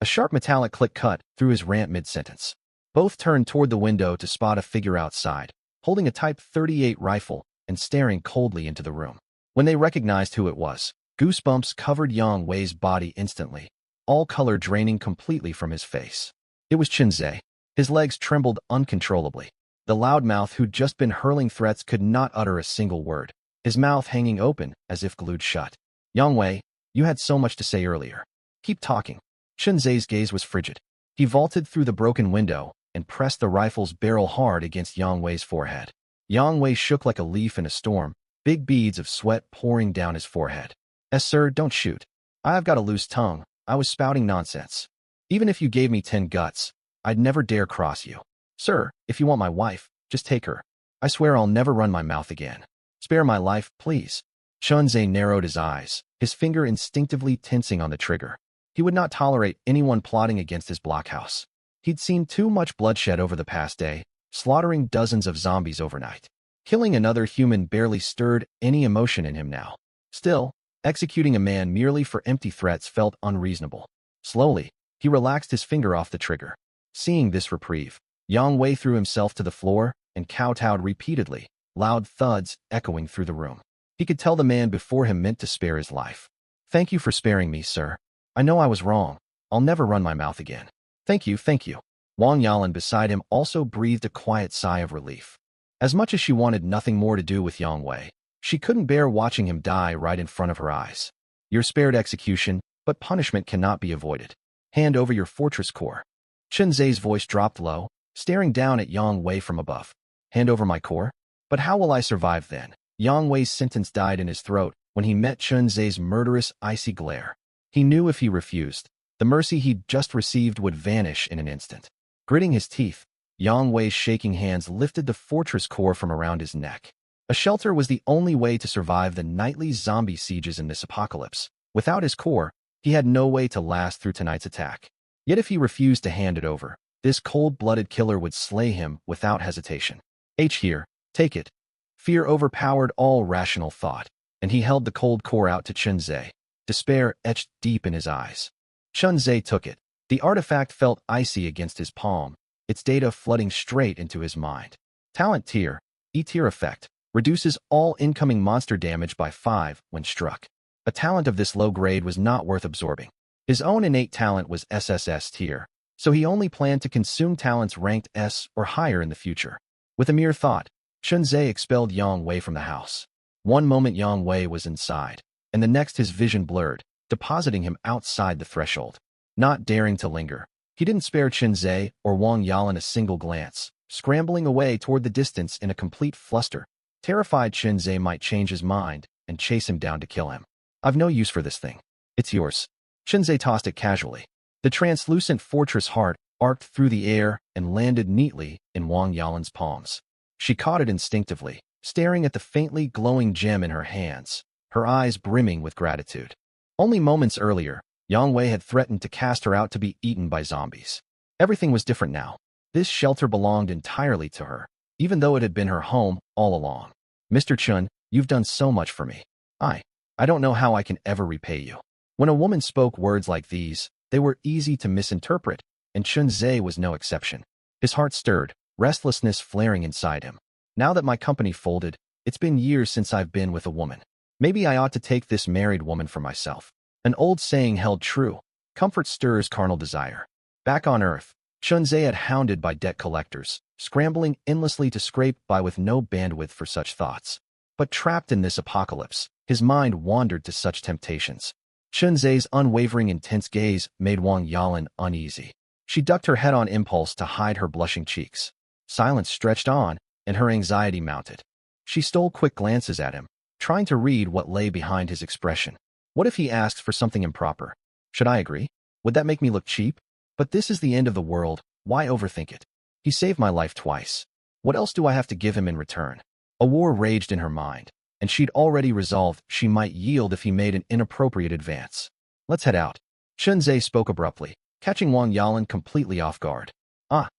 A sharp metallic click cut through his rant mid-sentence. Both turned toward the window to spot a figure outside, holding a Type 38 rifle and staring coldly into the room. When they recognized who it was, goosebumps covered Yang Wei's body instantly, all color draining completely from his face. It was Chunze. His legs trembled uncontrollably. The loudmouth who'd just been hurling threats could not utter a single word, his mouth hanging open as if glued shut. Yang Wei, you had so much to say earlier. Keep talking. Chunze's gaze was frigid. He vaulted through the broken window and pressed the rifle's barrel hard against Yang Wei's forehead. Yang Wei shook like a leaf in a storm, big beads of sweat pouring down his forehead. Sir, don't shoot. I've got a loose tongue. I was spouting nonsense. Even if you gave me 10 guts, I'd never dare cross you. Sir, if you want my wife, just take her. I swear I'll never run my mouth again. Spare my life, please. Chunze narrowed his eyes, his finger instinctively tensing on the trigger. He would not tolerate anyone plotting against his blockhouse. He'd seen too much bloodshed over the past day, slaughtering dozens of zombies overnight. Killing another human barely stirred any emotion in him now. Still, executing a man merely for empty threats felt unreasonable. Slowly, he relaxed his finger off the trigger. Seeing this reprieve, Yang Wei threw himself to the floor and kowtowed repeatedly, loud thuds echoing through the room. He could tell the man before him meant to spare his life. Thank you for sparing me, sir. I know I was wrong. I'll never run my mouth again. Thank you, thank you. Wang Yalan beside him also breathed a quiet sigh of relief. As much as she wanted nothing more to do with Yang Wei, she couldn't bear watching him die right in front of her eyes. You're spared execution, but punishment cannot be avoided. Hand over your fortress core. Chunze's voice dropped low, staring down at Yang Wei from above. Hand over my core? But how will I survive then? Yang Wei's sentence died in his throat when he met Chunze's murderous, icy glare. He knew if he refused, the mercy he'd just received would vanish in an instant. Gritting his teeth, Yang Wei's shaking hands lifted the fortress core from around his neck. A shelter was the only way to survive the nightly zombie sieges in this apocalypse. Without his core, he had no way to last through tonight's attack. Yet if he refused to hand it over, this cold-blooded killer would slay him without hesitation. Here, take it. Fear overpowered all rational thought, and he held the cold core out to Chunze. Despair etched deep in his eyes. Chunze took it. The artifact felt icy against his palm, its data flooding straight into his mind. Talent tier, E-tier effect, reduces all incoming monster damage by 5 when struck. A talent of this low grade was not worth absorbing. His own innate talent was SSS tier, so he only planned to consume talents ranked S or higher in the future. With a mere thought, Chunze expelled Yang Wei from the house. One moment Yang Wei was inside, and the next his vision blurred, depositing him outside the threshold. Not daring to linger, he didn't spare Chunze or Wang Yalan a single glance, scrambling away toward the distance in a complete fluster. Terrified Chunze might change his mind and chase him down to kill him. I've no use for this thing. It's yours. Chunze tossed it casually. The translucent fortress heart arced through the air and landed neatly in Wang Yalan's palms. She caught it instinctively, staring at the faintly glowing gem in her hands, her eyes brimming with gratitude. Only moments earlier, Yang Wei had threatened to cast her out to be eaten by zombies. Everything was different now. This shelter belonged entirely to her, even though it had been her home all along. Mr. Chun, you've done so much for me. I don't know how I can ever repay you. When a woman spoke words like these, they were easy to misinterpret, and Chunze was no exception. His heart stirred, restlessness flaring inside him. Now that my company folded, it's been years since I've been with a woman. Maybe I ought to take this married woman for myself. An old saying held true. Comfort stirs carnal desire. Back on Earth, Chunze had hounded by debt collectors, scrambling endlessly to scrape by with no bandwidth for such thoughts. But trapped in this apocalypse, his mind wandered to such temptations. Chunze's unwavering intense gaze made Wang Yalan uneasy. She ducked her head on impulse to hide her blushing cheeks. Silence stretched on, and her anxiety mounted. She stole quick glances at him, trying to read what lay behind his expression. What if he asks for something improper? Should I agree? Would that make me look cheap? But this is the end of the world. Why overthink it? He saved my life twice. What else do I have to give him in return? A war raged in her mind, and she'd already resolved she might yield if he made an inappropriate advance. Let's head out. Chunze spoke abruptly, catching Wang Yalan completely off guard.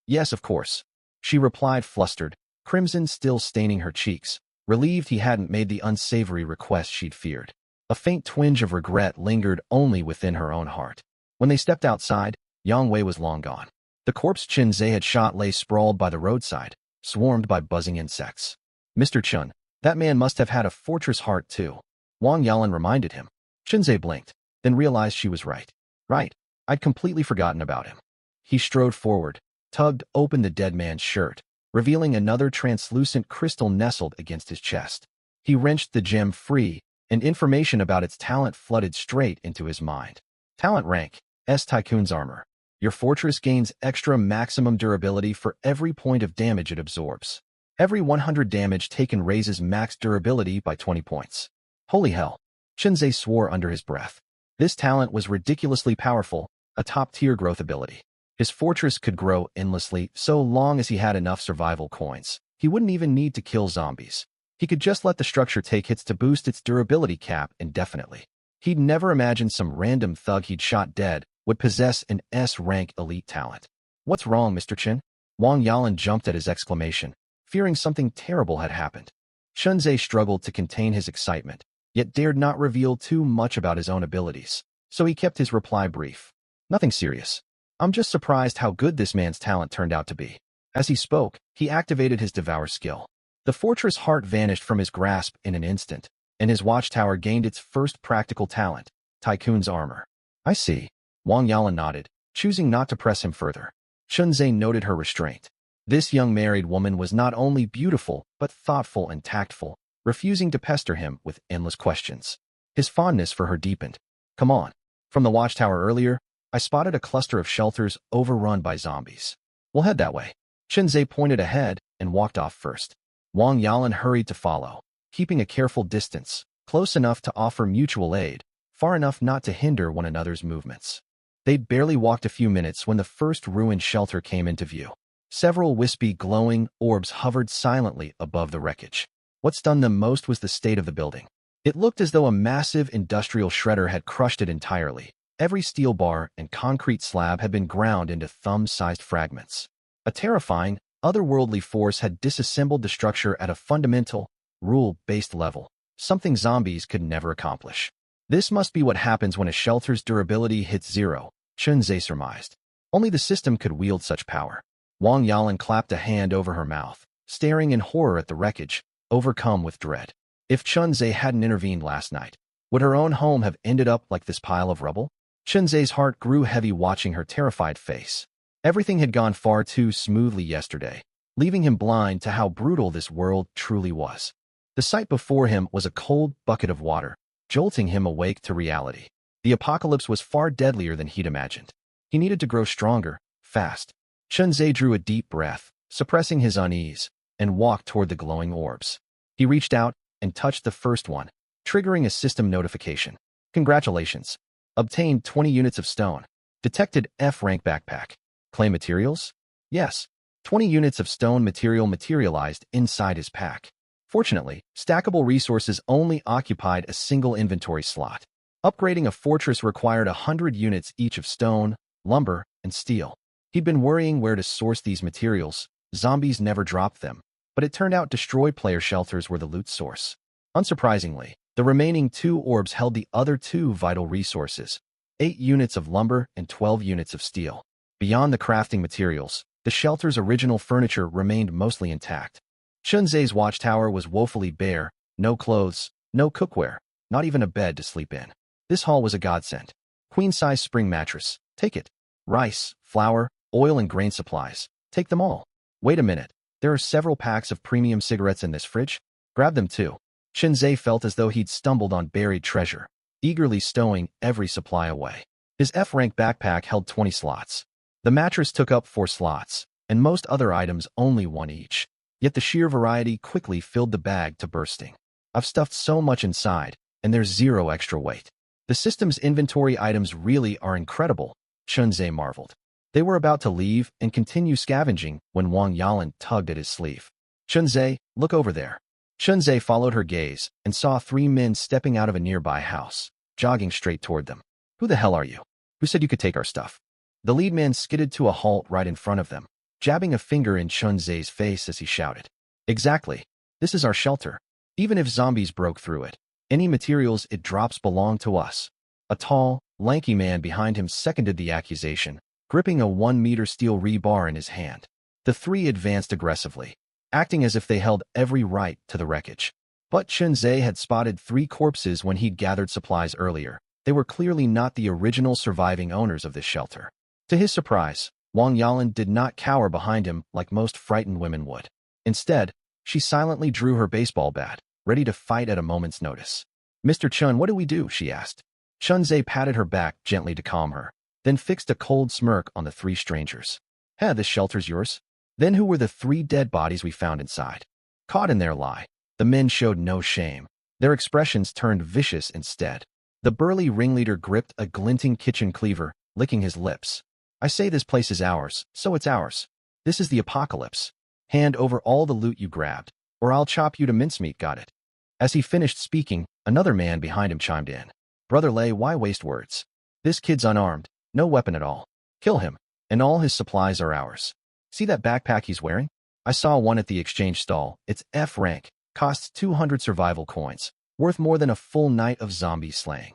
Yes, of course. She replied flustered, crimson still staining her cheeks, relieved he hadn't made the unsavory request she'd feared. A faint twinge of regret lingered only within her own heart. When they stepped outside, Yang Wei was long gone. The corpse Chunze had shot lay sprawled by the roadside, swarmed by buzzing insects. Mr. Chun, that man must have had a fortress heart too. Wang Yalan reminded him. Chunze blinked, then realized she was right. Right, I'd completely forgotten about him. He strode forward, tugged open the dead man's shirt, revealing another translucent crystal nestled against his chest. He wrenched the gem free, and information about its talent flooded straight into his mind. Talent rank, S Tycoon's armor. Your fortress gains extra maximum durability for every point of damage it absorbs. Every 100 damage taken raises max durability by 20 points. Holy hell! Chunze swore under his breath. This talent was ridiculously powerful, a top-tier growth ability. His fortress could grow endlessly so long as he had enough survival coins. He wouldn't even need to kill zombies. He could just let the structure take hits to boost its durability cap indefinitely. He'd never imagined some random thug he'd shot dead would possess an S-rank elite talent. What's wrong, Mr. Chen? Wang Yalan jumped at his exclamation, fearing something terrible had happened. Chunze struggled to contain his excitement, yet dared not reveal too much about his own abilities, so he kept his reply brief. Nothing serious. I'm just surprised how good this man's talent turned out to be. As he spoke, he activated his Devour skill. The fortress heart vanished from his grasp in an instant, and his watchtower gained its first practical talent, Tycoon's Armor. I see. Wang Yalan nodded, choosing not to press him further. Chunze noted her restraint. This young married woman was not only beautiful, but thoughtful and tactful, refusing to pester him with endless questions. His fondness for her deepened. Come on. From the watchtower earlier, I spotted a cluster of shelters overrun by zombies. We'll head that way. Chunze pointed ahead and walked off first. Wang Yalan hurried to follow, keeping a careful distance, close enough to offer mutual aid, far enough not to hinder one another's movements. They'd barely walked a few minutes when the first ruined shelter came into view. Several wispy, glowing orbs hovered silently above the wreckage. What stunned them most was the state of the building. It looked as though a massive industrial shredder had crushed it entirely. Every steel bar and concrete slab had been ground into thumb-sized fragments. A terrifying, otherworldly force had disassembled the structure at a fundamental, rule-based level, something zombies could never accomplish. This must be what happens when a shelter's durability hits zero, Chunze surmised. Only the system could wield such power. Wang Yalan clapped a hand over her mouth, staring in horror at the wreckage, overcome with dread. If Chunze hadn't intervened last night, would her own home have ended up like this pile of rubble? Chunze's heart grew heavy watching her terrified face. Everything had gone far too smoothly yesterday, leaving him blind to how brutal this world truly was. The sight before him was a cold bucket of water, jolting him awake to reality. The apocalypse was far deadlier than he'd imagined. He needed to grow stronger, fast. Chunze drew a deep breath, suppressing his unease, and walked toward the glowing orbs. He reached out and touched the first one, triggering a system notification. Congratulations. Obtained 20 units of stone. Detected F-rank backpack. Claim materials? Yes. 20 units of stone material materialized inside his pack. Fortunately, stackable resources only occupied a single inventory slot. Upgrading a fortress required 100 units each of stone, lumber, and steel. He'd been worrying where to source these materials. Zombies never dropped them, but it turned out destroyed player shelters were the loot source. Unsurprisingly, the remaining 2 orbs held the other 2 vital resources, 8 units of lumber and 12 units of steel. Beyond the crafting materials, the shelter's original furniture remained mostly intact. Chunze's watchtower was woefully bare, no clothes, no cookware, not even a bed to sleep in. This hall was a godsend. Queen-size spring mattress, take it. Rice, flour, oil and grain supplies, take them all. Wait a minute, there are several packs of premium cigarettes in this fridge. Grab them too. Chunze felt as though he'd stumbled on buried treasure, eagerly stowing every supply away. His F-rank backpack held 20 slots. The mattress took up 4 slots, and most other items only 1 each. Yet the sheer variety quickly filled the bag to bursting. I've stuffed so much inside, and there's 0 extra weight. The system's inventory items really are incredible, Chunze marveled. They were about to leave and continue scavenging when Wang Yalan tugged at his sleeve. Chunze, look over there. Chunze followed her gaze and saw 3 men stepping out of a nearby house, jogging straight toward them. Who the hell are you? Who said you could take our stuff? The lead man skidded to a halt right in front of them, jabbing a finger in Chunze's face as he shouted. Exactly. This is our shelter. Even if zombies broke through it, any materials it drops belong to us. A tall, lanky man behind him seconded the accusation, gripping a 1-meter steel rebar in his hand. The 3 advanced aggressively, acting as if they held every right to the wreckage. But Chunze had spotted 3 corpses when he'd gathered supplies earlier. They were clearly not the original surviving owners of this shelter. To his surprise, Wang Yalan did not cower behind him like most frightened women would. Instead, she silently drew her baseball bat, ready to fight at a moment's notice. Mr. Chun, what do we do? She asked. Chunze patted her back gently to calm her. then fixed a cold smirk on the three strangers. This shelter's yours? Then who were the three dead bodies we found inside? Caught in their lie, the men showed no shame. Their expressions turned vicious instead. The burly ringleader gripped a glinting kitchen cleaver, licking his lips. I say this place is ours, so it's ours. This is the apocalypse. Hand over all the loot you grabbed, or I'll chop you to mincemeat, got it? As he finished speaking, another man behind him chimed in. Brother Lei, why waste words? This kid's unarmed, no weapon at all. Kill him, and all his supplies are ours. See that backpack he's wearing? I saw one at the exchange stall. It's F-rank, costs 200 survival coins, worth more than a full night of zombie slaying.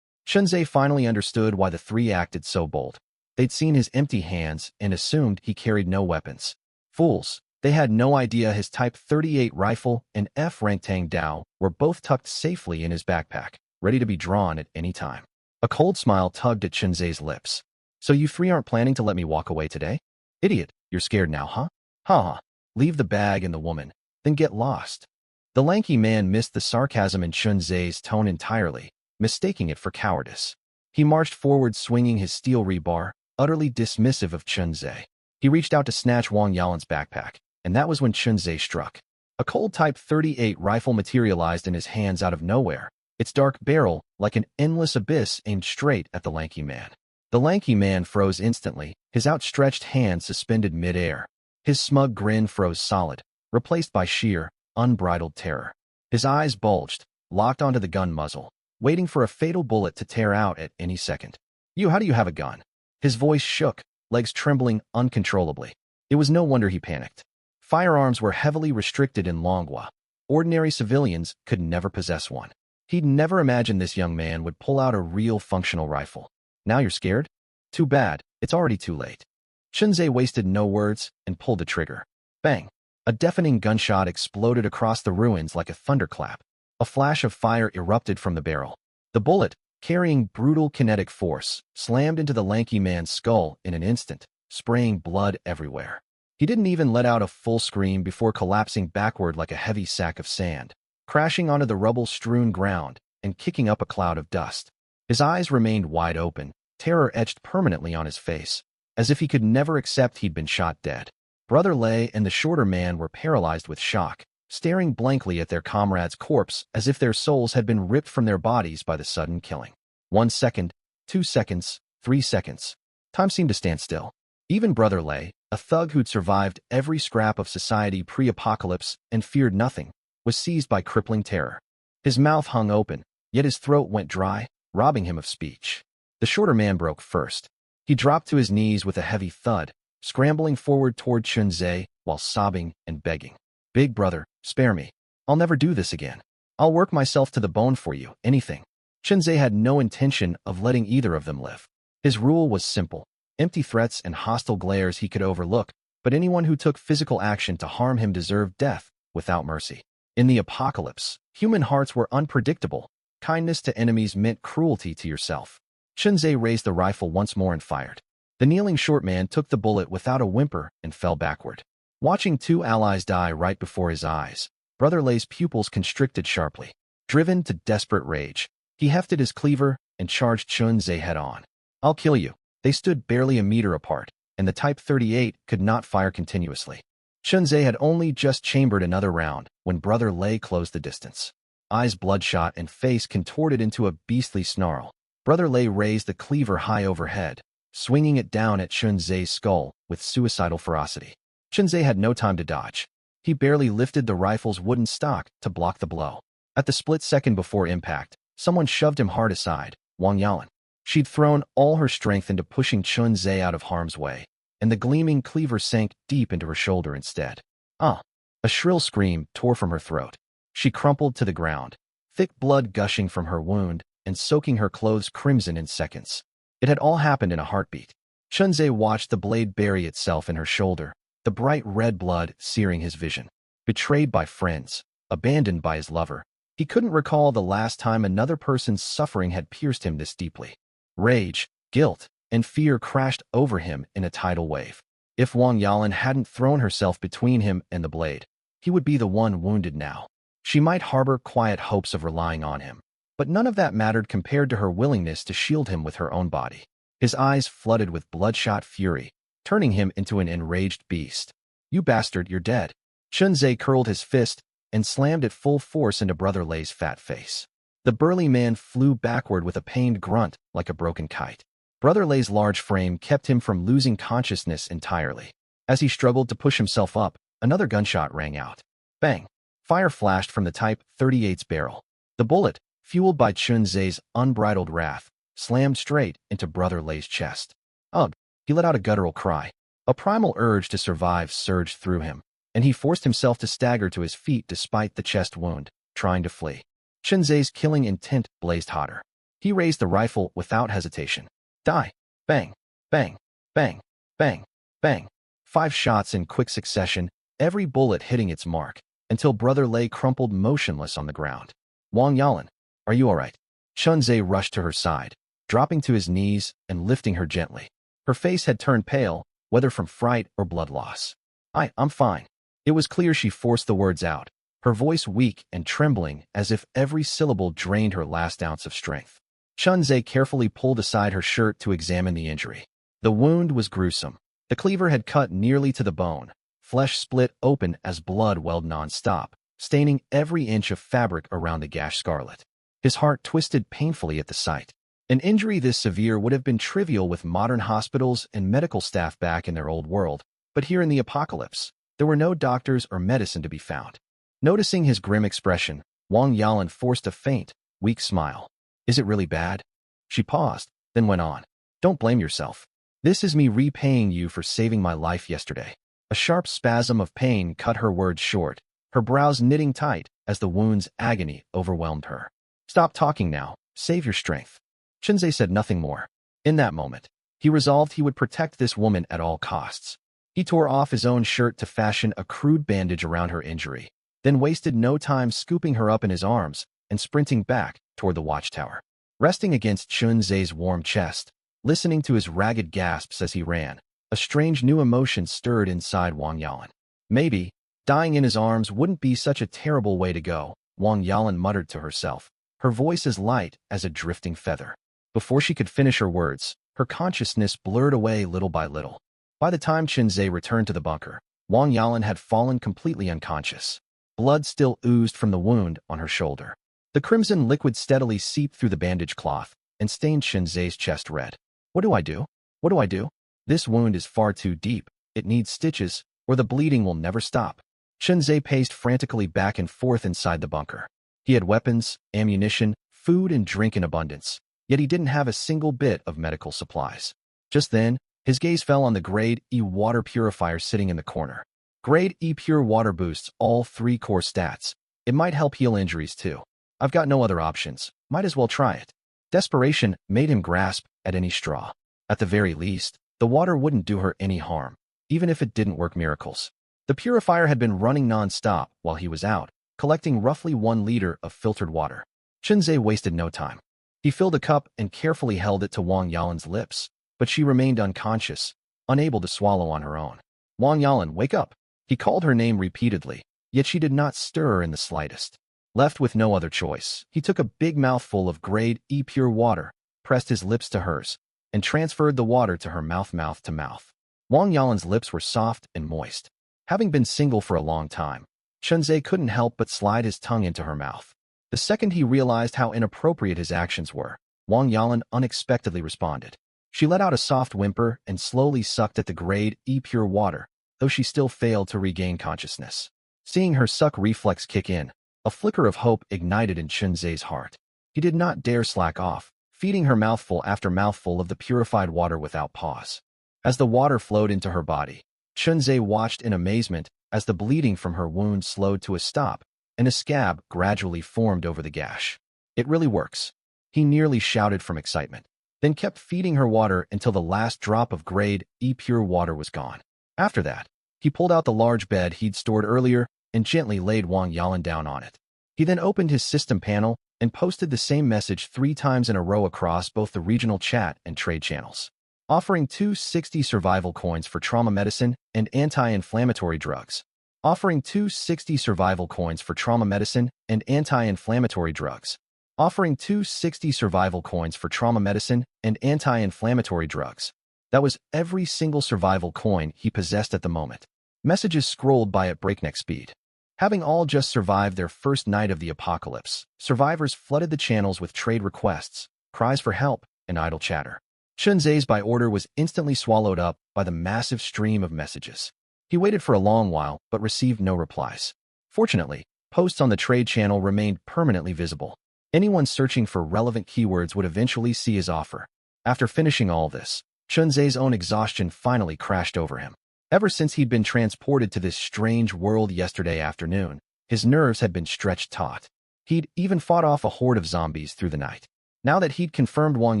Chunze finally understood why the three acted so bold. They'd seen his empty hands and assumed he carried no weapons. Fools, they had no idea his Type 38 rifle and F-rank Tang Dao were both tucked safely in his backpack, ready to be drawn at any time. A cold smile tugged at Chunze's lips. So you three aren't planning to let me walk away today? Idiot, you're scared now, huh? Ha. Leave the bag and the woman, then get lost. The lanky man missed the sarcasm in Chunze's tone entirely, mistaking it for cowardice. He marched forward swinging his steel rebar, utterly dismissive of Chunze. He reached out to snatch Wang Yalan's backpack, and that was when Chunze struck. A cold Type 38 rifle materialized in his hands out of nowhere, its dark barrel like an endless abyss aimed straight at the lanky man. The lanky man froze instantly, his outstretched hand suspended mid-air. His smug grin froze solid, replaced by sheer, unbridled terror. His eyes bulged, locked onto the gun muzzle, waiting for a fatal bullet to tear out at any second. How do you have a gun? His voice shook, legs trembling uncontrollably. It was no wonder he panicked. Firearms were heavily restricted in Manhwa. Ordinary civilians could never possess one. He'd never imagined this young man would pull out a real functional rifle. Now you're scared? Too bad, it's already too late. Chunze wasted no words and pulled the trigger. Bang! A deafening gunshot exploded across the ruins like a thunderclap. A flash of fire erupted from the barrel. The bullet, carrying brutal kinetic force, slammed into the lanky man's skull in an instant, spraying blood everywhere. He didn't even let out a full scream before collapsing backward like a heavy sack of sand, crashing onto the rubble-strewn ground and kicking up a cloud of dust. His eyes remained wide open, terror etched permanently on his face, as if he could never accept he'd been shot dead. Brother Lei and the shorter man were paralyzed with shock, staring blankly at their comrade's corpse as if their souls had been ripped from their bodies by the sudden killing. 1 second, 2 seconds, 3 seconds. Time seemed to stand still. Even Brother Lei, a thug who'd survived every scrap of society pre-apocalypse and feared nothing, was seized by crippling terror. His mouth hung open, yet his throat went dry, robbing him of speech. The shorter man broke first. He dropped to his knees with a heavy thud, scrambling forward toward Chunze while sobbing and begging. Big brother, spare me. I'll never do this again. I'll work myself to the bone for you, anything. Chunze had no intention of letting either of them live. His rule was simple. Empty threats and hostile glares he could overlook, but anyone who took physical action to harm him deserved death, without mercy. In the apocalypse, human hearts were unpredictable. Kindness to enemies meant cruelty to yourself. Chunze raised the rifle once more and fired. The kneeling short man took the bullet without a whimper and fell backward. Watching two allies die right before his eyes, Brother Lei's pupils constricted sharply. Driven to desperate rage, he hefted his cleaver and charged Chunze head-on. I'll kill you. They stood barely a meter apart, and the Type 38 could not fire continuously. Chunze had only just chambered another round when Brother Lei closed the distance. Eyes bloodshot and face contorted into a beastly snarl, Brother Lei raised the cleaver high overhead, swinging it down at Chunze's skull with suicidal ferocity. Chunze had no time to dodge. He barely lifted the rifle's wooden stock to block the blow. At the split second before impact, someone shoved him hard aside, Wang Yalan. She'd thrown all her strength into pushing Chunze out of harm's way, and the gleaming cleaver sank deep into her shoulder instead. A shrill scream tore from her throat. She crumpled to the ground, thick blood gushing from her wound and soaking her clothes crimson in seconds. It had all happened in a heartbeat. Chunze watched the blade bury itself in her shoulder, the bright red blood searing his vision. Betrayed by friends, abandoned by his lover, he couldn't recall the last time another person's suffering had pierced him this deeply. Rage, guilt, and fear crashed over him in a tidal wave. If Wang Yalan hadn't thrown herself between him and the blade, he would be the one wounded now. She might harbor quiet hopes of relying on him, but none of that mattered compared to her willingness to shield him with her own body. his eyes flooded with bloodshot fury, turning him into an enraged beast. "You bastard, you're dead." Chunze curled his fist and slammed it full force into Brother Lei's fat face. The burly man flew backward with a pained grunt like a broken kite. Brother Lei's large frame kept him from losing consciousness entirely. As he struggled to push himself up, another gunshot rang out. Bang! Fire flashed from the Type 38's barrel. The bullet, fueled by Chunze's unbridled wrath, slammed straight into Brother Lei's chest. Ugh! He let out a guttural cry. A primal urge to survive surged through him, and he forced himself to stagger to his feet despite the chest wound, trying to flee. Chunze's killing intent blazed hotter. He raised the rifle without hesitation. Die! Bang! Bang! Bang! Bang! Bang! 5 shots in quick succession, every bullet hitting its mark, until Brother Lei crumpled motionless on the ground. "Wang Yalan, are you all right?" Chunze rushed to her side, dropping to his knees and lifting her gently. Her face had turned pale, whether from fright or blood loss. I'm fine." It was clear she forced the words out, her voice weak and trembling as if every syllable drained her last ounce of strength. Chunze carefully pulled aside her shirt to examine the injury. The wound was gruesome. The cleaver had cut nearly to the bone, flesh split open as blood welled non-stop, staining every inch of fabric around the gash scarlet. His heart twisted painfully at the sight. An injury this severe would have been trivial with modern hospitals and medical staff back in their old world, but here in the apocalypse, there were no doctors or medicine to be found. Noticing his grim expression, Wang Yalan forced a faint, weak smile. "Is it really bad?" She paused, then went on. "Don't blame yourself. This is me repaying you for saving my life yesterday." A sharp spasm of pain cut her words short, her brows knitting tight as the wound's agony overwhelmed her. "Stop talking now. Save your strength." Chunze said nothing more. In that moment, he resolved he would protect this woman at all costs. He tore off his own shirt to fashion a crude bandage around her injury, then wasted no time scooping her up in his arms and sprinting back toward the watchtower. Resting against Chunze's warm chest, listening to his ragged gasps as he ran, a strange new emotion stirred inside Wang Yalan. Maybe, dying in his arms wouldn't be such a terrible way to go, Wang Yalan muttered to herself, her voice as light as a drifting feather. Before she could finish her words, her consciousness blurred away little by little. By the time Chunze returned to the bunker, Wang Yalan had fallen completely unconscious. Blood still oozed from the wound on her shoulder. The crimson liquid steadily seeped through the bandage cloth and stained Chunze's chest red. "What do I do? What do I do? This wound is far too deep. It needs stitches, or the bleeding will never stop." Chunze paced frantically back and forth inside the bunker. He had weapons, ammunition, food, and drink in abundance, yet he didn't have a single bit of medical supplies. Just then, his gaze fell on the Grade E water purifier sitting in the corner. Grade E pure water boosts all 3 core stats. It might help heal injuries too. "I've got no other options. Might as well try it." Desperation made him grasp at any straw. At the very least, the water wouldn't do her any harm, even if it didn't work miracles. The purifier had been running non-stop while he was out, collecting roughly 1 liter of filtered water. Chunze wasted no time. He filled a cup and carefully held it to Wang Yalan's lips, but she remained unconscious, unable to swallow on her own. "Wang Yalan, wake up!" He called her name repeatedly, yet she did not stir in the slightest. Left with no other choice, he took a big mouthful of Grade E pure water, pressed his lips to hers, and transferred the water to her mouth to mouth. Wang Yalan's lips were soft and moist. Having been single for a long time, Chunze couldn't help but slide his tongue into her mouth. The second he realized how inappropriate his actions were, Wang Yalan unexpectedly responded. She let out a soft whimper and slowly sucked at the Grade E pure water, though she still failed to regain consciousness. Seeing her suck reflex kick in, a flicker of hope ignited in Chunze's heart. He did not dare slack off, feeding her mouthful after mouthful of the purified water without pause. As the water flowed into her body, Chunze watched in amazement as the bleeding from her wound slowed to a stop and a scab gradually formed over the gash. "It really works," he nearly shouted from excitement, then kept feeding her water until the last drop of Grade E pure water was gone. After that, he pulled out the large bed he'd stored earlier and gently laid Wang Yalan down on it. He then opened his system panel and posted the same message 3 times in a row across both the regional chat and trade channels. Offering 260 survival coins for trauma medicine and anti-inflammatory drugs. Offering 260 survival coins for trauma medicine and anti-inflammatory drugs. offering 260 survival coins for trauma medicine and anti-inflammatory drugs. That was every single survival coin he possessed at the moment. Messages scrolled by at breakneck speed. Having all just survived their first night of the apocalypse, survivors flooded the channels with trade requests, cries for help, and idle chatter. Chunzai's buy order was instantly swallowed up by the massive stream of messages. He waited for a long while, but received no replies. Fortunately, posts on the trade channel remained permanently visible. Anyone searching for relevant keywords would eventually see his offer. After finishing all this, Chunzai's own exhaustion finally crashed over him. Ever since he'd been transported to this strange world yesterday afternoon, his nerves had been stretched taut. He'd even fought off a horde of zombies through the night. Now that he'd confirmed Wang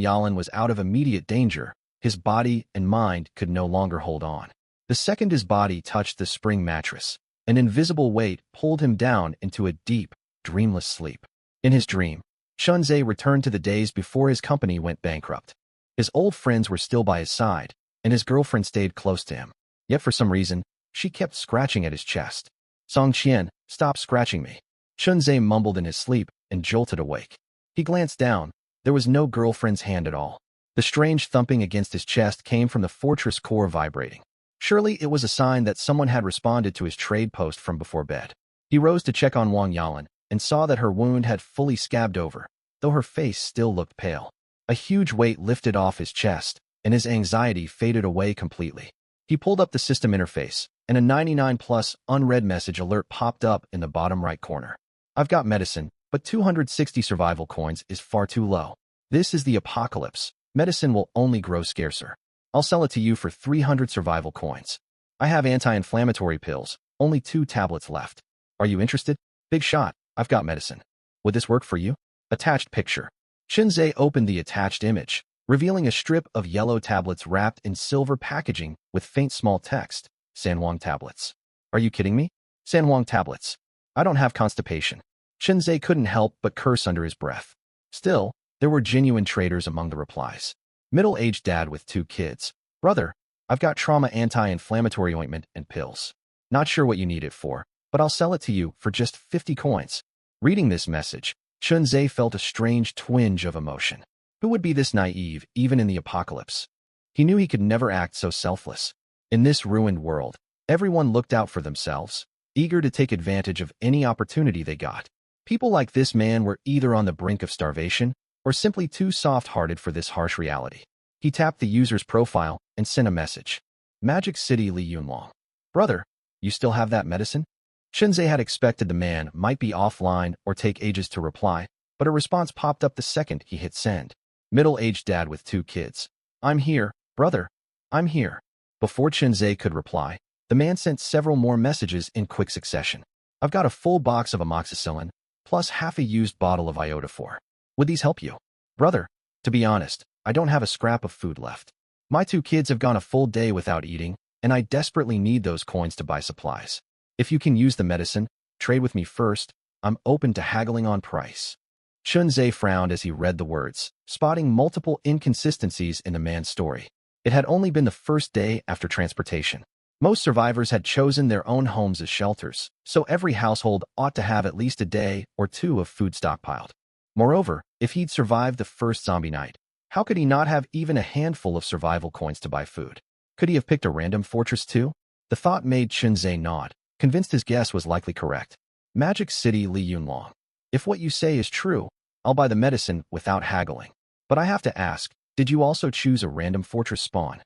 Yalan was out of immediate danger, his body and mind could no longer hold on. The second his body touched the spring mattress, an invisible weight pulled him down into a deep, dreamless sleep. In his dream, Chunzai returned to the days before his company went bankrupt. His old friends were still by his side, and his girlfriend stayed close to him. Yet for some reason, she kept scratching at his chest. "Song Qian, stop scratching me." Chunzai mumbled in his sleep and jolted awake. He glanced down. There was no girlfriend's hand at all. The strange thumping against his chest came from the fortress core vibrating. Surely it was a sign that someone had responded to his trade post from before bed. He rose to check on Wang Yalan and saw that her wound had fully scabbed over, though her face still looked pale. A huge weight lifted off his chest, and his anxiety faded away completely. He pulled up the system interface, and a 99+ unread message alert popped up in the bottom right corner. "I've got medicine, but 260 survival coins is far too low. This is the apocalypse. Medicine will only grow scarcer. I'll sell it to you for 300 survival coins. I have anti-inflammatory pills, only 2 tablets left. Are you interested? Big shot, I've got medicine. Would this work for you?" Attached picture. Chunzai opened the attached image, revealing a strip of yellow tablets wrapped in silver packaging with faint small text, "Sanwang tablets." "Are you kidding me? Sanwang tablets. I don't have constipation." Chunzai couldn't help but curse under his breath. Still, there were genuine traders among the replies. Middle-aged dad with 2 kids. "Brother, I've got trauma anti-inflammatory ointment and pills. Not sure what you need it for, but I'll sell it to you for just 50 coins. Reading this message, Chunzai felt a strange twinge of emotion. Who would be this naive, even in the apocalypse? He knew he could never act so selfless. In this ruined world, everyone looked out for themselves, eager to take advantage of any opportunity they got. People like this man were either on the brink of starvation or simply too soft-hearted for this harsh reality. He tapped the user's profile and sent a message. "Magic City Li Yunlong. Brother, you still have that medicine?" Chunzai had expected the man might be offline or take ages to reply, but a response popped up the second he hit send. Middle-aged dad with 2 kids. "I'm here, brother. I'm here." Before Chunzai could reply, the man sent several more messages in quick succession. "I've got a full box of amoxicillin, plus half a used bottle of iodophor. Would these help you?" "Brother, to be honest, I don't have a scrap of food left. My 2 kids have gone a full day without eating, and I desperately need those coins to buy supplies. If you can use the medicine, trade with me first. I'm open to haggling on price." Chunzai frowned as he read the words, spotting multiple inconsistencies in the man's story. It had only been the first day after transportation. Most survivors had chosen their own homes as shelters, so every household ought to have at least a day or 2 of food stockpiled. Moreover, if he'd survived the first zombie night, how could he not have even a handful of survival coins to buy food? Could he have picked a random fortress too? The thought made Chunzai nod, convinced his guess was likely correct. "Magic City Li Yunlong. If what you say is true, I'll buy the medicine without haggling. But I have to ask, did you also choose a random fortress spawn?"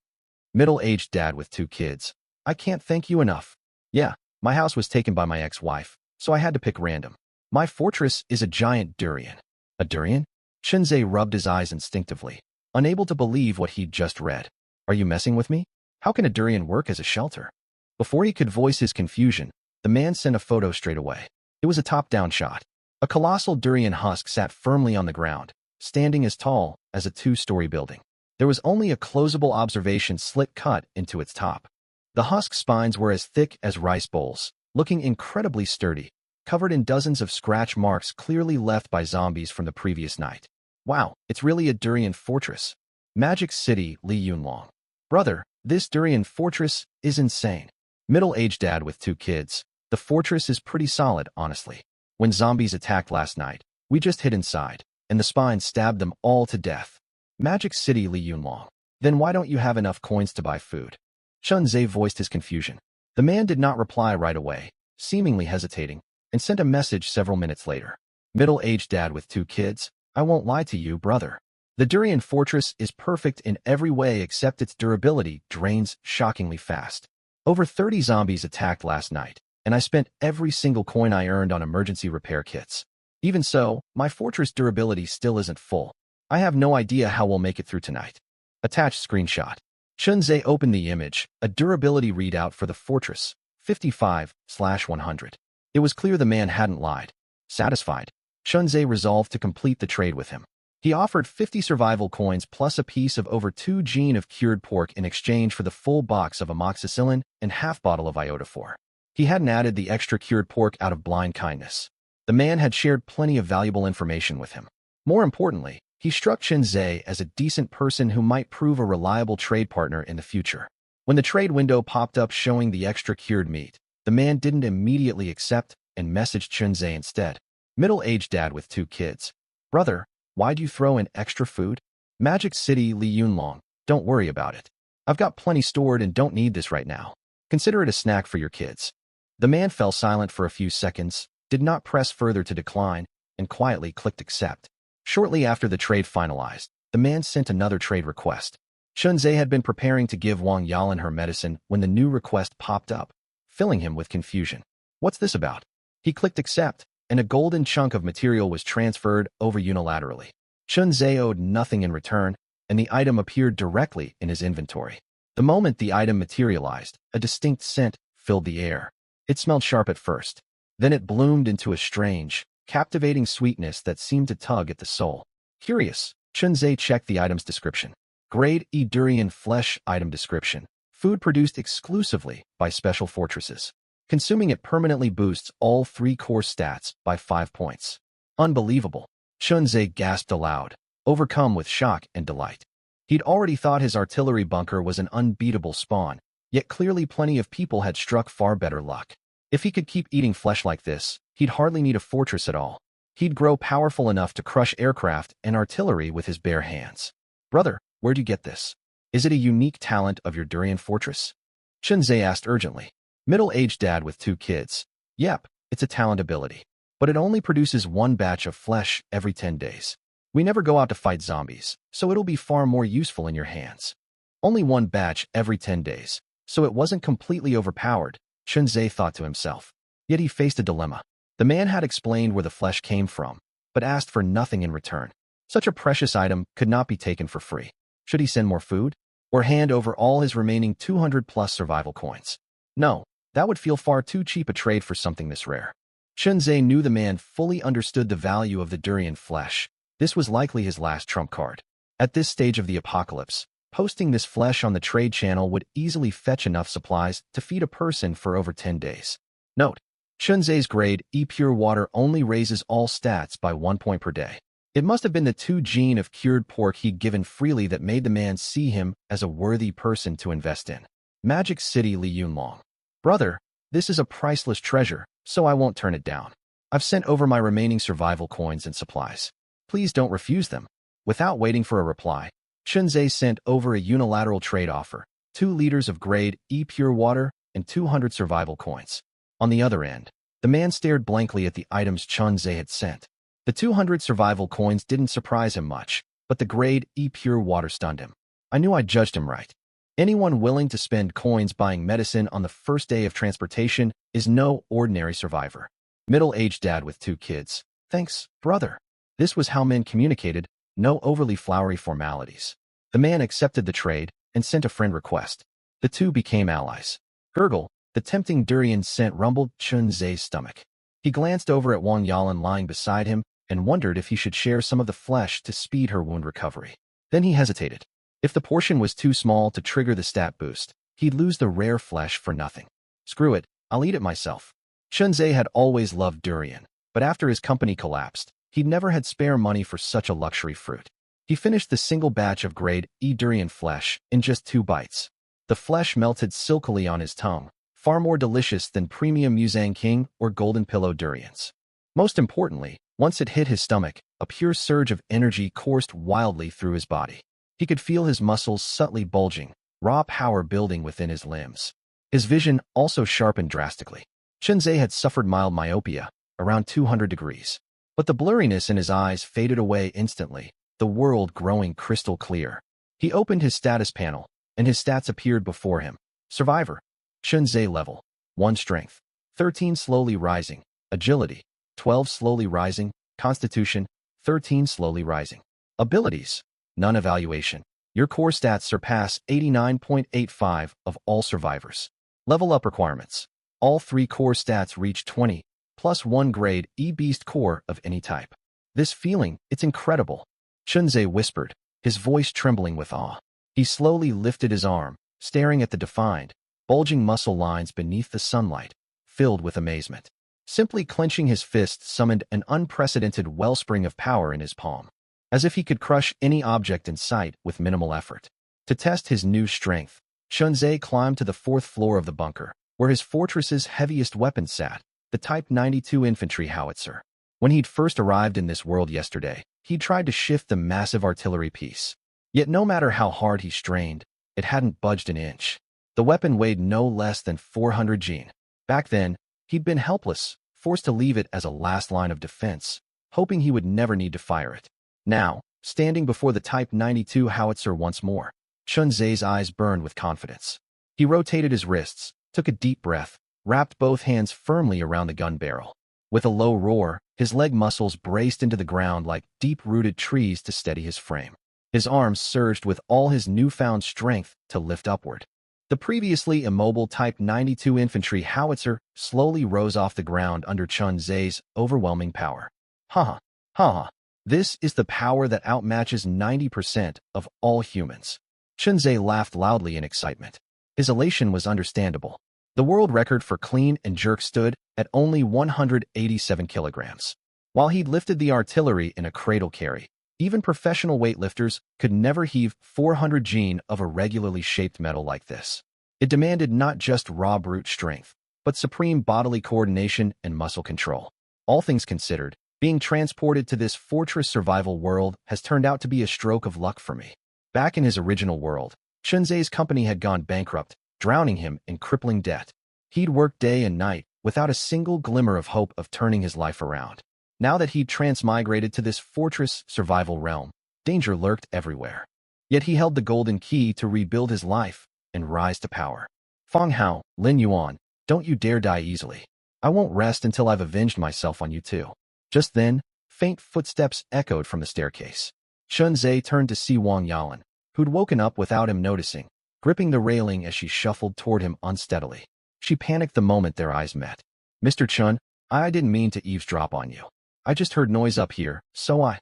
Middle-aged dad with 2 kids. "I can't thank you enough. Yeah, my house was taken by my ex-wife, so I had to pick random. My fortress is a giant durian." "A durian?" Chunzai rubbed his eyes instinctively, unable to believe what he'd just read. "Are you messing with me? How can a durian work as a shelter?" Before he could voice his confusion, the man sent a photo straight away. It was a top-down shot. A colossal durian husk sat firmly on the ground, standing as tall as a 2-story building. There was only a closable observation slit cut into its top. The husk spines were as thick as rice bowls, looking incredibly sturdy, covered in dozens of scratch marks clearly left by zombies from the previous night. "Wow, it's really a durian fortress. Magic City Li Yunlong. Brother, this durian fortress is insane." Middle-aged dad with 2 kids. "The fortress is pretty solid, honestly. When zombies attacked last night, we just hid inside. and the spine stabbed them all to death. Magic City Li Yunlong. Then why don't you have enough coins to buy food? Chun Zhe voiced his confusion. The man did not reply right away, seemingly hesitating, and sent a message several minutes later. Middle-aged dad with 2 kids, I won't lie to you, brother. The Durian Fortress is perfect in every way except its durability drains shockingly fast. Over 30 zombies attacked last night, and I spent every single coin I earned on emergency repair kits. Even so, my fortress durability still isn't full. I have no idea how we'll make it through tonight. Attached screenshot. Chun Zhe opened the image, a durability readout for the fortress, 55/100. It was clear the man hadn't lied. Satisfied, Chun Zhe resolved to complete the trade with him. He offered 50 survival coins plus a piece of over 2 gene of cured pork in exchange for the full box of amoxicillin and half bottle of iodophor. He hadn't added the extra cured pork out of blind kindness. The man had shared plenty of valuable information with him. More importantly, he struck Chun Zhe as a decent person who might prove a reliable trade partner in the future. When the trade window popped up showing the extra cured meat, the man didn't immediately accept and messaged Chun Zhe instead. Middle-aged dad with 2 kids. Brother, why'd you throw in extra food? Magic City Li Yunlong, don't worry about it. I've got plenty stored and don't need this right now. Consider it a snack for your kids. The man fell silent for a few seconds, did not press further to decline, and quietly clicked accept. Shortly after the trade finalized, the man sent another trade request. Chun Zhe had been preparing to give Wang Yalan her medicine when the new request popped up, filling him with confusion. What's this about? He clicked accept, and a golden chunk of material was transferred over unilaterally. Chun Zhe owed nothing in return, and the item appeared directly in his inventory. The moment the item materialized, a distinct scent filled the air. It smelled sharp at first. Then it bloomed into a strange, captivating sweetness that seemed to tug at the soul. Curious, Chun Zhe checked the item's description. Grade E durian flesh item description. Food produced exclusively by special fortresses. Consuming it permanently boosts all 3 core stats by 5 points. Unbelievable. Chun Zhe gasped aloud, overcome with shock and delight. He'd already thought his artillery bunker was an unbeatable spawn, yet clearly plenty of people had struck far better luck. If he could keep eating flesh like this, he'd hardly need a fortress at all. He'd grow powerful enough to crush aircraft and artillery with his bare hands. Brother, where'd you get this? Is it a unique talent of your Durian Fortress? Chun Zhe asked urgently. Middle-aged dad with 2 kids. Yep, it's a talent ability. But it only produces 1 batch of flesh every 10 days. We never go out to fight zombies, so it'll be far more useful in your hands. Only 1 batch every 10 days, so it wasn't completely overpowered, Chun Zhe thought to himself. Yet he faced a dilemma. The man had explained where the flesh came from, but asked for nothing in return. Such a precious item could not be taken for free. Should he send more food? Or hand over all his remaining 200+ survival coins? No, that would feel far too cheap a trade for something this rare. Chun Zhe knew the man fully understood the value of the durian flesh. This was likely his last trump card. At this stage of the apocalypse, posting this flesh on the trade channel would easily fetch enough supplies to feed a person for over 10 days. Note, Chun Zhe's grade E pure water only raises all stats by 1 point per day. It must have been the 2 gene of cured pork he'd given freely that made the man see him as a worthy person to invest in. Magic City Li Yunlong. Brother, this is a priceless treasure, so I won't turn it down. I've sent over my remaining survival coins and supplies. Please don't refuse them. Without waiting for a reply, Chun Zhe sent over a unilateral trade offer, 2 liters of grade E pure water and 200 survival coins. On the other end, the man stared blankly at the items Chun Zhe had sent. The 200 survival coins didn't surprise him much, but the grade E pure water stunned him. I knew I judged him right. Anyone willing to spend coins buying medicine on the first day of transportation is no ordinary survivor. Middle-aged dad with 2 kids. Thanks, brother. This was how men communicated, no overly flowery formalities. The man accepted the trade and sent a friend request. The 2 became allies. Gurgle, the tempting durian scent rumbled Chun Zhe's stomach. He glanced over at Wang Yalan lying beside him and wondered if he should share some of the flesh to speed her wound recovery. Then he hesitated. If the portion was too small to trigger the stat boost, he'd lose the rare flesh for nothing. Screw it, I'll eat it myself. Chun Zhe had always loved durian, but after his company collapsed, he'd never had spare money for such a luxury fruit. He finished the single batch of grade E durian flesh in just 2 bites. The flesh melted silkily on his tongue, far more delicious than premium Muzang King or Golden Pillow durians. Most importantly, once it hit his stomach, a A pure surge of energy coursed wildly through his body. He could feel his muscles subtly bulging, raw power building within his limbs. His vision also sharpened drastically. Chunzhe had suffered mild myopia, around 200 degrees. But the blurriness in his eyes faded away instantly, the world growing crystal clear. He opened his status panel, and his stats appeared before him. Survivor. Chunzhe level. 1 strength. 13 slowly rising. Agility. 12 slowly rising. Constitution. 13 slowly rising. Abilities. None evaluation. Your core stats surpass 89.85 of all survivors. Level up requirements. All 3 core stats reach 20, plus 1 grade E-Beast core of any type. This feeling, it's incredible. Chunzhe whispered, his voice trembling with awe. He slowly lifted his arm, staring at the defined, bulging muscle lines beneath the sunlight, filled with amazement. Simply clenching his fist summoned an unprecedented wellspring of power in his palm, as if he could crush any object in sight with minimal effort. To test his new strength, Chunzhe climbed to the 4th floor of the bunker, where his fortress's heaviest weapon sat, the Type 92 infantry howitzer. When he'd first arrived in this world yesterday, he'd tried to shift the massive artillery piece. Yet no matter how hard he strained, it hadn't budged an inch. The weapon weighed no less than 400 jin. Back then, he'd been helpless, forced to leave it as a last line of defense, hoping he would never need to fire it. Now, standing before the Type 92 howitzer once more, Chunzhe's eyes burned with confidence. He rotated his wrists, took a deep breath, wrapped both hands firmly around the gun barrel. With a low roar, his leg muscles braced into the ground like deep-rooted trees to steady his frame. His arms surged with all his newfound strength to lift upward. The previously immobile Type 92 infantry howitzer slowly rose off the ground under Chunzhe's overwhelming power. Ha ha. This is the power that outmatches 90% of all humans. Chunzhe laughed loudly in excitement. His elation was understandable. The world record for clean and jerk stood at only 187 kilograms. While he'd lifted the artillery in a cradle carry, even professional weightlifters could never heave 400 jin of a regularly shaped metal like this. It demanded not just raw brute strength, but supreme bodily coordination and muscle control. All things considered, being transported to this fortress survival world has turned out to be a stroke of luck for me. Back in his original world, Chunzhe's company had gone bankrupt, drowning him in crippling debt. He'd worked day and night without a single glimmer of hope of turning his life around. Now that he'd transmigrated to this fortress survival realm, danger lurked everywhere. Yet he held the golden key to rebuild his life and rise to power. Feng Hao, Lin Yuan, don't you dare die easily. I won't rest until I've avenged myself on you too. Just then, faint footsteps echoed from the staircase. Chunzhe turned to see Wang Yalan, who'd woken up without him noticing, gripping the railing as she shuffled toward him unsteadily. She panicked the moment their eyes met. Mr. Chun, I didn't mean to eavesdrop on you. I just heard noise up here, so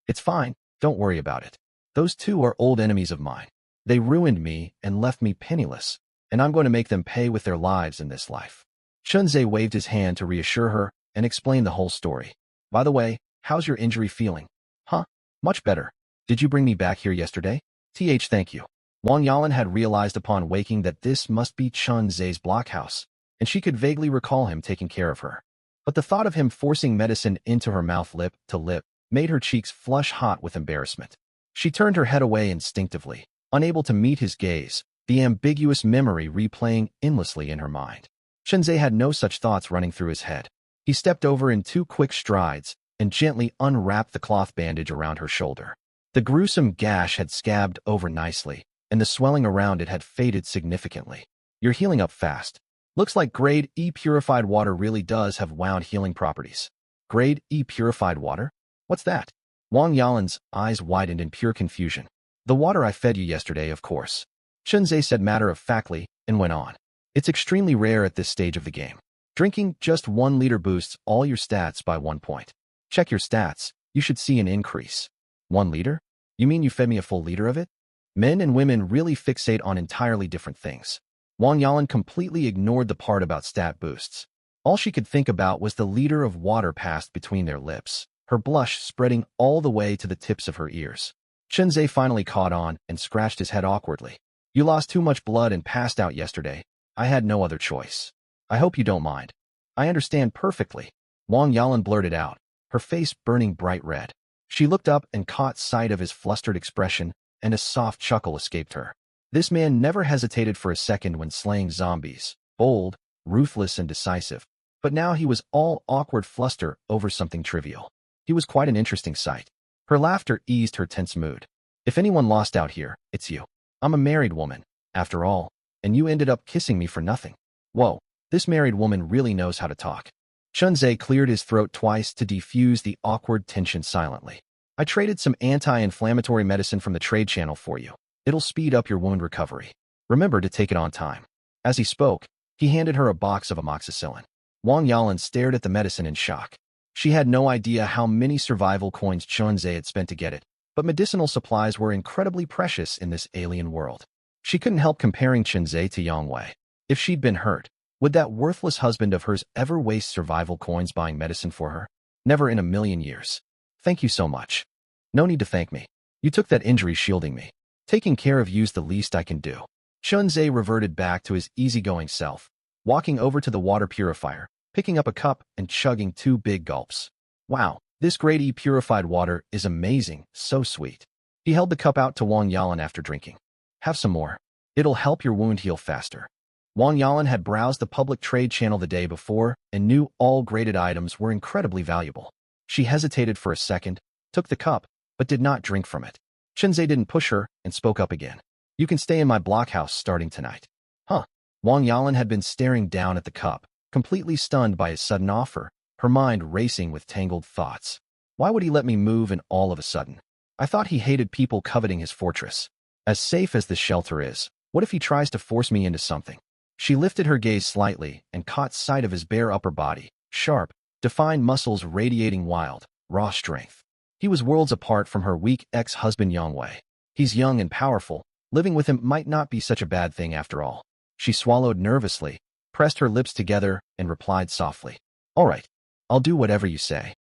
It's fine, don't worry about it. Those two are old enemies of mine. They ruined me and left me penniless, and I'm going to make them pay with their lives in this life. Chunzhe waved his hand to reassure her and explain the whole story. By the way, how's your injury feeling? Huh? Much better. Did you bring me back here yesterday? Thank you. Wang Yalan had realized upon waking that this must be Chunzhe's blockhouse, and she could vaguely recall him taking care of her. But the thought of him forcing medicine into her mouth lip to lip made her cheeks flush hot with embarrassment. She turned her head away instinctively, unable to meet his gaze, the ambiguous memory replaying endlessly in her mind. Chunzhe had no such thoughts running through his head. He stepped over in 2 quick strides and gently unwrapped the cloth bandage around her shoulder. The gruesome gash had scabbed over nicely, and the swelling around it had faded significantly. You're healing up fast. Looks like grade E purified water really does have wound healing properties. Grade E purified water? What's that? Wang Yalan's eyes widened in pure confusion. The water I fed you yesterday, of course. Chunzhe said matter-of-factly and went on. It's extremely rare at this stage of the game. Drinking just 1 liter boosts all your stats by 1 point. Check your stats, you should see an increase. 1 liter? You mean you fed me a full liter of it? Men and women really fixate on entirely different things. Wang Yalan completely ignored the part about stat boosts. All she could think about was the liter of water passed between their lips, her blush spreading all the way to the tips of her ears. Chunzhe finally caught on and scratched his head awkwardly. You lost too much blood and passed out yesterday. I had no other choice. I hope you don't mind. I understand perfectly. Wang Yalan blurted out, her face burning bright red. She looked up and caught sight of his flustered expression, and a soft chuckle escaped her. This man never hesitated for a second when slaying zombies, bold, ruthless, and decisive. But now he was all awkward fluster over something trivial. He was quite an interesting sight. Her laughter eased her tense mood. If anyone lost out here, it's you. I'm a married woman, after all, and you ended up kissing me for nothing. Whoa, this married woman really knows how to talk. Chunze cleared his throat twice to defuse the awkward tension silently. I traded some anti-inflammatory medicine from the trade channel for you. It'll speed up your wound recovery. Remember to take it on time. As he spoke, he handed her a box of amoxicillin. Wang Yalan stared at the medicine in shock. She had no idea how many survival coins Chunze had spent to get it, but medicinal supplies were incredibly precious in this alien world. She couldn't help comparing Chunze to Yang Wei. If she'd been hurt, would that worthless husband of hers ever waste survival coins buying medicine for her? Never in a million years. Thank you so much. No need to thank me. You took that injury shielding me. Taking care of you's the least I can do. Chunze reverted back to his easygoing self, walking over to the water purifier, picking up a cup and chugging 2 big gulps. Wow, this grade E purified water is amazing, so sweet. He held the cup out to Wang Yalan after drinking. Have some more. It'll help your wound heal faster. Wang Yalan had browsed the public trade channel the day before and knew all graded items were incredibly valuable. She hesitated for a second, took the cup, but did not drink from it. Chunze didn't push her and spoke up again. You can stay in my blockhouse starting tonight. Huh. Wang Yalan had been staring down at the cup, completely stunned by his sudden offer, her mind racing with tangled thoughts. Why would he let me move in all of a sudden? I thought he hated people coveting his fortress. As safe as this shelter is, what if he tries to force me into something? She lifted her gaze slightly and caught sight of his bare upper body, sharp, defined muscles radiating wild, raw strength. He was worlds apart from her weak ex-husband Yang Wei. He's young and powerful. Living with him might not be such a bad thing after all. She swallowed nervously, pressed her lips together, and replied softly, All right, I'll do whatever you say.